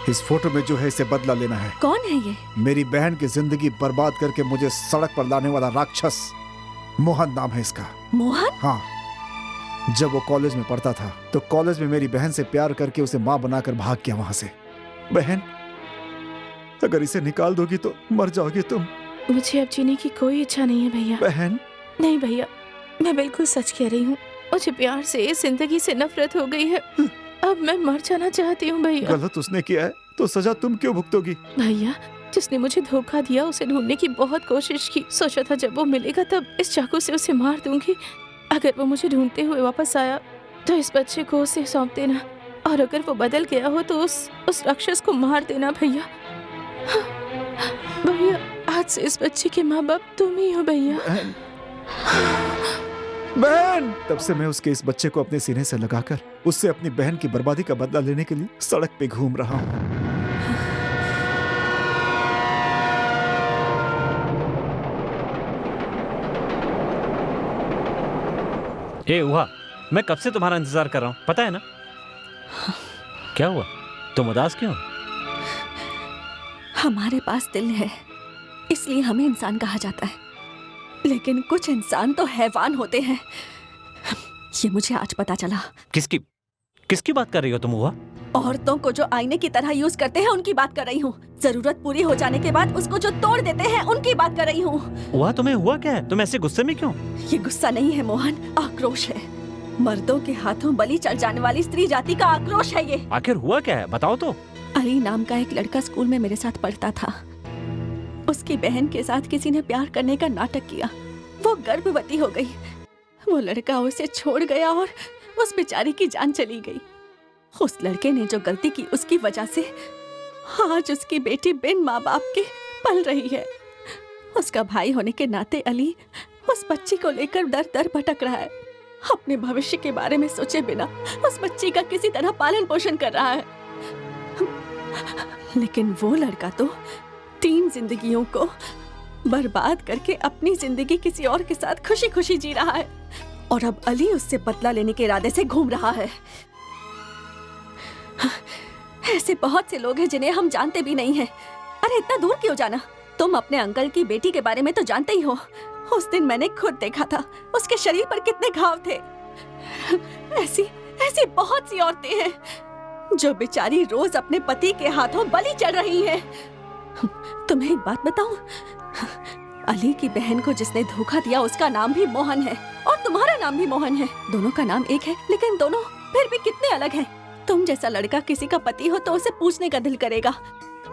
इस फोटो में जो है इसे बदला लेना है। कौन है ये? मेरी बहन की जिंदगी बर्बाद करके मुझे सड़क पर लाने वाला राक्षस मोहन नाम है इसका। मोहन? हाँ, जब वो कॉलेज में पढ़ता था तो कॉलेज में मेरी बहन से प्यार करके उसे माँ बनाकर भाग गया वहां से। बहन, अगर इसे निकाल दोगी तो मर जाओगी तुम। मुझे अब जीने की कोई इच्छा नहीं है भैया। बहन। नहीं भैया, मैं बिल्कुल सच कह रही हूँ। मुझे प्यार से, जिंदगी से नफरत हो गई है। अब मैं मर जाना चाहती हूँ भैया। गलत उसने किया है तो सजा तुम क्यों भुगतोगी? भैया, जिसने मुझे धोखा दिया उसे ढूंढने की बहुत कोशिश की। सोचा था जब वो मिलेगा तब इस चाकू से उसे मार दूंगी। अगर वो मुझे ढूंढते हुए वापस आया तो इस बच्चे को उसे सौंप देना, और अगर वो बदल गया हो तो उस राक्षस को मार देना भैया। भैया, आज से इस बच्चे के माँ बाप तुम ही हो भैया। बहन! तब से मैं उसके इस बच्चे को अपने सीने से लगाकर उससे अपनी बहन की बर्बादी का बदला लेने के लिए सड़क पे घूम रहा हूँ। ए हुआ, मैं कब से तुम्हारा इंतजार कर रहा हूँ, पता है ना? क्या हुआ, तुम उदास क्यों? हमारे पास दिल है, इसलिए हमें इंसान कहा जाता है, लेकिन कुछ इंसान तो हैवान होते हैं। ये मुझे आज पता चला। किसकी बात कर रही हो तुम हुआ? औरतों को जो आईने की तरह यूज करते हैं उनकी बात कर रही हूँ। जरूरत पूरी हो जाने के बाद उसको जो तोड़ देते हैं उनकी बात कर रही हूँ। हुआ, तुम्हें हुआ क्या है? तुम ऐसे गुस्से में क्यों? ये गुस्सा नहीं है मोहन, आक्रोश है। मर्दों के हाथों बलि चढ़ जाने वाली स्त्री जाति का आक्रोश है ये। आखिर हुआ क्या है, बताओ तो। अली नाम का एक लड़का स्कूल में मेरे साथ पढ़ता था। उसकी बहन के साथ किसी ने प्यार करने का नाटक किया। वो गर्भवती हो गई। वो लड़का उसे छोड़ गया और उस बेचारी की जान चली गई। उस लड़के ने जो गलती की उसकी वजह से आज उसकी बेटी बिन माँ बाप के पल रही है। उसका भाई होने के नाते अली उस बच्ची को लेकर दर दर भटक रहा है। अपने भविष्य के बारे में सोचे बिना उस बच्ची का किसी तरह पालन पोषण कर रहा है। लेकिन वो लड़का तो 3 जिंदगियों को बर्बाद करके अपनी जिंदगी किसी और के साथ खुशी खुशी जी रहा है, और अब अली उससे बदला लेने के इरादे से घूम रहा है। ऐसे बहुत से लोग हैं जिन्हें हम जानते भी नहीं हैं। अरे इतना दूर क्यों जाना? तुम अपने अंकल की बेटी के बारे में तो जानते ही हो। उस दिन मैंने खुद देखा था उसके शरीर पर कितने घाव थे। ऐसी बहुत सी औरतें हैं जो बेचारी रोज अपने पति के हाथों बलि चढ़ रही हैं। तुम्हें एक बात बताऊं? अली की बहन को जिसने धोखा दिया उसका नाम भी मोहन है, और तुम्हारा नाम भी मोहन है। दोनों का नाम एक है, लेकिन दोनों फिर भी कितने अलग हैं। तुम जैसा लड़का किसी का पति हो तो उसे पूछने का दिल करेगा,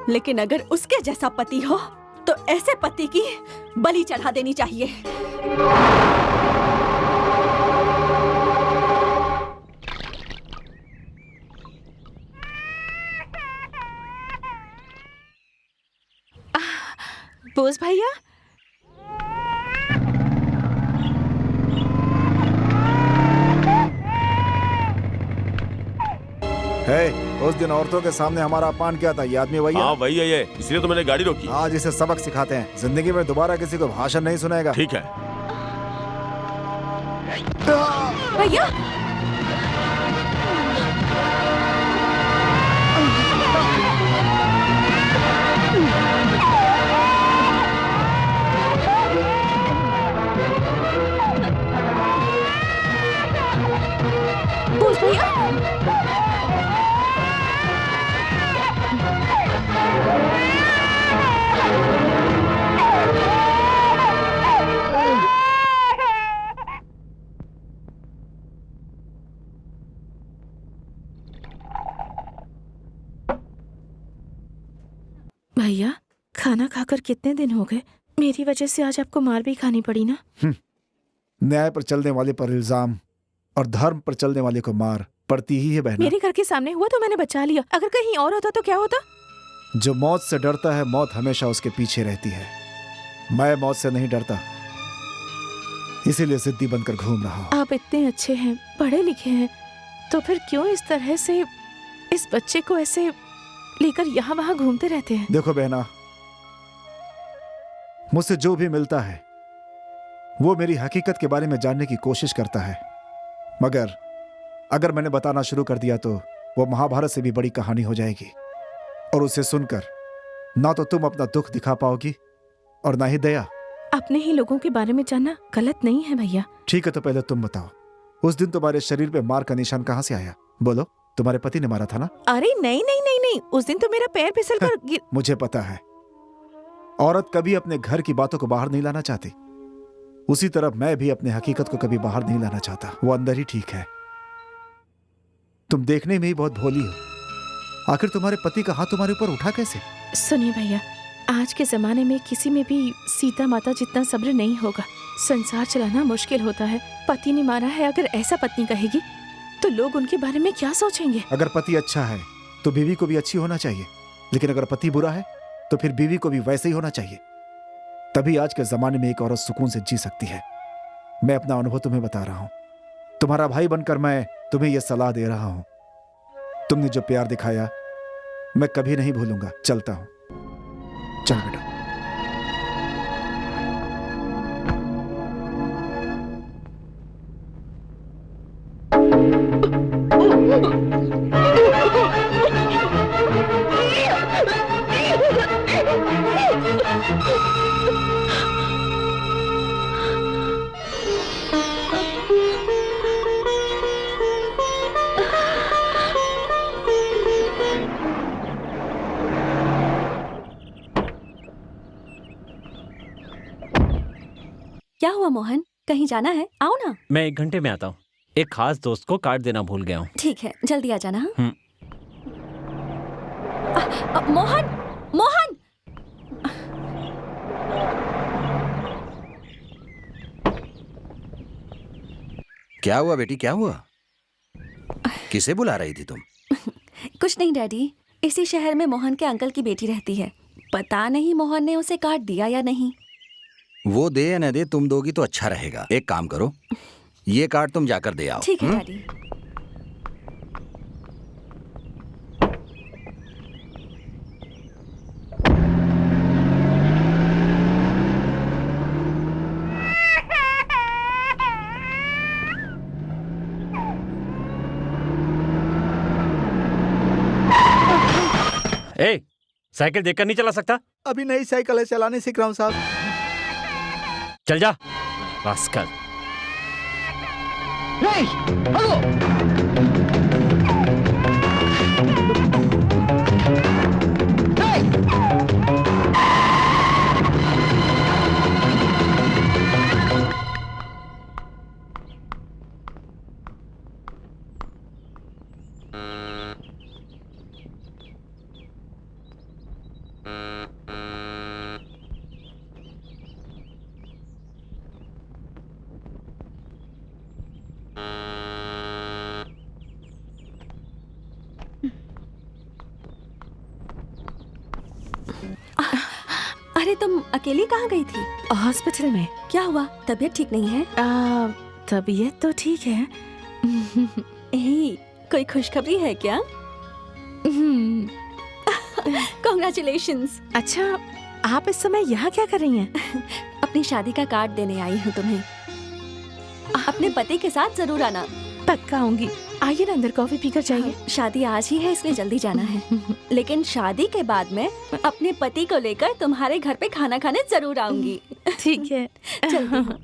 लेकिन अगर उसके जैसा पति हो तो ऐसे पति की बलि चढ़ा देनी चाहिए। बोस भैया, उस दिन औरतों के सामने हमारा अपमान किया था, ये आदमी वही है? हाँ वही है ये, इसलिए तो मैंने गाड़ी रोकी। आज इसे सबक सिखाते हैं, जिंदगी में दोबारा किसी को भाषण नहीं सुनेगा। ठीक है भैया, बोस भैया, भैया खाना खाकर कितने दिन हो गए? मेरी वजह से आज आपको मार भी खानी पड़ी ना। न्याय पर चलने वाले पर इल्जाम और धर्म पर चलने वाले को मार पड़ती ही है बहना। मेरे घर के सामने हुआ तो मैंने बचा लिया, अगर कहीं और होता तो क्या होता? जो मौत से डरता है मौत हमेशा उसके पीछे रहती है। मैं मौत से नहीं डरता, इसीलिए जिद्दी बनकर घूम रहा हूं। आप इतने अच्छे हैं, पढ़े लिखे हैं, तो फिर क्यों इस तरह से इस बच्चे को ऐसे लेकर यहाँ वहाँ घूमते रहते हैं? देखो बहना, मुझसे जो भी मिलता है वो मेरी हकीकत के बारे में जानने की कोशिश करता है, मगर अगर मैंने बताना शुरू कर दिया तो वो महाभारत से भी बड़ी कहानी हो जाएगी, और उसे सुनकर ना तो तुम अपना दुख दिखा पाओगी और ना ही दया। अपने ही लोगों के बारे में जानना गलत नहीं है भैया। ठीक है, तो पहले तुम बताओ, उस दिन तुम्हारे शरीर पे मार का निशान कहाँ से आया? बोलो, तुम्हारे पति ने मारा था ना? अरे नहीं नहीं नहीं नहीं, उस दिन तो मेरा पैर फिसल कर गिर। मुझे पता है, औरत कभी अपने घर की बातों को बाहर नहीं लाना चाहती। उसी तरह मैं भी अपने हकीकत को कभी बाहर नहीं लाना चाहता। वो अंदर ही ठीक है। तुम देखने में ही बहुत भोली हो। आखिर तुम्हारे पति का हाथ तुम्हारे ऊपर उठा कैसे? सुनिए भैया, आज के जमाने में किसी में भी सीता माता जितना सब्र नहीं होगा। संसार चलाना मुश्किल होता है। पति ने मारा है, अगर ऐसा पत्नी कहेगी तो लोग उनके बारे में क्या सोचेंगे? अगर पति अच्छा है तो बीवी को भी अच्छी होना चाहिए, लेकिन अगर पति बुरा है तो फिर बीवी को भी वैसे ही होना चाहिए। तभी आज के जमाने में एक औरत सुकून से जी सकती है। मैं अपना अनुभव तुम्हें बता रहा हूं। तुम्हारा भाई बनकर मैं तुम्हें यह सलाह दे रहा हूं। तुमने जो प्यार दिखाया मैं कभी नहीं भूलूंगा। चलता हूं। चल बेटा। क्या हुआ मोहन, कहीं जाना है? आओ ना। मैं 1 घंटे में आता हूँ। एक खास दोस्त को कार्ड देना भूल गया हूँ। ठीक है, जल्दी आ जाना। मोहन, मोहन! क्या हुआ बेटी, क्या हुआ? किसे बुला रही थी तुम? कुछ नहीं डैडी, इसी शहर में मोहन के अंकल की बेटी रहती है। पता नहीं मोहन ने उसे कार्ड दिया या नहीं। वो दे या न दे, तुम दोगी तो अच्छा रहेगा। एक काम करो, ये कार्ड तुम जाकर दे आओ। ठीक है डैडी। ए, साइकिल देखकर नहीं चला सकता? अभी नई साइकिल है, चलाने सीख रहा हूँ साहब। चल जा रास्कल। अरे तुम अकेली कहाँ गई थी? हॉस्पिटल में। क्या हुआ? तबीयत ठीक नहीं है? तबीयत तो ठीक है। कोई खुशखबरी है क्या? कॉन्ग्रेचुलेशंस। अच्छा, आप इस समय यहाँ क्या कर रही हैं? अपनी शादी का कार्ड देने आई हूँ तुम्हें। अपने पति के साथ जरूर आना। पक्का आऊंगी। आइए ना अंदर, कॉफी पीकर जाइए। शादी आज ही है, इसलिए जल्दी जाना है। लेकिन शादी के बाद में अपने पति को लेकर तुम्हारे घर पे खाना खाने जरूर आऊंगी। ठीक है, चलती हूँ।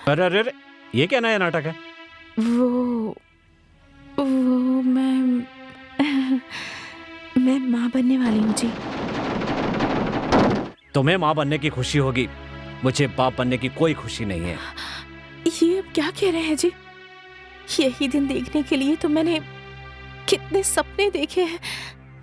अरे अरे अरे, ये क्या नया नाटक है? वो मैं माँ बनने वाली हूँ जी। तुम्हें माँ बनने की खुशी होगी, मुझे बाप बनने की कोई खुशी नहीं है। ये अब क्या कह रहे हैं जी? यही दिन देखने के लिए तो मैंने कितने सपने देखे हैं।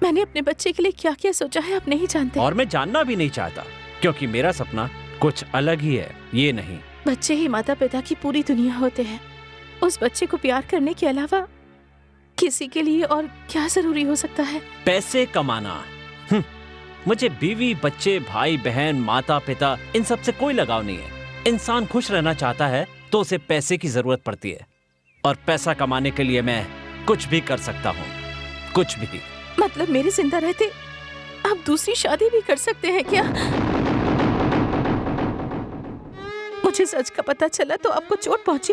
मैंने अपने बच्चे के लिए क्या क्या सोचा है आप नहीं जानते। और मैं जानना भी नहीं चाहता, क्योंकि मेरा सपना कुछ अलग ही है, ये नहीं। बच्चे ही माता पिता की पूरी दुनिया होते हैं। उस बच्चे को प्यार करने के अलावा किसी के लिए और क्या जरूरी हो सकता है? पैसे कमाना। मुझे बीवी, बच्चे, भाई बहन, माता पिता, इन सब से कोई लगाव नहीं है। इंसान खुश रहना चाहता है तो उसे पैसे की जरूरत पड़ती है, और पैसा कमाने के लिए मैं कुछ भी कर सकता हूँ, कुछ भी। मतलब मेरे जिंदा रहते आप दूसरी शादी भी कर सकते हैं क्या? मुझे सच का पता चला तो आपको चोट पहुंची।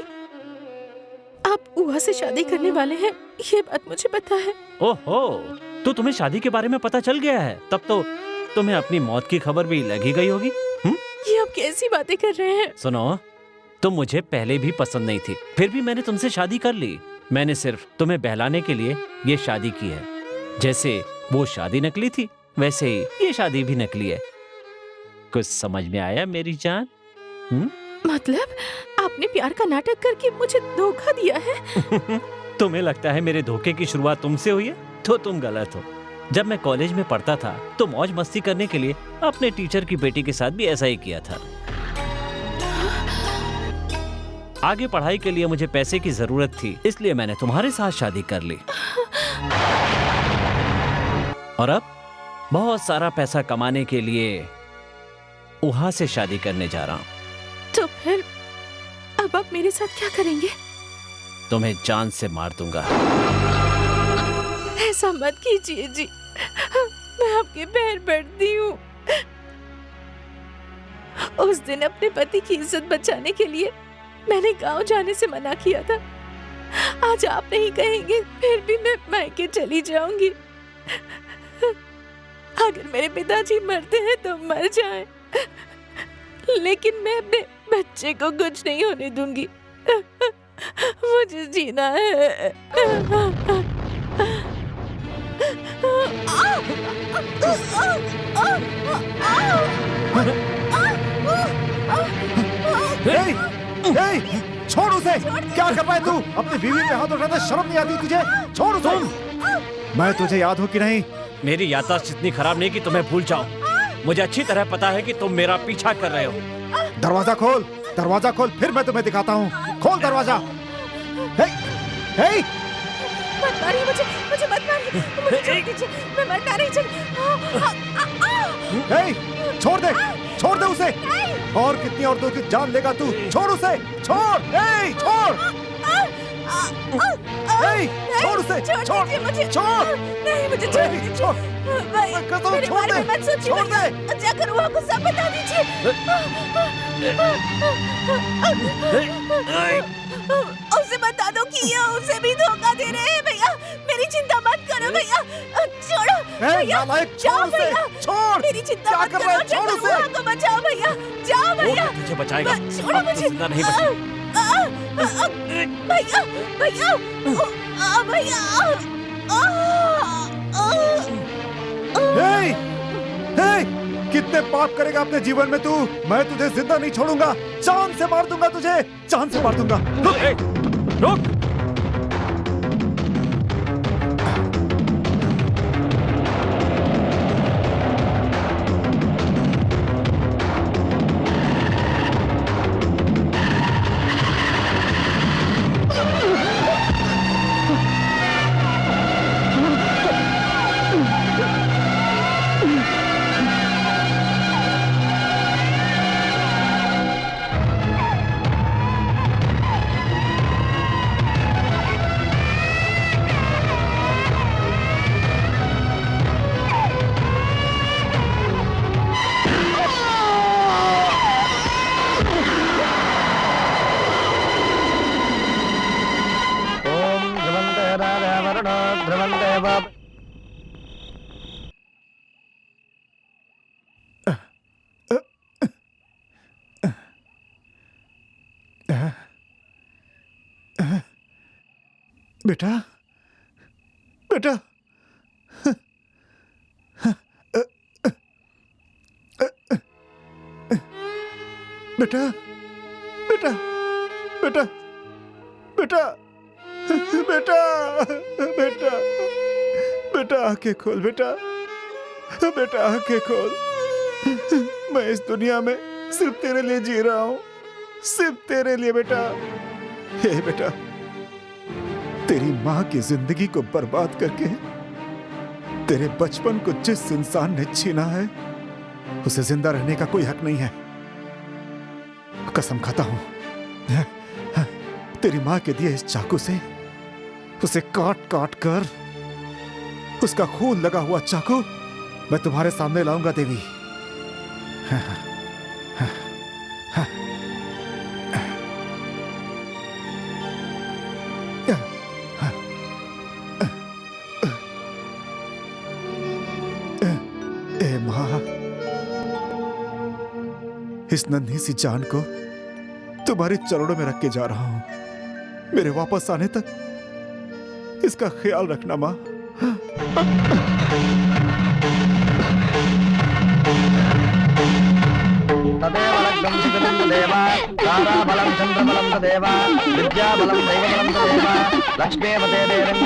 आप उहा से शादी करने वाले हैं, ये बात मुझे पता है। ओहो, तो तुम्हें शादी के बारे में पता चल गया है? तब तो तुम्हें अपनी मौत की खबर भी लगी गई होगी। ये आप कैसी बातें कर रहे हैं? सुनो, तुम मुझे पहले भी पसंद नहीं थी, फिर भी मैंने तुमसे शादी कर ली। मैंने सिर्फ तुम्हें बहलाने के लिए ये शादी की है। जैसे वो शादी नकली थी, वैसे ही ये शादी भी नकली है। कुछ समझ में आया मेरी जान? मतलब आपने प्यार का नाटक करके मुझे धोखा दिया है? तुम्हें लगता है मेरे धोखे की शुरुआत तुमसे हुई है? तो तुम गलत हो। जब मैं कॉलेज में पढ़ता था तो मौज मस्ती करने के लिए अपने टीचर की बेटी के साथ भी ऐसा ही किया था। आगे पढ़ाई के लिए मुझे पैसे की जरूरत थी, इसलिए मैंने तुम्हारे साथ शादी कर ली। और अब बहुत सारा पैसा कमाने के लिए वहां से शादी करने जा रहा हूं। तो फिर अब आप मेरे साथ क्या करेंगे? तुम्हें जान से मार दूंगा। ऐसा मत कीजिए जी, मैं आपके पैर पड़ती हूँ। उस दिन अपने पति की इज्जत बचाने के लिए मैंने गांव जाने से मना किया था। आज आप नहीं कहेंगे फिर भी मैं मायके चली जाऊंगी। अगर मेरे पिताजी मरते हैं तो मर जाएं, लेकिन मैं अपने बच्चे को कुछ नहीं होने दूंगी। मुझे जीना है। छोड़ उसे। क्या कर रहा है तू? अपनी बीवी पे हाथ उठाते शर्म नहीं आती तुझे? छोड़ उसे। मैं तुझे याद हूँ कि नहीं? मेरी याददाश्त इतनी खराब नहीं कि तुम्हें भूल जाओ। मुझे अच्छी तरह पता है कि तुम मेरा पीछा कर रहे हो। दरवाजा खोल, दरवाजा खोल, फिर मैं तुम्हें दिखाता हूँ। खोल दरवाजा। मत मारिए मुझे, मुझे मत मारिए, मुझे छोड़ दीजिए, मैं मरना नहीं चाहती। छोड़ दे, छोड़ दे उसे। और कितनी औरतों की जान लेगा तू? छोड़ उसे, छोड़, छोड़, छोड़ उसे, छोड़ मुझे, छोड़, नहीं मुझे छोड़ दीजिए, छोड़, मेरे बारे में मत सोचिए, छोड़ दे, जाकर वहाँ को सब बता दीजिए। उसे बता दो कि ये उसे भी धोखा दे रहे हैं। भैया मेरी चिंता मत करो भैया, छोड़ो भैया, जाओ भैया, छोड़, मेरी चिंता मत करो, छोड़ उसे, वहाँ को बचाओ भैया, जाओ भैया, तुझे बचाएगा, छोड़ो मुझे, जिंदा नहीं बचेगी। भैया भैया भैया, कितने पाप करेगा अपने जीवन में तू? मैं तुझे जिंदा नहीं छोड़ूंगा, जान से मार दूंगा तुझे, जान से मार दूंगा। रुक। बेटा, बेटा, बेटा बेटा बेटा बेटा बेटा बेटा बेटा आंखें खोल बेटा, बेटा आंखें खोल। मैं इस दुनिया में सिर्फ तेरे लिए जी रहा हूं, सिर्फ तेरे लिए बेटा। हे बेटा, तेरी माँ की जिंदगी को बर्बाद करके तेरे बचपन को जिस इंसान ने छीना है उसे जिंदा रहने का कोई हक नहीं है। कसम खाता हूं, तेरी माँ के दिए इस चाकू से उसे काट काट कर उसका खून लगा हुआ चाकू मैं तुम्हारे सामने लाऊंगा देवी। ए मां, इस नन्ही सी जान को तुम्हारे चरणों में रख के जा रहा हूं। मेरे वापस आने तक इसका ख्याल रखना मां। तदेव लग्नं सुकृतं तदेव ताराबलं चन्द्रबलं तदेव विद्याबलं दैवबलं तदेव लक्ष्मीपते देवं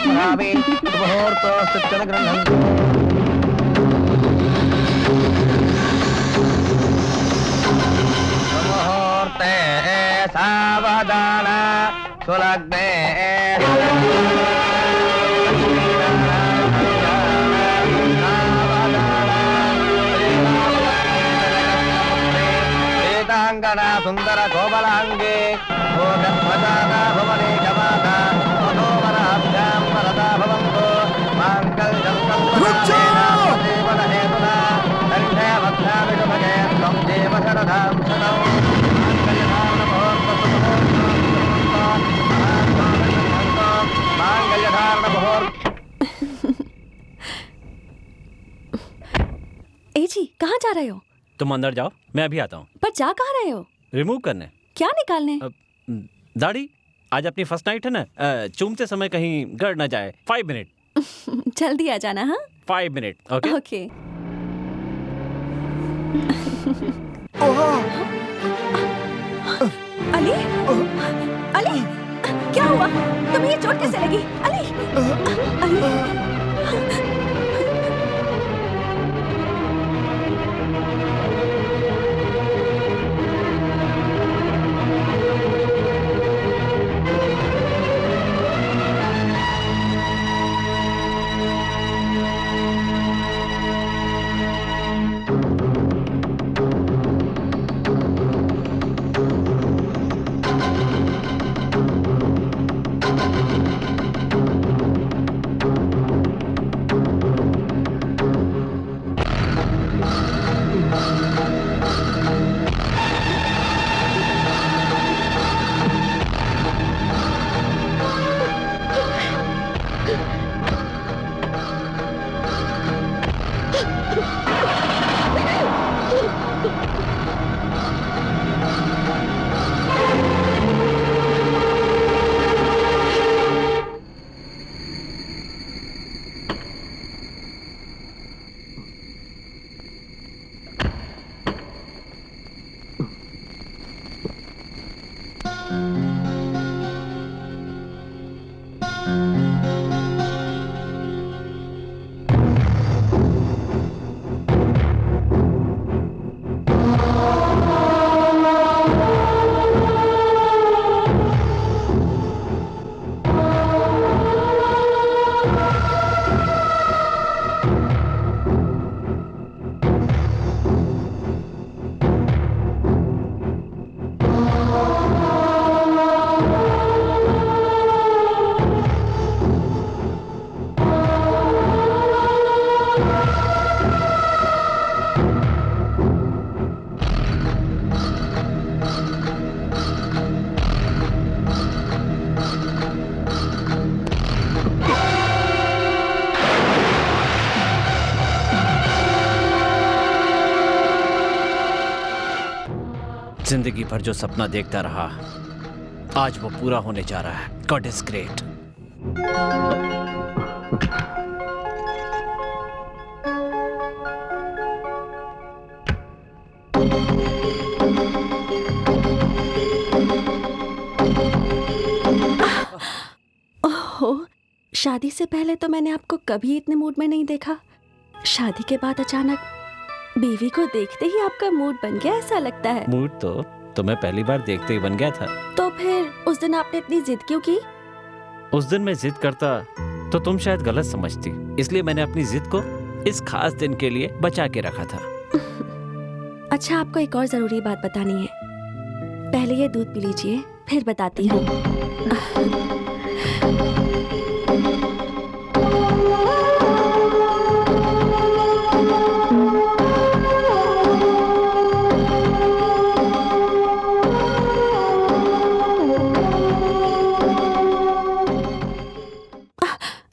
स्मरामि सुमुहूर्तोऽस्ति गृह्णन्तु। सुमुहूर्ते सावधान सुलग्ने सुंदर कोमलांगे भोगध्वजाना भवने जमाता मनोवराभ्यां वरदा भवन्तु माङ्गल्यं कल्पना हेतुना कंठे भद्रामि शुभगे त्वं देव शरदां शरणं माङ्गल्यधारण मुहूर्त। ए जी, कहाँ जा रहे हो? तुम अंदर जाओ, मैं अभी आता हूँ। पर जा कहाँ रहे हो? रिमूव करने। क्या निकालने? दाढ़ी। आज अपनी फर्स्ट नाइट है ना, चूमते समय कहीं गड़ ना जाए। 5 मिनट। जल्दी आ जाना। हाँ, 5 minute. Okay okay. Ali, Ali, क्या हुआ? तुम्हें ये चोट कैसे लगी? अली, अली। जिंदगी भर जो सपना देखता रहा, आज वो पूरा होने जा रहा है। God is great. शादी से पहले तो मैंने आपको कभी इतने मूड में नहीं देखा। शादी के बाद अचानक बीवी को देखते ही आपका मूड बन गया, ऐसा लगता है। मूड तो तुम्हें पहली बार देखते ही बन गया था। तो फिर उस दिन आपने इतनी जिद क्यों की? उस दिन मैं जिद करता तो तुम शायद गलत समझती, इसलिए मैंने अपनी जिद को इस खास दिन के लिए बचा के रखा था। अच्छा, आपको एक और जरूरी बात बतानी है। पहले ये दूध पी लीजिए, फिर बताती हूँ।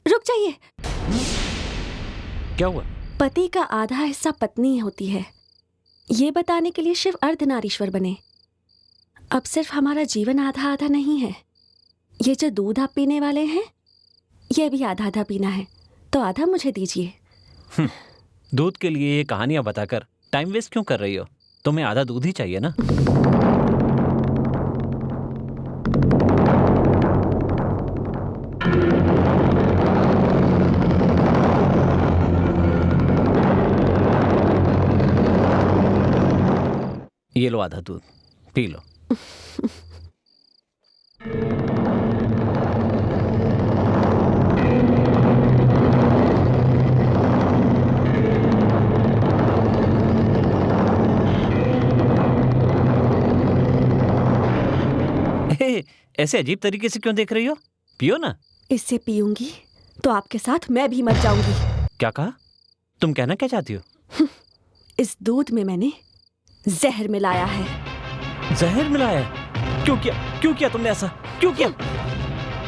रुक जाइए। क्या हुआ? पति का आधा हिस्सा पत्नी होती है, ये बताने के लिए शिव अर्धनारीश्वर बने। अब सिर्फ हमारा जीवन आधा आधा नहीं है। ये जो दूध आप पीने वाले हैं, ये भी आधा आधा पीना है, तो आधा मुझे दीजिए। दूध के लिए ये कहानियां बताकर टाइम वेस्ट क्यों कर रही हो? तुम्हें आधा दूध ही चाहिए ना? ये लो आधा दूध, पी लो। ऐसे अजीब तरीके से क्यों देख रही हो? पियो ना। इससे पीऊंगी तो आपके साथ मैं भी मर जाऊंगी। क्या कहा? तुम कहना क्या चाहती हो? इस दूध में मैंने जहर मिलाया है। जहर मिलाया है? क्यों किया तुमने ऐसा? क्यों किया?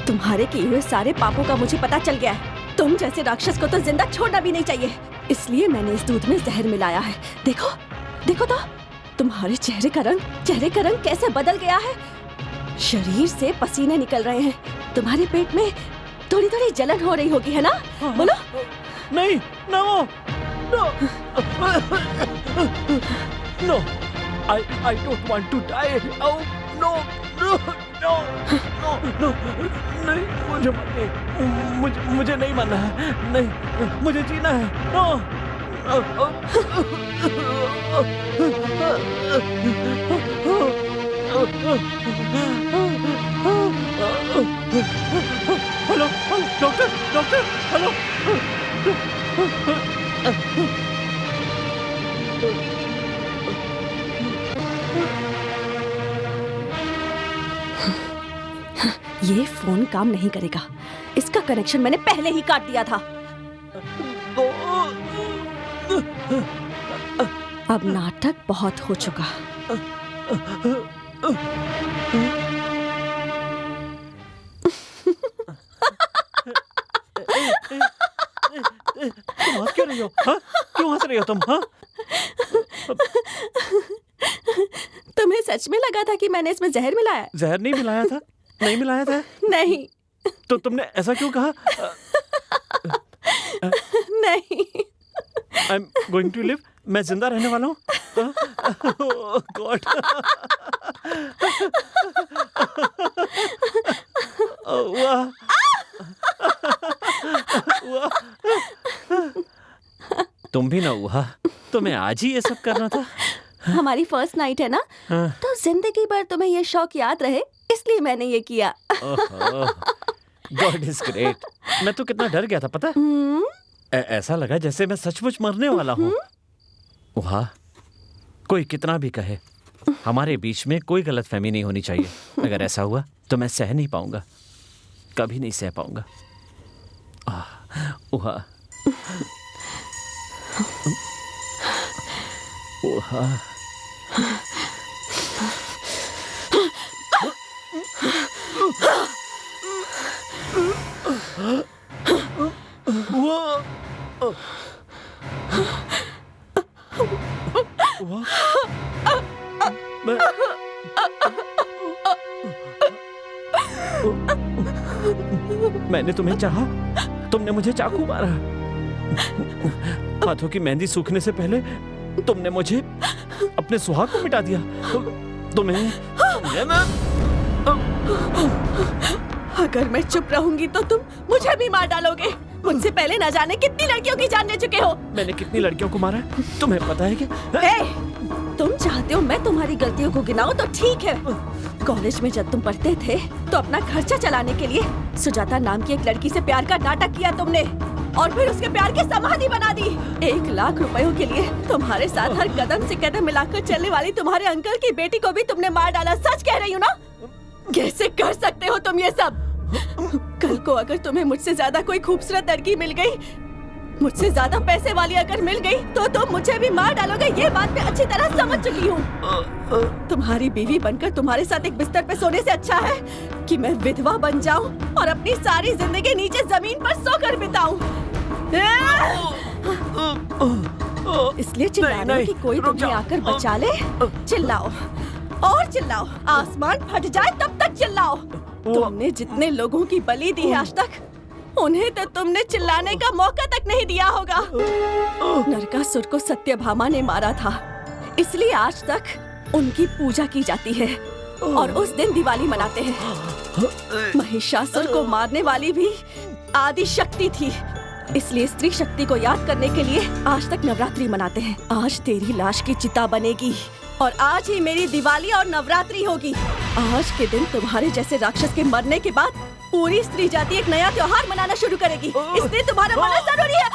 तुम्हारे किए हुए सारे पापों का मुझे पता चल गया है। तुम जैसे राक्षस को तो जिंदा छोड़ना भी नहीं चाहिए, इसलिए मैंने इस दूध में जहर मिलाया है। देखो देखो तो, तुम्हारे चेहरे का रंग कैसे बदल गया है। शरीर से पसीने निकल रहे हैं। तुम्हारे पेट में थोड़ी थोड़ी जलन हो रही होगी, है ना? बोलो। नहीं, no, no, no, I don't want to die. Oh, no, no, no, no, no, नहीं, मुझे नहीं मरना है, नहीं, मुझे जीना है, नो। Hello, doctor, hello. ये फोन काम नहीं करेगा। इसका कनेक्शन मैंने पहले ही काट दिया था। अब नाटक बहुत हो चुका। तुम हंस क्यों रही हो? हाँ? क्यों हंस रही हो तुम? हाँ? तुम्हें सच में लगा था कि मैंने इसमें जहर मिलाया? जहर नहीं मिलाया था। नहीं मिलाया था? नहीं। तो तुमने ऐसा क्यों कहा? नहीं। I'm going to live. मैं जिंदा रहने वाला हूँ। Oh God. वाह। तुम भी ना हुआ, तुम्हें आज ही ये सब करना था। हमारी फर्स्ट नाइट है ना, तो जिंदगी भर तुम्हें ये शौक याद रहे, इसलिए मैंने ये किया। God is great. मैं तो कितना डर गया था पता? ऐसा लगा जैसे मैं सचमुच मरने वाला हूँ। वाह, कोई कितना भी कहे, हमारे बीच में कोई गलतफहमी नहीं होनी चाहिए। अगर ऐसा हुआ तो मैं सह नहीं पाऊंगा, कभी नहीं सह पाऊंगा। वाह, वाह। मैंने तुम्हें चाहा, तुमने मुझे चाकू मारा। हाथों की मेहंदी सूखने से पहले तुमने मुझे अपने सुहाग को मिटा दिया। तुम्हें अगर मैं चुप रहूंगी तो तुम मुझे भी मार डालोगे। मुझसे पहले न जाने कितनी लड़कियों की जान ले चुके हो। मैंने कितनी लड़कियों को मारा है तुम्हें पता है क्या? तुम चाहते हो मैं तुम्हारी गलतियों को गिनाऊं तो ठीक है। कॉलेज में जब तुम पढ़ते थे तो अपना खर्चा चलाने के लिए सुजाता नाम की एक लड़की से प्यार का नाटक किया तुमने और फिर उसके प्यार की समाधि बना दी। 1 लाख रुपयों के लिए तुम्हारे साथ हर कदम से कदम मिलाकर चलने वाली तुम्हारे अंकल की बेटी को भी तुमने मार डाला। सच कह रही हूँ ना? कैसे कर सकते हो तुम ये सब? कल को अगर तुम्हें मुझसे ज्यादा कोई खूबसूरत लड़की मिल गई, मुझसे ज्यादा पैसे वाली अगर मिल गई तो तुम मुझे भी मार डालोगे। ये बात मैं अच्छी तरह समझ चुकी हूँ। तुम्हारी बीवी बनकर तुम्हारे साथ एक बिस्तर पे सोने से अच्छा है कि मैं विधवा बन जाऊं और अपनी सारी जिंदगी नीचे जमीन पर सोकर बिताऊं। इसलिए चिल्लाने की कोई तुम्हें आकर बचा ले। चिल्लाओ और चिल्लाओ, आसमान फट जाए तब तक चिल्लाओ। तुमने जितने लोगों की बलि दी है आज तक, उन्हें तो तुमने चिल्लाने का मौका तक नहीं दिया होगा। नरकासुर को सत्यभामा ने मारा था, इसलिए आज तक उनकी पूजा की जाती है और उस दिन दिवाली मनाते हैं। महिषासुर को मारने वाली भी आदि शक्ति थी, इसलिए स्त्री शक्ति को याद करने के लिए आज तक नवरात्रि मनाते हैं। आज तेरी लाश की चिता बनेगी और आज ही मेरी दिवाली और नवरात्रि होगी। आज के दिन तुम्हारे जैसे राक्षस के मरने के बाद पूरी स्त्री जाति एक नया त्योहार मनाना शुरू करेगी। इसलिए तुम्हारा मरना जरूरी है।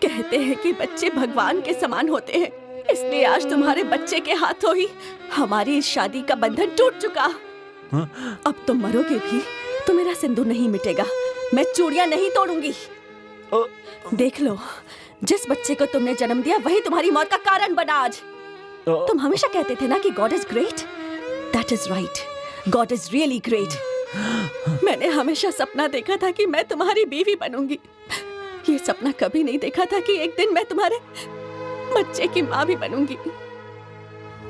कहते हैं कि बच्चे भगवान के समान होते हैं, इसलिए आज तुम्हारे बच्चे के हाथों ही हमारी इस शादी का बंधन टूट चुका। अब तुम मरोगे भी तो मेरा सिंदूर नहीं मिटेगा, मैं चूड़ियां नहीं तोड़ूंगी। देख लो, जिस बच्चे को तुमने जन्म दिया वही तुम्हारी मौत का कारण बना आज। तुम हमेशा कहते थे ना कि God is great. That is right, God is really great. मैंने हमेशा सपना देखा था कि मैं तुम्हारी बीवी बनूंगी। ये सपना कभी नहीं देखा था कि एक दिन मैं तुम्हारे बच्चे की माँ भी बनूंगी।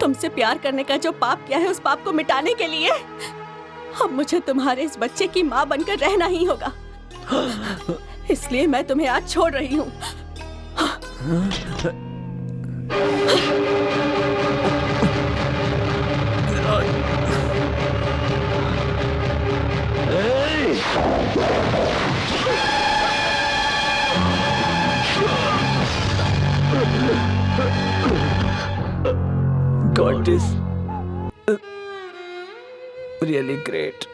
तुमसे प्यार करने का जो पाप किया है उस पाप को मिटाने के लिए अब मुझे तुम्हारे इस बच्चे की माँ बनकर रहना ही होगा। इसलिए मैं तुम्हें आज छोड़ रही हूँ। God is really great.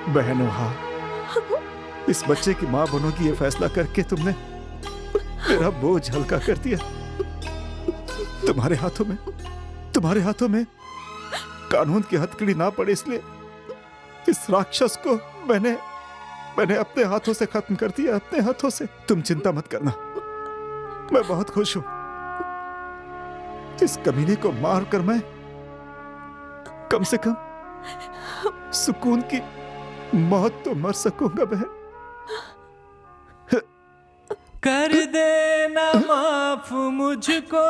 बहनों, हाँ, इस बच्चे की माँ बनोगी ये फैसला करके तुमने मेरा बोझ हल्का कर दिया। तुम्हारे हाथों में कानून की हथकड़ी ना पड़े, इसलिए इस राक्षस को मैंने अपने हाथों से खत्म कर दिया, अपने हाथों से। तुम चिंता मत करना, मैं बहुत खुश हूं। इस कमीने को मार कर मैं कम से कम सुकून की मौत तो मर सकूंगा। बहन, कर देना माफ मुझको,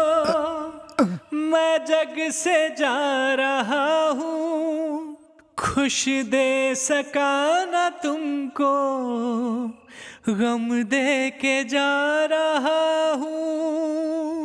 मैं जग से जा रहा हूँ। खुश दे सका न तुमको, गम दे के जा रहा हूँ।